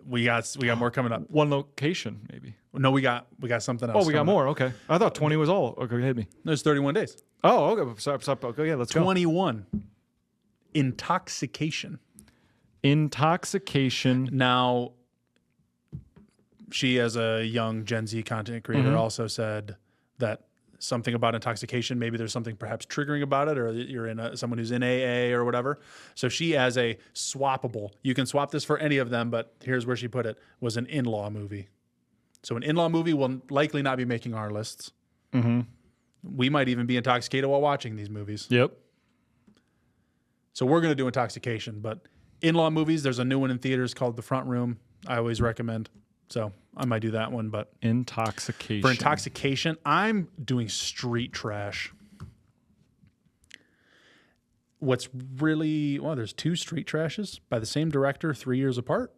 we got more coming up. One location, maybe. No, we got something else. Oh, we got more. Okay, I thought 20 was all. Okay, hit me. There's 31 days. Oh, okay. Stop. Okay, yeah, let's go. 21. Intoxication. Now, she, as a young Gen Z content creator, also said that something about intoxication, maybe there's something perhaps triggering about it, or you're in someone who's in AA or whatever. So she, as a swappable, you can swap this for any of them, but here's where she put it, was an in-law movie. So an in-law movie will likely not be making our lists. Mm-hmm. We might even be intoxicated while watching these movies. Yep. So we're going to do intoxication, but in-law movies, there's a new one in theaters called The Front Room. I always recommend. So I might do that one, but intoxication. For intoxication, I'm doing street trash. What's really there's two street trashes by the same director, 3 years apart.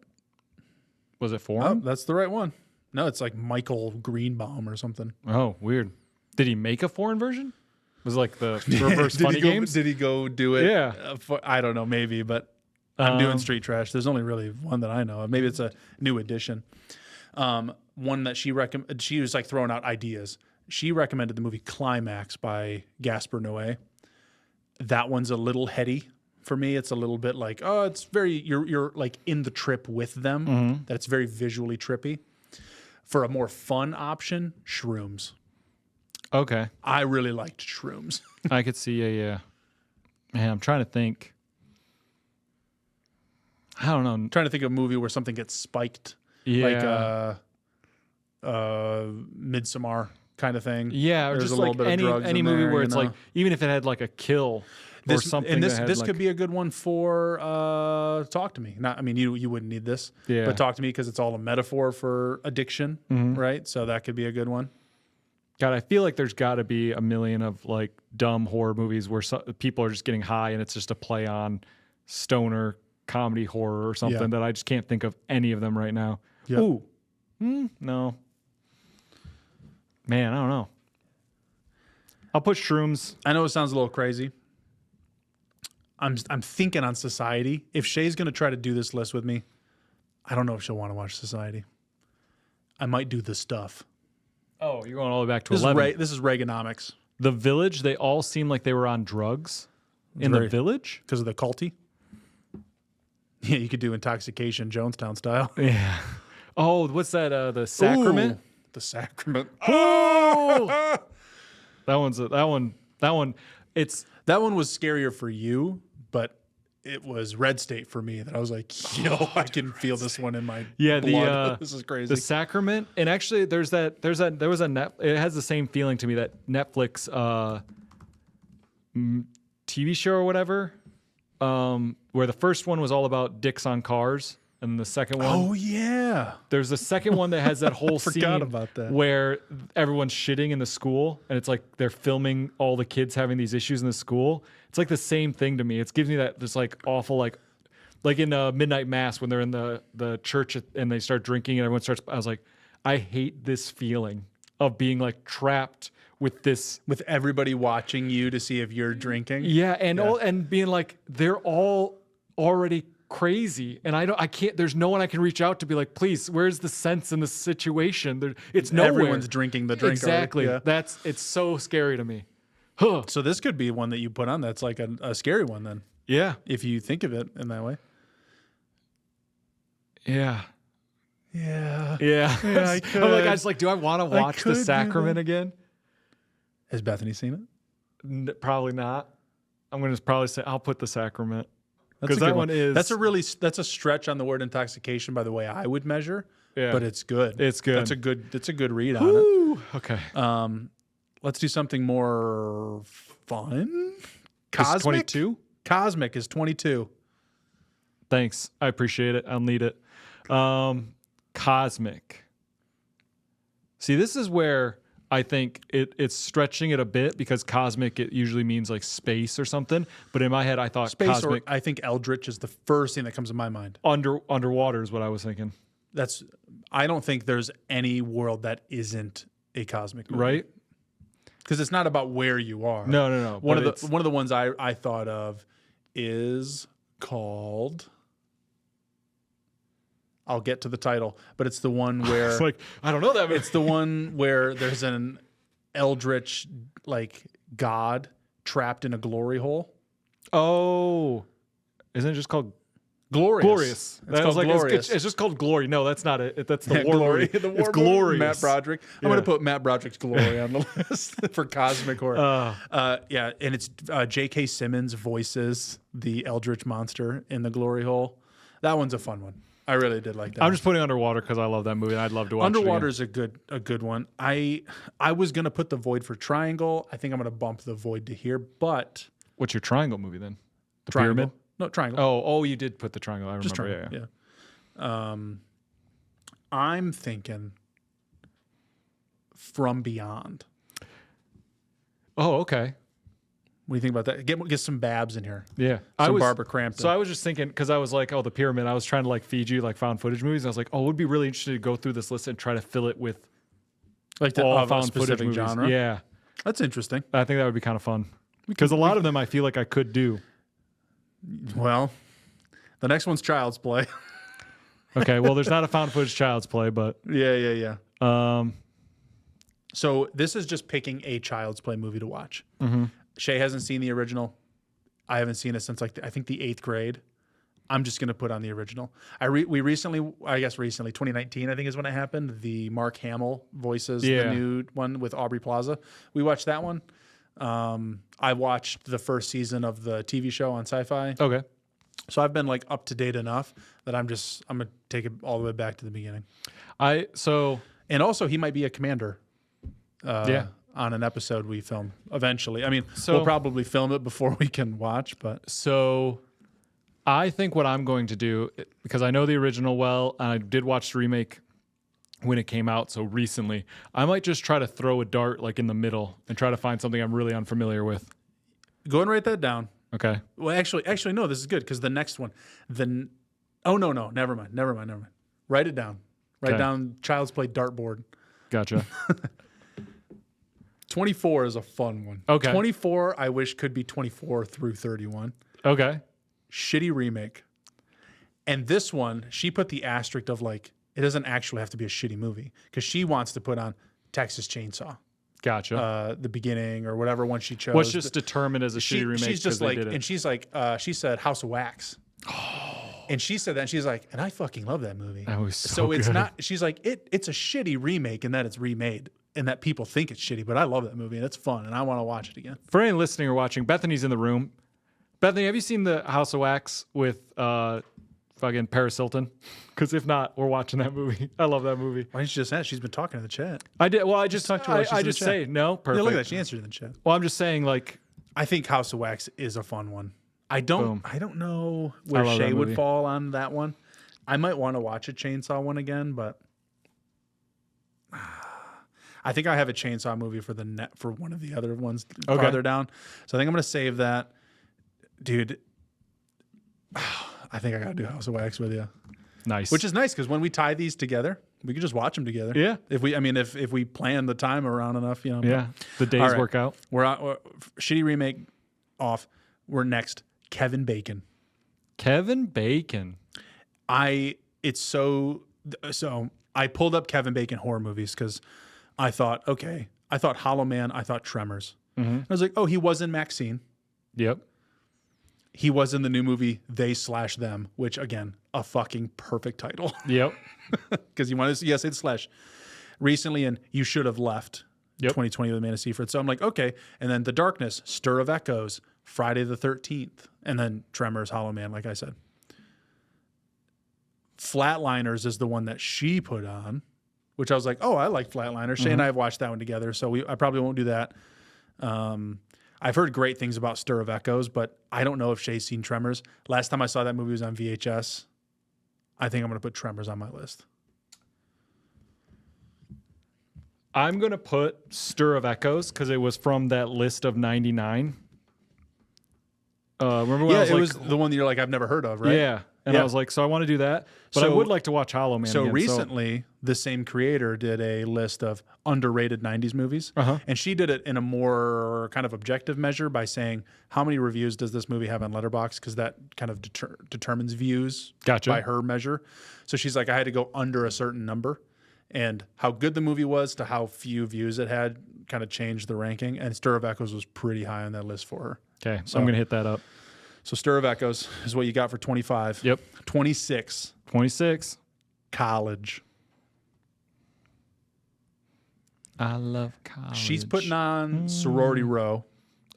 Was it foreign? Oh, that's the right one. No, it's like Michael Greenbaum or something. Oh, weird. Did he make a foreign version? Was it like the reverse Funny Games? Did he go do it? Yeah. I don't know, maybe, but I'm doing street trash. There's only really one that I know of. Maybe it's a new edition. One that she was like throwing out ideas. She recommended the movie Climax by Gaspar Noé. That one's a little heady for me. It's a little bit like, it's very, you're like in the trip with them. Mm-hmm. That's very visually trippy. For a more fun option, Shrooms. Okay. I really liked Shrooms. I could see, yeah. Man, I'm trying to think. I don't know. I'm trying to think of a movie where something gets spiked. Yeah. Like Midsommar kind of thing. Yeah, or there's just a little like bit of drugs any in movie there, where it's like, even if it had like a kill or something. And this like, could be a good one for Talk to Me. Not, I mean, you wouldn't need this, but Talk to Me, because it's all a metaphor for addiction, right? So that could be a good one. God, I feel like there's got to be a million of like dumb horror movies where people are just getting high and it's just a play on stoner comedy horror or something that I just can't think of any of them right now. Yep. Ooh, no, man, I don't know. I'll put Shrooms. I know it sounds a little crazy. I'm thinking on Society. If Shay's going to try to do this list with me, I don't know if she'll want to watch Society. I might do The Stuff. Oh, you're going all the way back to 11. This is Reaganomics. The Village, they all seem like they were on drugs in the Village. Because of the culty? Yeah, you could do Intoxication, Jonestown style. Yeah. Oh, what's that? The Sacrament? Ooh, the Sacrament. Oh! That one, that one was scarier for you, but it was Red State for me that I was like, yo, I can feel this one in my blood. This is crazy. The Sacrament, and actually there was it has the same feeling to me, that Netflix TV show or whatever, where the first one was all about dicks on cars, and the second one, oh yeah, there's the second one that has that whole forgot scene about that, where everyone's shitting in the school, and it's like they're filming all the kids having these issues in the school. It's like the same thing to me. It gives me that just like awful like in Midnight Mass when they're in the church and they start drinking and everyone starts. I was like, I hate this feeling of being like trapped with this. With everybody watching you to see if you're drinking. Yeah, and being like, they're all already crazy, and I can't. There's no one I can reach out to be like, please, where's the sense in the situation? It's nowhere. Everyone's drinking the drink. Exactly. Yeah. It's so scary to me. Huh. So this could be one that you put on that's like a scary one then. Yeah. If you think of it in that way. Yeah. Yeah. Yeah. I I'm like, I was like, do I want to watch The Sacrament again? Has Bethany seen it? Probably not. I'm going to probably say I'll put The Sacrament. That's Because that one is. That's a stretch on the word intoxication by the way I would measure. Yeah. But it's good. It's good. That's a good read on it. Okay. Let's do something more fun. Cosmic? 22? Cosmic is 22. Thanks. I appreciate it. I'll need it. Cosmic. See, this is where I think it's stretching it a bit because cosmic, it usually means like space or something. But in my head, I thought Space, cosmic. or I think eldritch is the first thing that comes to my mind. Underwater is what I was thinking. I don't think there's any world that isn't a cosmic movie. Right? Because it's not about where you are. No. One of the ones I thought of is called. I'll get to the title, but it's the one where It's like, I don't know that. it's the one where there's an eldritch like god trapped in a glory hole. Oh, isn't it just called Glorious. It's called Glorious. It's just called Glory. No, that's not it. That's the war Glory. movie. The war It's movie. Glorious. Matt Broderick. I'm going to put Matt Broderick's Glory on the list for cosmic horror. Yeah, and it's J.K. Simmons voices the eldritch monster in the glory hole. That one's a fun one. I really did like that. I'm just putting Underwater because I love that movie. And I'd love to watch Underwater it is a good one. I was going to put The Void for Triangle. I think I'm going to bump The Void to here, but What's your triangle movie then? The Triangle. Pyramid? No, Triangle. Oh, you did put the triangle. I remember. Just Triangle. Yeah. I'm thinking From Beyond. Oh, okay. What do you think about that? Get some Babs in here. Yeah. Some Barbara Crampton. So I was just thinking, because I was like, oh, The Pyramid. I was trying to like feed you like found footage movies. I was like, oh, it would be really interesting to go through this list and try to fill it with like all of a found footage specific movies. genre. Yeah. That's interesting. I think that would be kind of fun. Because a lot of them I feel like I could do. Well, the next one's Child's Play. Okay, well, there's not a found footage Child's Play, but Yeah. So this is just picking a Child's Play movie to watch. Mm-hmm. Shay hasn't seen the original. I haven't seen it since I think the 8th grade. I'm just going to put on the original. We recently, 2019, I think is when it happened. The Mark Hamill voices the new one with Aubrey Plaza. We watched that one. I watched the first season of the TV show on Sci-Fi. Okay. So I've been like up to date enough that I'm gonna take it all the way back to the beginning. And also he might be a commander. On an episode we film eventually. I mean, we'll probably film it before we can watch, but so I think what I'm going to do, because I know the original well, and I did watch the remake when it came out so recently, I might just try to throw a dart like in the middle and try to find something I'm really unfamiliar with. Go and write that down. Okay. Well, actually, no. This is good because the next one, no. Never mind. Write it down. Write down Child's Play dartboard. Gotcha. 24 is a fun one. Okay. 24, I wish could be 24 through 31. Okay. Shitty remake. And this one, she put the asterisk of like, it doesn't actually have to be a shitty movie because she wants to put on Texas Chainsaw. Gotcha. The beginning or whatever one she chose. What's just determined as a shitty remake? She's just like, and she's like, she said House of Wax. And she said that, and she's like, and I fucking love that movie. That was so it's good. not, she's like, it's a shitty remake in that it's remade and that people think it's shitty, but I love that movie and it's fun and I want to watch it again. For any listening or watching, Bethany's in the room. Bethany, have you seen the House of Wax with fucking Paris Hilton? Because if not, we're watching that movie. I love that movie. Why didn't you just ask? She's been talking in the chat. I did. Well, I just talked to her. I just say no. Perfect. Yeah, look at that. She answered in the chat. Well, I'm just saying, like, I think House of Wax is a fun one. I don't know where love Shay that would movie. fall on that one. I might want to watch a Chainsaw one again, but I think I have a Chainsaw movie for for one of the other ones farther down. So I think I'm going to save that. Dude, I think I got to do House of Wax with you. Nice. Which is nice because when we tie these together, we can just watch them together. Yeah. If we plan the time around enough, you know. Yeah. The days All right. work out. We're shitty remake off. We're next. Kevin Bacon. Kevin Bacon. I pulled up Kevin Bacon horror movies because I thought Hollow Man, I thought Tremors. I was like, oh, he was in Maxine. Yep. He was in the new movie They/Them, which again, a fucking perfect title. Yep. Because you want to, yes, it's slash. Recently in You Should Have Left, 2020 with Amanda Seyfried. So I'm like, okay. And then The Darkness, Stir of Echoes, Friday the 13th, and then Tremors, Hollow Man, like I said. Flatliners is the one that she put on, which I was like, oh, I like Flatliners. Shay and I have watched that one together, so I probably won't do that. I've heard great things about Stir of Echoes, but I don't know if Shay's seen Tremors. Last time I saw that movie was on VHS. I think I'm going to put Tremors on my list. I'm going to put Stir of Echoes because it was from that list of 99. Remember when I was it like, was the one that you're like, I've never heard of, right? Yeah. And I was like, so I want to do that. But I would like to watch Hollow Man again. Recently, the same creator did a list of underrated 90s movies. And she did it in a more kind of objective measure by saying, how many reviews does this movie have on Letterboxd? Because that kind of determines views by her measure. So she's like, I had to go under a certain number. And how good the movie was to how few views it had kind of changed the ranking. And Stir of Echoes was pretty high on that list for her. Okay, so I'm going to hit that up. So Stir of Echoes is what you got for 25. Yep. 26. 26. College. I love College. She's putting on Sorority Row.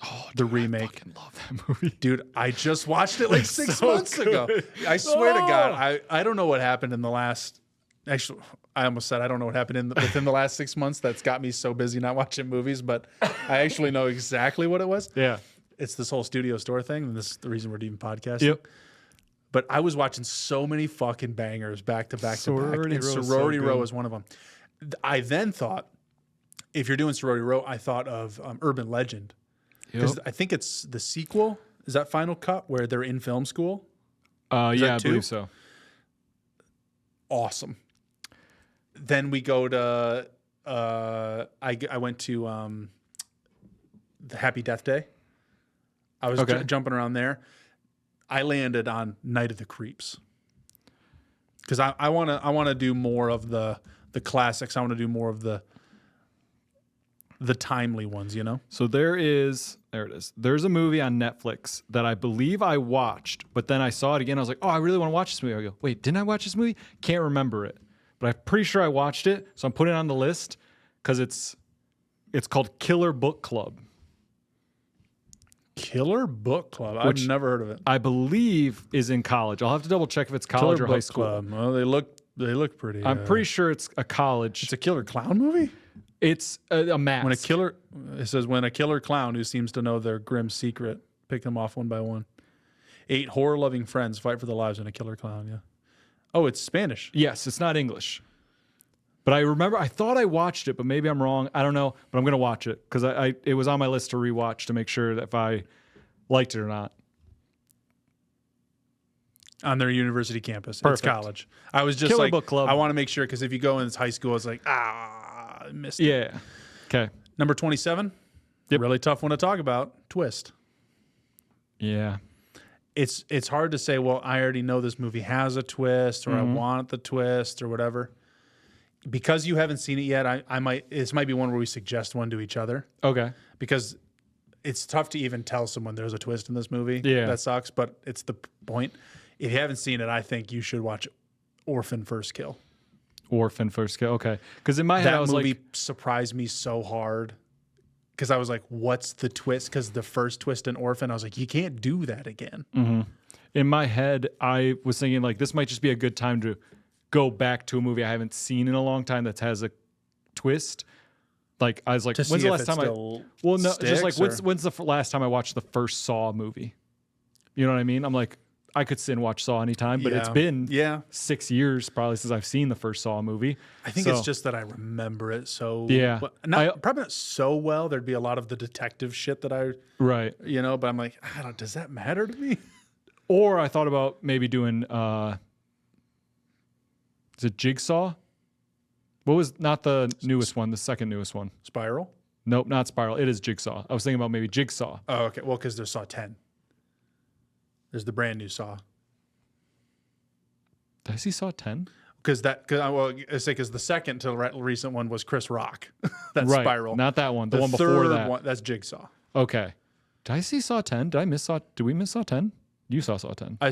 Oh, the remake. I fucking love that movie. Dude, I just watched it like 6 months ago. I swear to God, I don't know what happened in the last... Actually, I almost said I don't know what happened within the last 6 months that's got me so busy not watching movies, but I actually know exactly what it was. Yeah. It's this whole studio store thing, and this is the reason we're doing podcasting. Yep. But I was watching so many fucking bangers back to back to back, and Row Sorority so Row good. was one of them. I then thought, if you're doing Sorority Row, I thought of Urban Legend. Because I think it's the sequel. Is that Final Cut where they're in film school? Yeah, I that two? believe so. Awesome. Then we go to I went to the Happy Death Day. I was jumping around there. I landed on Night of the Creeps because I want to do more of the classics. I want to do more of the timely ones, you know. So there it is. There's a movie on Netflix that I believe I watched, but then I saw it again. I was like, oh, I really want to watch this movie. I go, wait, didn't I watch this movie? Can't remember it, but I'm pretty sure I watched it. So I'm putting it on the list because it's called Killer Book Club. Killer Book Club. I've never heard of it. I believe is in college. I'll have to double check if it's college Killer or high Book school. Club. Well, they look pretty. I'm pretty sure it's a college. It's a killer clown movie. It's a mask. It says when a killer clown who seems to know their grim secret pick them off one by one. 8 horror-loving friends fight for their lives in a killer clown. Yeah. Oh, it's Spanish. Yes, it's not English. But I thought I watched it, but maybe I'm wrong. I don't know, but I'm going to watch it because it was on my list to rewatch to make sure that if I liked it or not. On their university campus. Perfect. It's college. I was just Killer like, Book Club. I want to make sure because if you go in it's high school, it's like, I missed it. Yeah. Okay. Number 27. Yep. Really tough one to talk about. Twist. Yeah. It's hard to say, well, I already know this movie has a twist or I want the twist or whatever. Because you haven't seen it yet, this might be one where we suggest one to each other. Okay. Because it's tough to even tell someone there's a twist in this movie. Yeah. That sucks, but it's the point. If you haven't seen it, I think you should watch Orphan First Kill. Orphan First Kill. Okay. Because in my head, That I was movie like, surprised me so hard. Because I was like, what's the twist? Because the first twist in Orphan, I was like, you can't do that again. in my head, I was thinking like this might just be a good time to go back to a movie I haven't seen in a long time that has a twist. Like I was like, when's the last time when's the last time I watched the first Saw movie? You know what I mean? I'm like, I could sit and watch Saw anytime, but it's been 6 years probably since I've seen the first Saw movie. I think it's just that I remember it so probably not so well. There'd be a lot of the detective shit that but I'm like, I don't. Does that matter to me? Or I thought about maybe doing Is it Jigsaw? What was not the newest one? The second newest one. Spiral? Nope, not Spiral. It is Jigsaw. I was thinking about maybe Jigsaw. Oh, okay. Well, because there's Saw 10. There's the brand new Saw. Did I see Saw 10? Because the second to recent one was Chris Rock. That's Right, Spiral. not that one. The one third before that. one, that's Jigsaw. Okay. Did I see Saw 10? Did we miss Saw 10? You saw Saw 10. I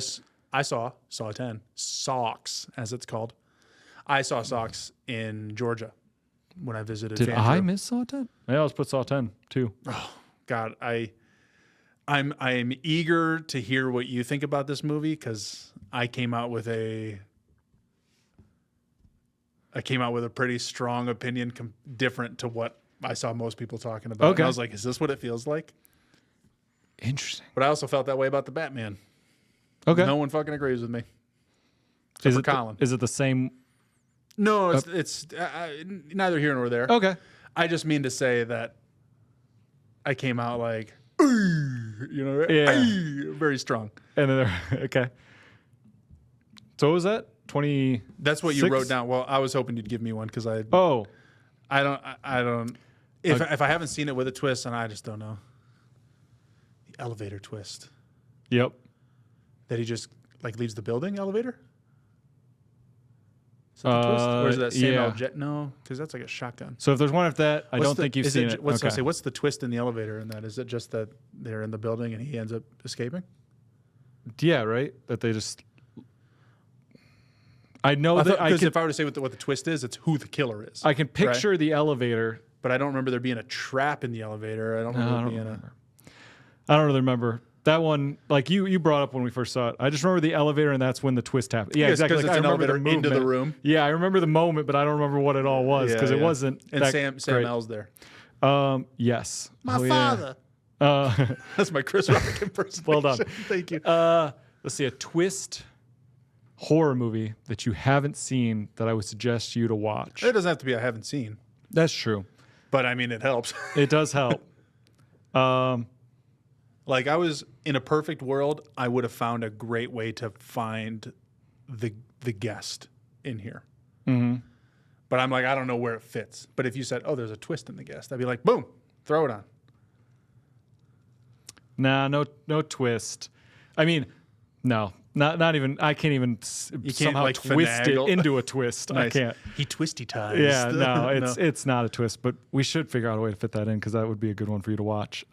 saw Saw 10. Socks, as it's called. I saw Socks in Georgia when I visited. Did Fandrew. I miss Saw 10? Yeah, let's put Saw 10 too. Oh God, I'm eager to hear what you think about this movie because I came out with a pretty strong opinion, different to what I saw most people talking about. Okay. And I was like, is this what it feels like? Interesting. But I also felt that way about the Batman. Okay. No one fucking agrees with me. Except for Colin. Is it the same? No, it's neither here nor there. Okay. I just mean to say that I came out like, very strong. And then okay. So what was that? 20. That's what you wrote down. Well, I was hoping you'd give me one because I Oh, don't. If I haven't seen it with a twist, and I just don't know. The elevator twist yep. that he just like leaves the building elevator. Is that the twist? Or is that Samuel Jet? No, because that's like a shotgun. So if there's one of that, I don't think you've seen it. What's the twist in the elevator in that? Is it just that they're in the building and he ends up escaping? Yeah, right. That they just. I know that because if I were to say what the twist is, it's who the killer is. I can picture the elevator, but I don't remember there being a trap in the elevator. I don't remember I don't really remember that one. Like you brought up when we first saw it. I just remember the elevator, and that's when the twist happened. Yeah, exactly. Because it's an elevator into the room. Yeah, I remember the moment, but I don't remember what it all was because it wasn't. And that Sam L's there. Yes. My father. That's my Chris Rock impersonation. Well done. Thank you. Let's see, a twist horror movie that you haven't seen that I would suggest you to watch. It doesn't have to be I haven't seen. That's true. But I mean, it helps. It does help. Like I was in a perfect world, I would have found a great way to find the guest in here. Mm-hmm. But I'm like, I don't know where it fits. But if you said, oh, there's a twist in the guest, I'd be like, boom, throw it on. Nah, no twist. I mean, no, not even. I can't even somehow like twist finagle. it into a twist. Nice. I can't. He twisty ties. Yeah, no, it's not a twist, but we should figure out a way to fit that in because that would be a good one for you to watch.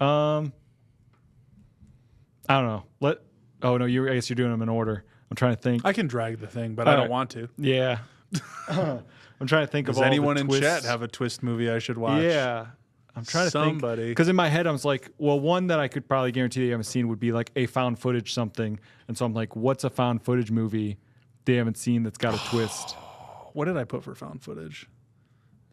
I don't know. Oh no, I guess you're doing them in order. I'm trying to think. I can drag the thing, but I don't want to. Yeah. I'm trying to think of all Does anyone the in twists. chat have a twist movie I should watch? Yeah. I'm trying to think. Because in my head, I was like, well, one that I could probably guarantee that you haven't seen would be like a found footage something. And so I'm like, what's a found footage movie they haven't seen that's got a twist? What did I put for found footage?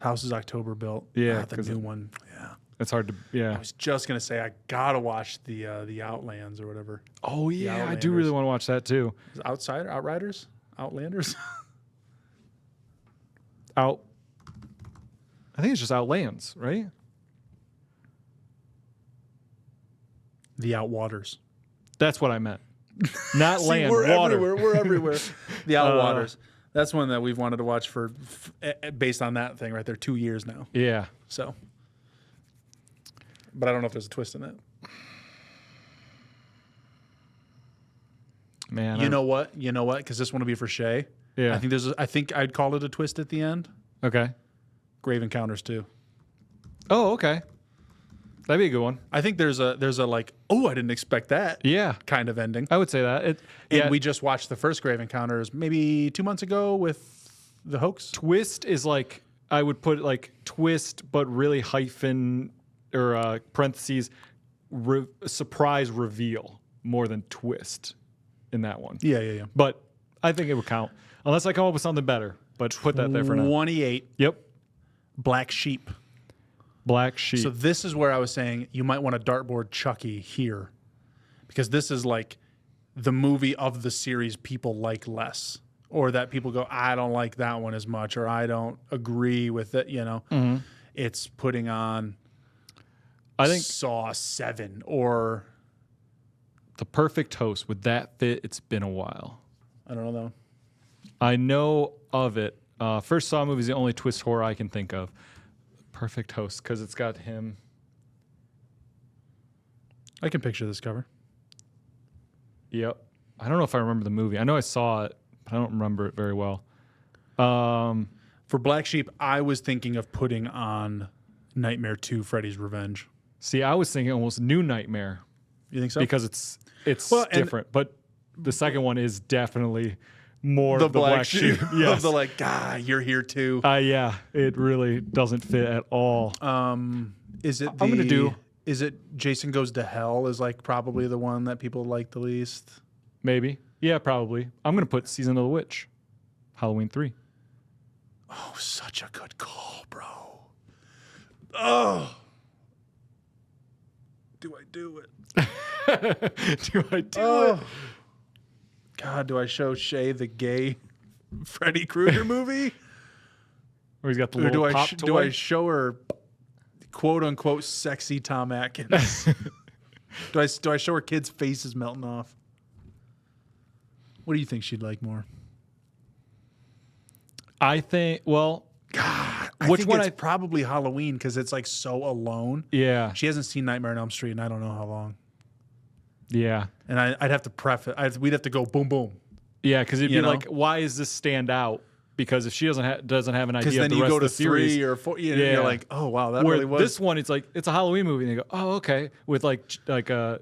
House is October Built. Yeah. The new one. Yeah. It's hard to, yeah. I was just going to say, I got to watch the Outlands or whatever. Oh, yeah. I do really want to watch that too. Is it Outriders? Outlanders? I think it's just Outlands, right? The Outwaters. That's what I meant. Not See, land, we're water. Everywhere. We're everywhere. The Outwaters. That's one that we've wanted to watch for, based on that thing right there, 2 years now. Yeah. So, but I don't know if there's a twist in that. Man, You know what? Because this one will be for Shay. Yeah. I think I'd call it a twist at the end. Okay. Grave Encounters 2. Oh, okay. That'd be a good one. I think there's a like, oh, I didn't expect that. Yeah. Kind of ending. I would say that. And we just watched the first Grave Encounters maybe 2 months ago with the hoax. Twist is like, I would put like twist, but really hyphen or parentheses, surprise reveal more than twist in that one. Yeah. But I think it would count. Unless I come up with something better. But put that there for now. 28. Yep. Black Sheep. Black Sheep. So this is where I was saying you might want to dartboard Chucky here. Because this is like the movie of the series people like less. Or that people go, I don't like that one as much. Or I don't agree with it, Mm-hmm. It's putting on I think Saw 7 or... The Perfect Host. Would that fit? It's been a while. I don't know. I know of it. First Saw movie is the only twist horror I can think of. Perfect Host, because it's got him. I can picture this cover. Yep. I don't know if I remember the movie. I know I saw it, but I don't remember it very well. For Black Sheep, I was thinking of putting on Nightmare 2: Freddy's Revenge. See, I was thinking almost New Nightmare. You think so? Because it's Well, and- different. But the second one is definitely more the the Black Sheep. Yes. Of the you're here too. Yeah, it really doesn't fit at all. Is it? I'm gonna do- Is it Jason Goes to Hell? Is like probably the one that people like the least. Maybe. Yeah, probably. I'm going to put Season of the Witch. Halloween 3. Oh, such a good call, bro. Oh. Do I do it? Do I do it? God, do I show Shay the gay Freddy Krueger movie? Or he's got the Or little pop toy? do I show her quote unquote sexy Tom Atkins? do I show her kids' faces melting off? What do you think she'd like more? I think, well, I which think one it's probably Halloween because it's like so alone. yeah. She hasn't seen Nightmare on Elm Street in I don't know how long. Yeah. And I'd have to we'd have to go boom boom. Yeah, because it'd You be know? like, why is this stand out? Because if she doesn't have an Because idea then of the you rest go of to the series, 3 or 4, Yeah. you're like, oh wow, that where really was. this one, it's like it's a Halloween movie, and they go, oh okay, with friggin'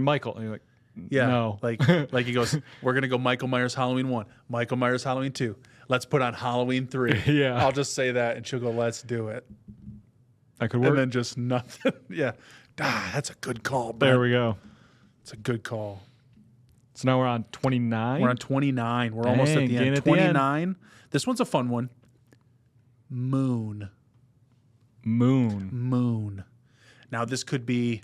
Michael, and you're like, Yeah, no, like he goes, we're gonna go Michael Myers Halloween 1, Michael Myers Halloween 2. Let's put on Halloween 3. Yeah. I'll just say that, and she'll go, let's do it, that could work. and then just nothing. Yeah, that's a good call. Brent. There we go. It's a good call. So now we're on 29. We're on 29. We're almost at Dang, the getting end. at the end. 29. This one's a fun one. Moon. Now this could be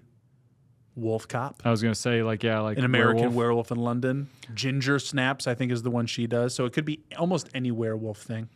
Wolf Cop. I was gonna say like An American werewolf. Werewolf in London. Ginger Snaps, I think, is the one she does. So it could be almost any werewolf thing.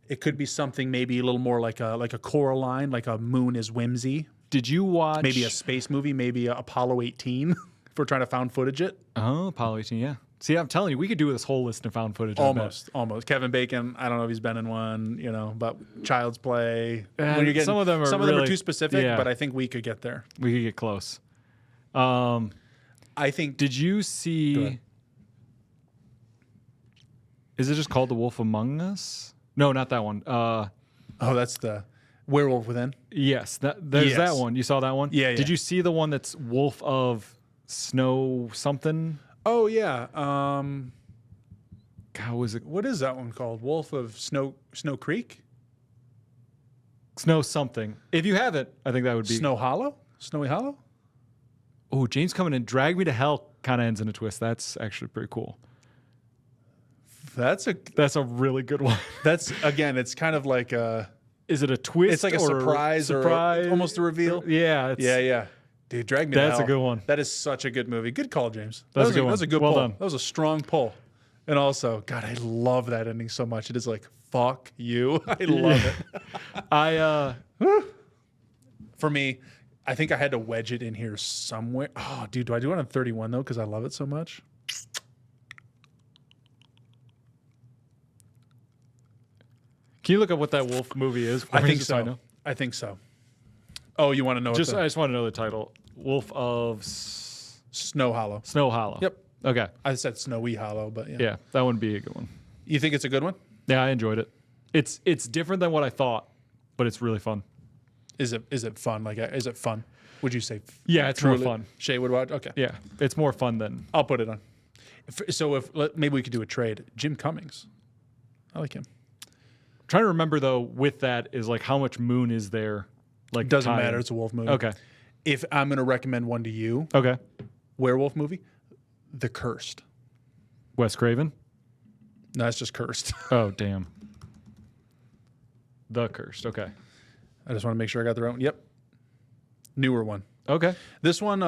It could be something maybe a little more like a Coraline, like a Moon is Whimsy. Did you watch Maybe a space movie, maybe a Apollo 18, if we're trying to found footage it. Oh, Apollo 18, yeah. See, I'm telling you, we could do this whole list of found footage. I bet. Almost. Kevin Bacon, I don't know if he's been in one, but Child's Play. When you're getting, some of them are too specific, yeah. but I think we could get there. We could get close. I think. Did you Go see? ahead. Is it just called The Wolf Among Us? No, not that one. That's the Werewolf Within. Yes, there's Yes. that one. You saw that one? Yeah, Did yeah. you see the one that's Wolf of Snow something? Oh yeah. God, was it What is that one called? Wolf of Snow Creek? Snow something? If you have it, I think that would be. Snow Hollow? Snowy Hollow? Oh, James Coming in, Drag Me to Hell kind of ends in a twist. That's actually pretty cool. That's a really good one. again, it's kind of like a Is it a twist? it's like a or surprise or almost a reveal. Yeah. Yeah. Dude, Drag Me to Hell. That's a good one. That is such a good movie. Good call, James. That's a good one. That was a good Well pull. done. That was a strong pull. And also, God, I love that ending so much. It is like, fuck you. I love it. For me, I think I had to wedge it in here somewhere. Oh, dude, do I do it on 31 though? Because I love it so much. Can you look up what that wolf movie is? I think Just so I so. know? I think so. Oh, you want to know? I what just want to know the title. Wolf of Snow Hollow. Snow Hollow. Yep. Okay. I said Snowy Hollow, but Yeah, that would be a good one. You think it's a good one? Yeah, I enjoyed it. It's different than what I thought, but it's really fun. Is it fun? Like, is it fun? Would you say? Yeah, it's more fun. Shay would watch. Okay. Yeah, it's more fun than. I'll put it on. Maybe we could do a trade. Jim Cummings. I like him. Trying to remember though, with that is like how much Moon is there. Like Doesn't tie-in. matter. It's a wolf movie. Okay. If I'm going to recommend one to you, Okay. werewolf movie, The Cursed. Wes Craven. No, it's just Cursed. Oh damn. The Cursed. Okay. I just want to make sure I got the right one. Yep. Newer one. Okay. This one,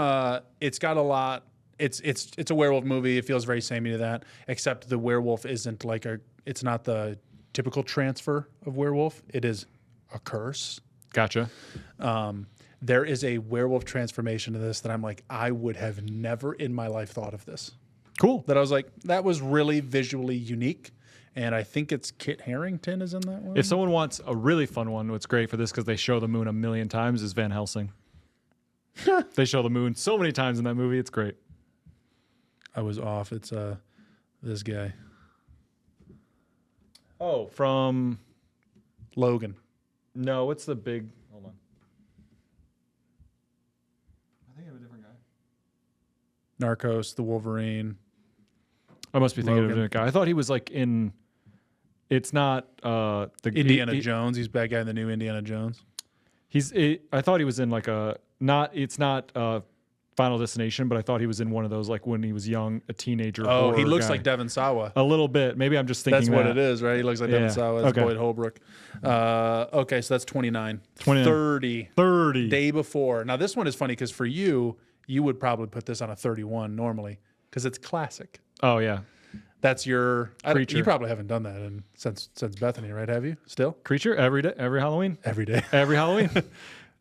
it's got a lot. It's a werewolf movie. It feels very samey to that, except the werewolf isn't like it's not the typical transfer of werewolf. It is a curse. Gotcha. There is a werewolf transformation to this that I'm like, I would have never in my life thought of this. Cool. that I was like, that was really visually unique. And I think it's Kit Harington is in that one. If someone wants a really fun one, what's great for this because they show the moon a million times is Van Helsing. They show the moon so many times in that movie. It's great. I was off. It's this guy. Oh, from Logan. no, what's the big? Hold on. I think I have a different guy. Narcos, The Wolverine. I must be thinking of a Logan. different guy. I thought he was like in. It's not the Indiana Jones. He's bad guy in the new Indiana Jones. I thought he was in like a not. It's not Final Destination, but I thought he was in one of those like when he was young, a teenager. Oh, he horror looks guy. like Devon Sawa. A little bit. Maybe I'm just thinking That's what that. it is, right? He looks like Yeah. Devon Sawa. That's Okay. Boyd Holbrook. Okay, so that's 29. 29. 30. 30. Day before. Now, this one is funny because for you would probably put this on a 31 normally because it's classic. Oh yeah. That's your Creature. You probably haven't done that since Bethany, right? Have you still? Creature every day, every Halloween, Every day. every Halloween,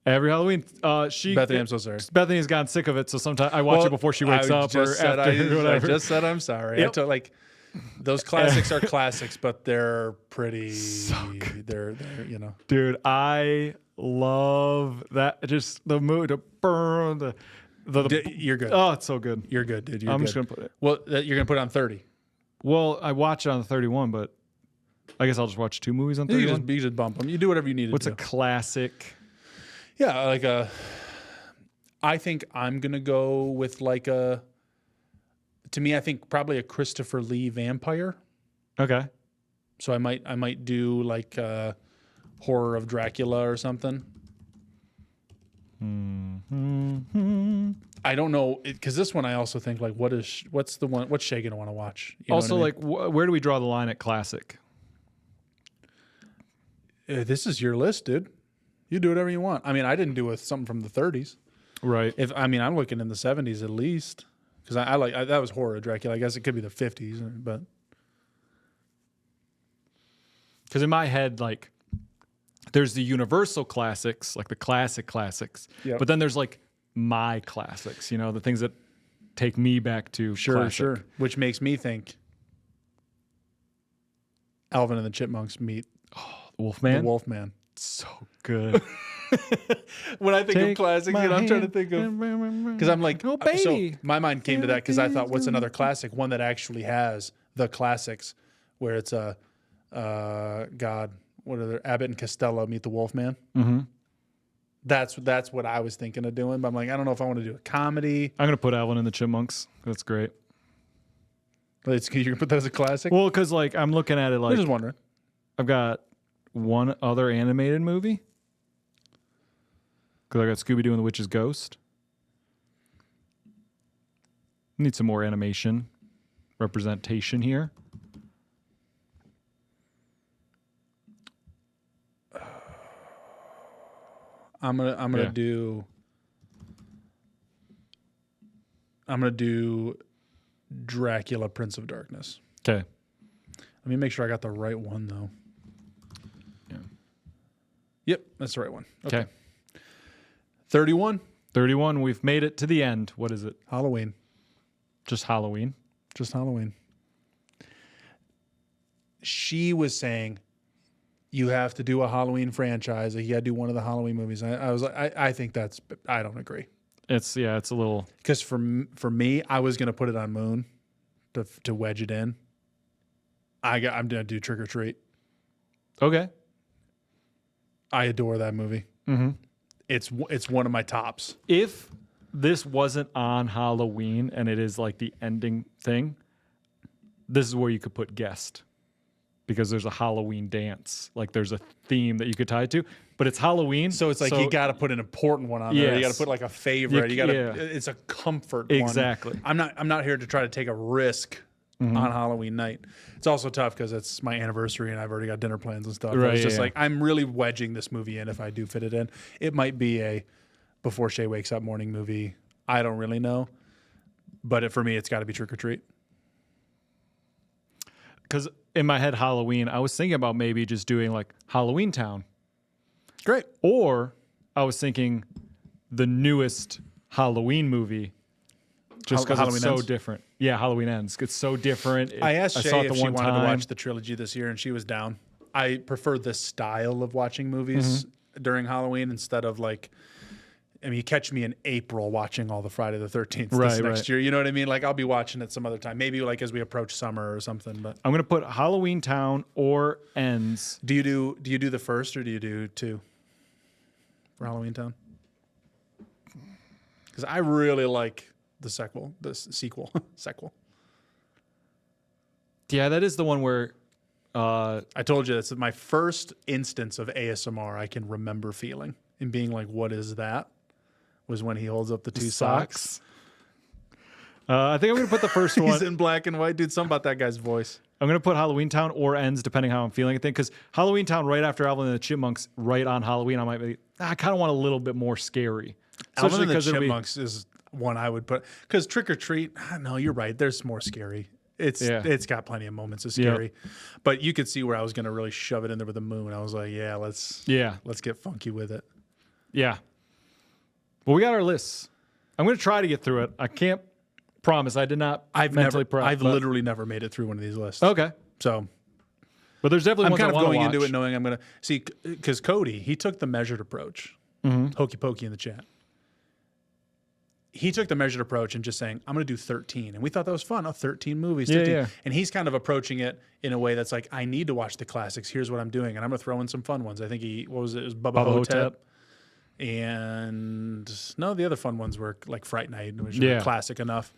every Halloween. Bethany, I'm so sorry. Bethany's gotten sick of it, so sometimes I watch it before she wakes up or after I whatever. just said I'm sorry. Yep. I told, like those classics are classics, but they're pretty. They're Dude, I love that. Just the mood, the burn, You're good. Oh, it's so good. You're good, dude. You're I'm good. just gonna put it. Well, you're gonna put it on 30. Well, I watch it on the 31, but I guess I'll just watch 2 movies on You 31. just bump them. You do whatever you need to What's do. a classic? Yeah, like I think I'm gonna go with like a. To me, I think probably a Christopher Lee vampire. Okay. So I might do like Horror of Dracula or something. I don't know because this one I also think like what's the one what's Shay gonna want to watch? You know Also, what I mean? like, where do we draw the line at classic? This is your list, dude. You do whatever you want. I mean, I didn't do something from the 30s. Right. I'm looking in the 70s at least because I like that was Horror of Dracula. I guess it could be the 50s, but Because in my head, like, there's the universal classics, like the classics, Yep. but then there's like my classics, the things that take me back to classic. Which makes me think Alvin and the Chipmunks meet Wolfman. the Wolfman. So good. When I think Take of classics, my I'm trying to hand. think of because I'm like, Oh, baby. So my mind came to that because I thought, what's another classic? One that actually has the classics, where it's a God, what are there? Abbott and Costello meet the Wolfman. Mm-hmm. That's what I was thinking of doing, but I'm like, I don't know if I want to do a comedy. I'm gonna put Alvin and the Chipmunks. That's great. You're gonna put that as a classic. Well, because like I'm looking at it I'm like just wondering. I've got one other animated movie. Because I got Scooby Doo and the Witch's Ghost. Need some more animation representation here. I'm gonna do Dracula, Prince of Darkness. Okay. Let me make sure I got the right one though. Yeah. Yep, that's the right one. Okay. 31, 31. We've made it to the end. What is it? Halloween. Just Halloween. Just Halloween. She was saying you have to do a Halloween franchise. You got to do one of the Halloween movies. I was like, I think I don't agree. It's a little. Because for me, I was gonna put it on Moon to wedge it in. I'm gonna do Trick or Treat. Okay. I adore that movie. Mm-hmm. It's one of my tops. If this wasn't on Halloween and it is like the ending thing, this is where you could put Guest. Because there's a Halloween dance. Like there's a theme that you could tie it to. But it's Halloween. So it's like you got to put an important one on there. You Yes. got to put like a favorite. You got to. Yeah. It's a comfort. Exactly. One. I'm not here to try to take a risk on Halloween night. It's also tough because it's my anniversary and I've already got dinner plans and stuff. Right, It's just yeah. like I'm really wedging this movie in if I do fit it in. It might be a before Shay wakes up morning movie. I don't really know, but for me, it's got to be Trick or Treat. Because in my head, Halloween, I was thinking about maybe just doing like Halloween Town. Great. Or I was thinking the newest Halloween movie just because Halloween it's so Ends? different. Yeah, Halloween Ends. It's so different. I asked saw Shay it if the she one wanted to time. watch the trilogy this year, and she was down. I prefer the style of watching movies during Halloween instead of like, I mean, you catch me in April watching all the Friday the 13th this next year. You know what I mean? Like I'll be watching it some other time, maybe like as we approach summer or something. But I'm gonna put Halloween Town or Ends. do you do the first or do you do two for Halloween Town? Because I really like the sequel. Yeah, that is the one where I told you that's my first instance of ASMR I can remember feeling and being like, "What is that?" Was when he holds up the two socks. I think I'm going to put the first one. He's in black and white. Dude, something about that guy's voice. I'm going to put Halloween Town or Ends, depending how I'm feeling. I think because Halloween Town right after Alvin and the Chipmunks, right on Halloween, I might be, I kind of want a little bit more scary. Alvin and the Chipmunks is one I would put. Because Trick or Treat, no, you're right. There's more scary. It's got plenty of moments of scary. Yep. But you could see where I was going to really shove it in there with the moon. I was like, let's get funky with it. Yeah. Well, we got our lists. I'm going to try to get through it. I can't promise. I did not mentally prep. I've literally never made it through one of these lists. Okay. So, but there's definitely ones I'm kind I of going watch. into it knowing I'm going to see, because Cody, he took the measured approach. Hokey pokey in the chat. He took the measured approach and just saying, I'm going to do 13. And we thought that was fun. 13 movies. 13. Yeah. And he's kind of approaching it in a way that's like, I need to watch the classics. Here's what I'm doing. And I'm going to throw in some fun ones. I think it was Bubba Hotep. And no, the other fun ones were like Fright Night, which is classic enough.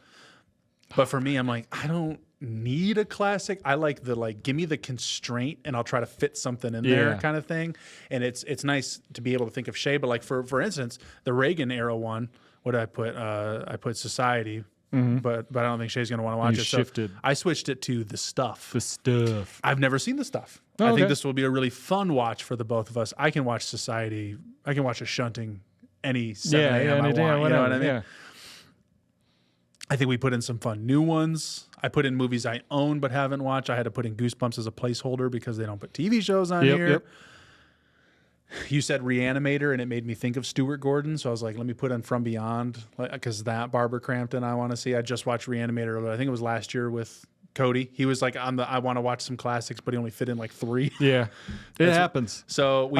But for me, I'm like, I don't need a classic. I like give me the constraint and I'll try to fit something in there kind of thing. And it's nice to be able to think of Shay. But like for instance, the Reagan era one, what did I put? I put Society, but I don't think Shay's going to want to watch it. Shifted. So I switched it to The Stuff. The Stuff. I've never seen The Stuff. I think this will be a really fun watch for the both of us. I can watch Society. I can watch a shunting any 7 a.m. I want. You know what I mean? Yeah. I think we put in some fun new ones. I put in movies I own but haven't watched. I had to put in Goosebumps as a placeholder because they don't put TV shows on here. Yep. You said Reanimator, and it made me think of Stuart Gordon. So I was like, let me put in From Beyond, because that Barbara Crampton I want to see. I just watched Reanimator. I think it was last year with Cody. He was like on the I want to watch some classics, but he only fit in like 3. Yeah, it happens. So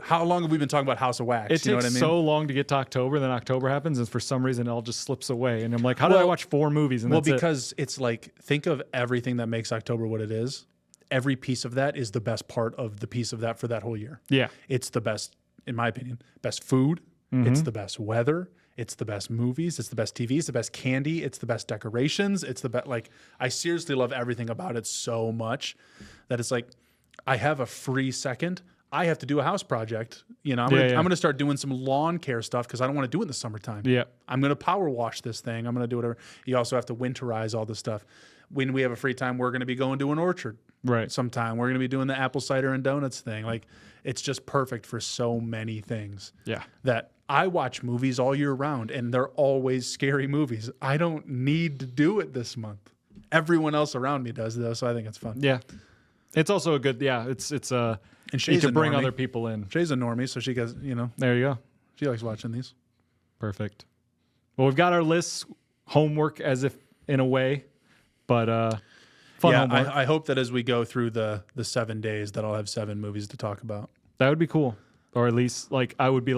how long have we been talking about House of Wax? It takes so long to get to October, then October happens, and for some reason it all just slips away. And I'm like, how did I watch 4 movies? And because it's like, think of everything that makes October what it is. Every piece of that is the best part of the piece of that for that whole year. Yeah. It's the best, in my opinion, best food. It's the best weather. It's the best movies. It's the best TV. It's the best candy. It's the best decorations. It's the best, I seriously love everything about it so much that it's like, I have a free second. I have to do a house project. I'm going to start doing some lawn care stuff because I don't want to do it in the summertime. Yeah. I'm going to power wash this thing. I'm going to do whatever. You also have to winterize all this stuff. When we have a free time, we're going to be going to an orchard. Right. Sometime we're going to be doing the apple cider and donuts thing. It's just perfect for so many things. Yeah. That I watch movies all year round and they're always scary movies. I don't need to do it this month. Everyone else around me does though, so I think it's fun. Yeah. It's also a good, it's and you can bring other people in. Shay's a normie, so she goes, There you go. She likes watching these. Perfect. Well, we've got our lists, homework as if in a way, but fun homework. I hope that as we go through the 7 days that I'll have 7 movies to talk about. That would be cool. Or at least I would be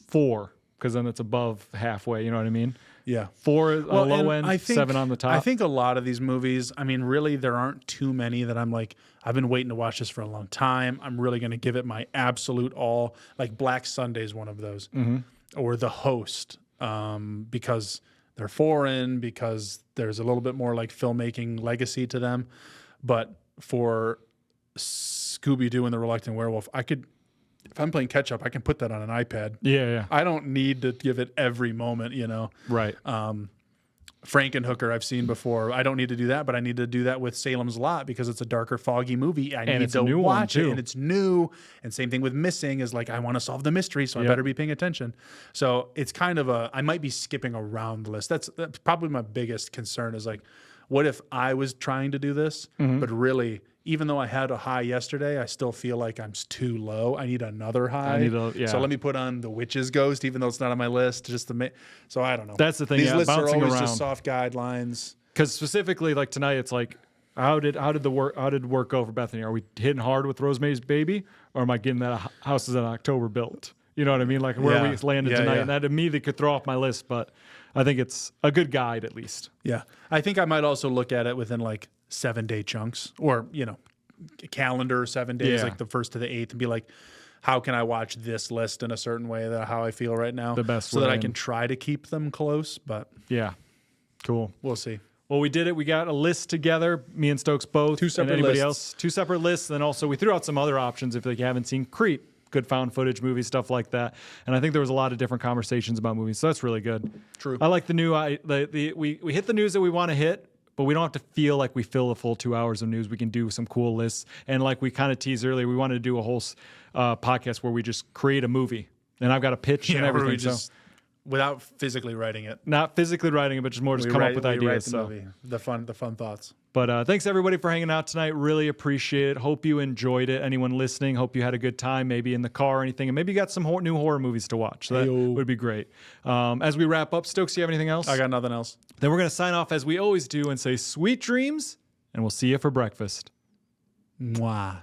4, because then it's above halfway, you know what I mean? Yeah. 4 on the low end, 7 on the top. I think a lot of these movies, really there aren't too many that I'm I've been waiting to watch this for a long time. I'm really going to give it my absolute all. Black Sunday is one of those. Or The Host, because they're foreign, because there's a little bit more filmmaking legacy to them. But for Scooby-Doo and the Reluctant Werewolf, if I'm playing catch up, I can put that on an iPad. Yeah. I don't need to give it every moment, Right. Frankenhooker I've seen before. I don't need to do that, but I need to do that with Salem's Lot because it's a darker, foggy movie. I need to watch it, and it's new. And same thing with Missing is I want to solve the mystery, so I better be paying attention. So it's kind of I might be skipping around the list. That's probably my biggest concern is what if I was trying to do this, but really even though I had a high yesterday, I still feel like I'm too low. I need another high. So let me put on The Witch's Ghost, even though it's not on my list. So I don't know. That's the thing. These lists are bouncing always around. just soft guidelines. Because specifically, like tonight, it's like, how did work go for Bethany? Are we hitting hard with Rosemary's Baby, or am I getting that house is in October built? You know what I mean? Like where we landed tonight, and that immediately could throw off my list. But I think it's a good guide at least. Yeah, I think I might also look at it within like 7-day chunks, or calendar 7 days, like the 1st to the 8th, and be like, how can I watch this list in a certain way that how I feel right now, the best so way that I can try to keep them close. But yeah, cool. We'll see. Well, we did it. We got a list together, me and Stokes both. 2 separate and anybody lists. else. 2 separate lists. And also we threw out some other options if you haven't seen Creep, good found footage movies, stuff like that. And I think there was a lot of different conversations about movies. So that's really good. True. I like the new, we hit the news that we want to hit, but we don't have to feel like we fill the full 2 hours of news. We can do some cool lists. And like we kind of teased earlier, we wanted to do a whole podcast where we just create a movie. And I've got a pitch and everything. We just, without physically writing it. Not physically writing it, but just more just come up with ideas. The fun thoughts. But thanks everybody for hanging out tonight. Really appreciate it. Hope you enjoyed it. Anyone listening, hope you had a good time, maybe in the car or anything. And maybe you got some new horror movies to watch. So that would be great. As we wrap up, Stokes, do you have anything else? I got nothing else. Then we're going to sign off as we always do and say sweet dreams, and we'll see you for breakfast. Mwah.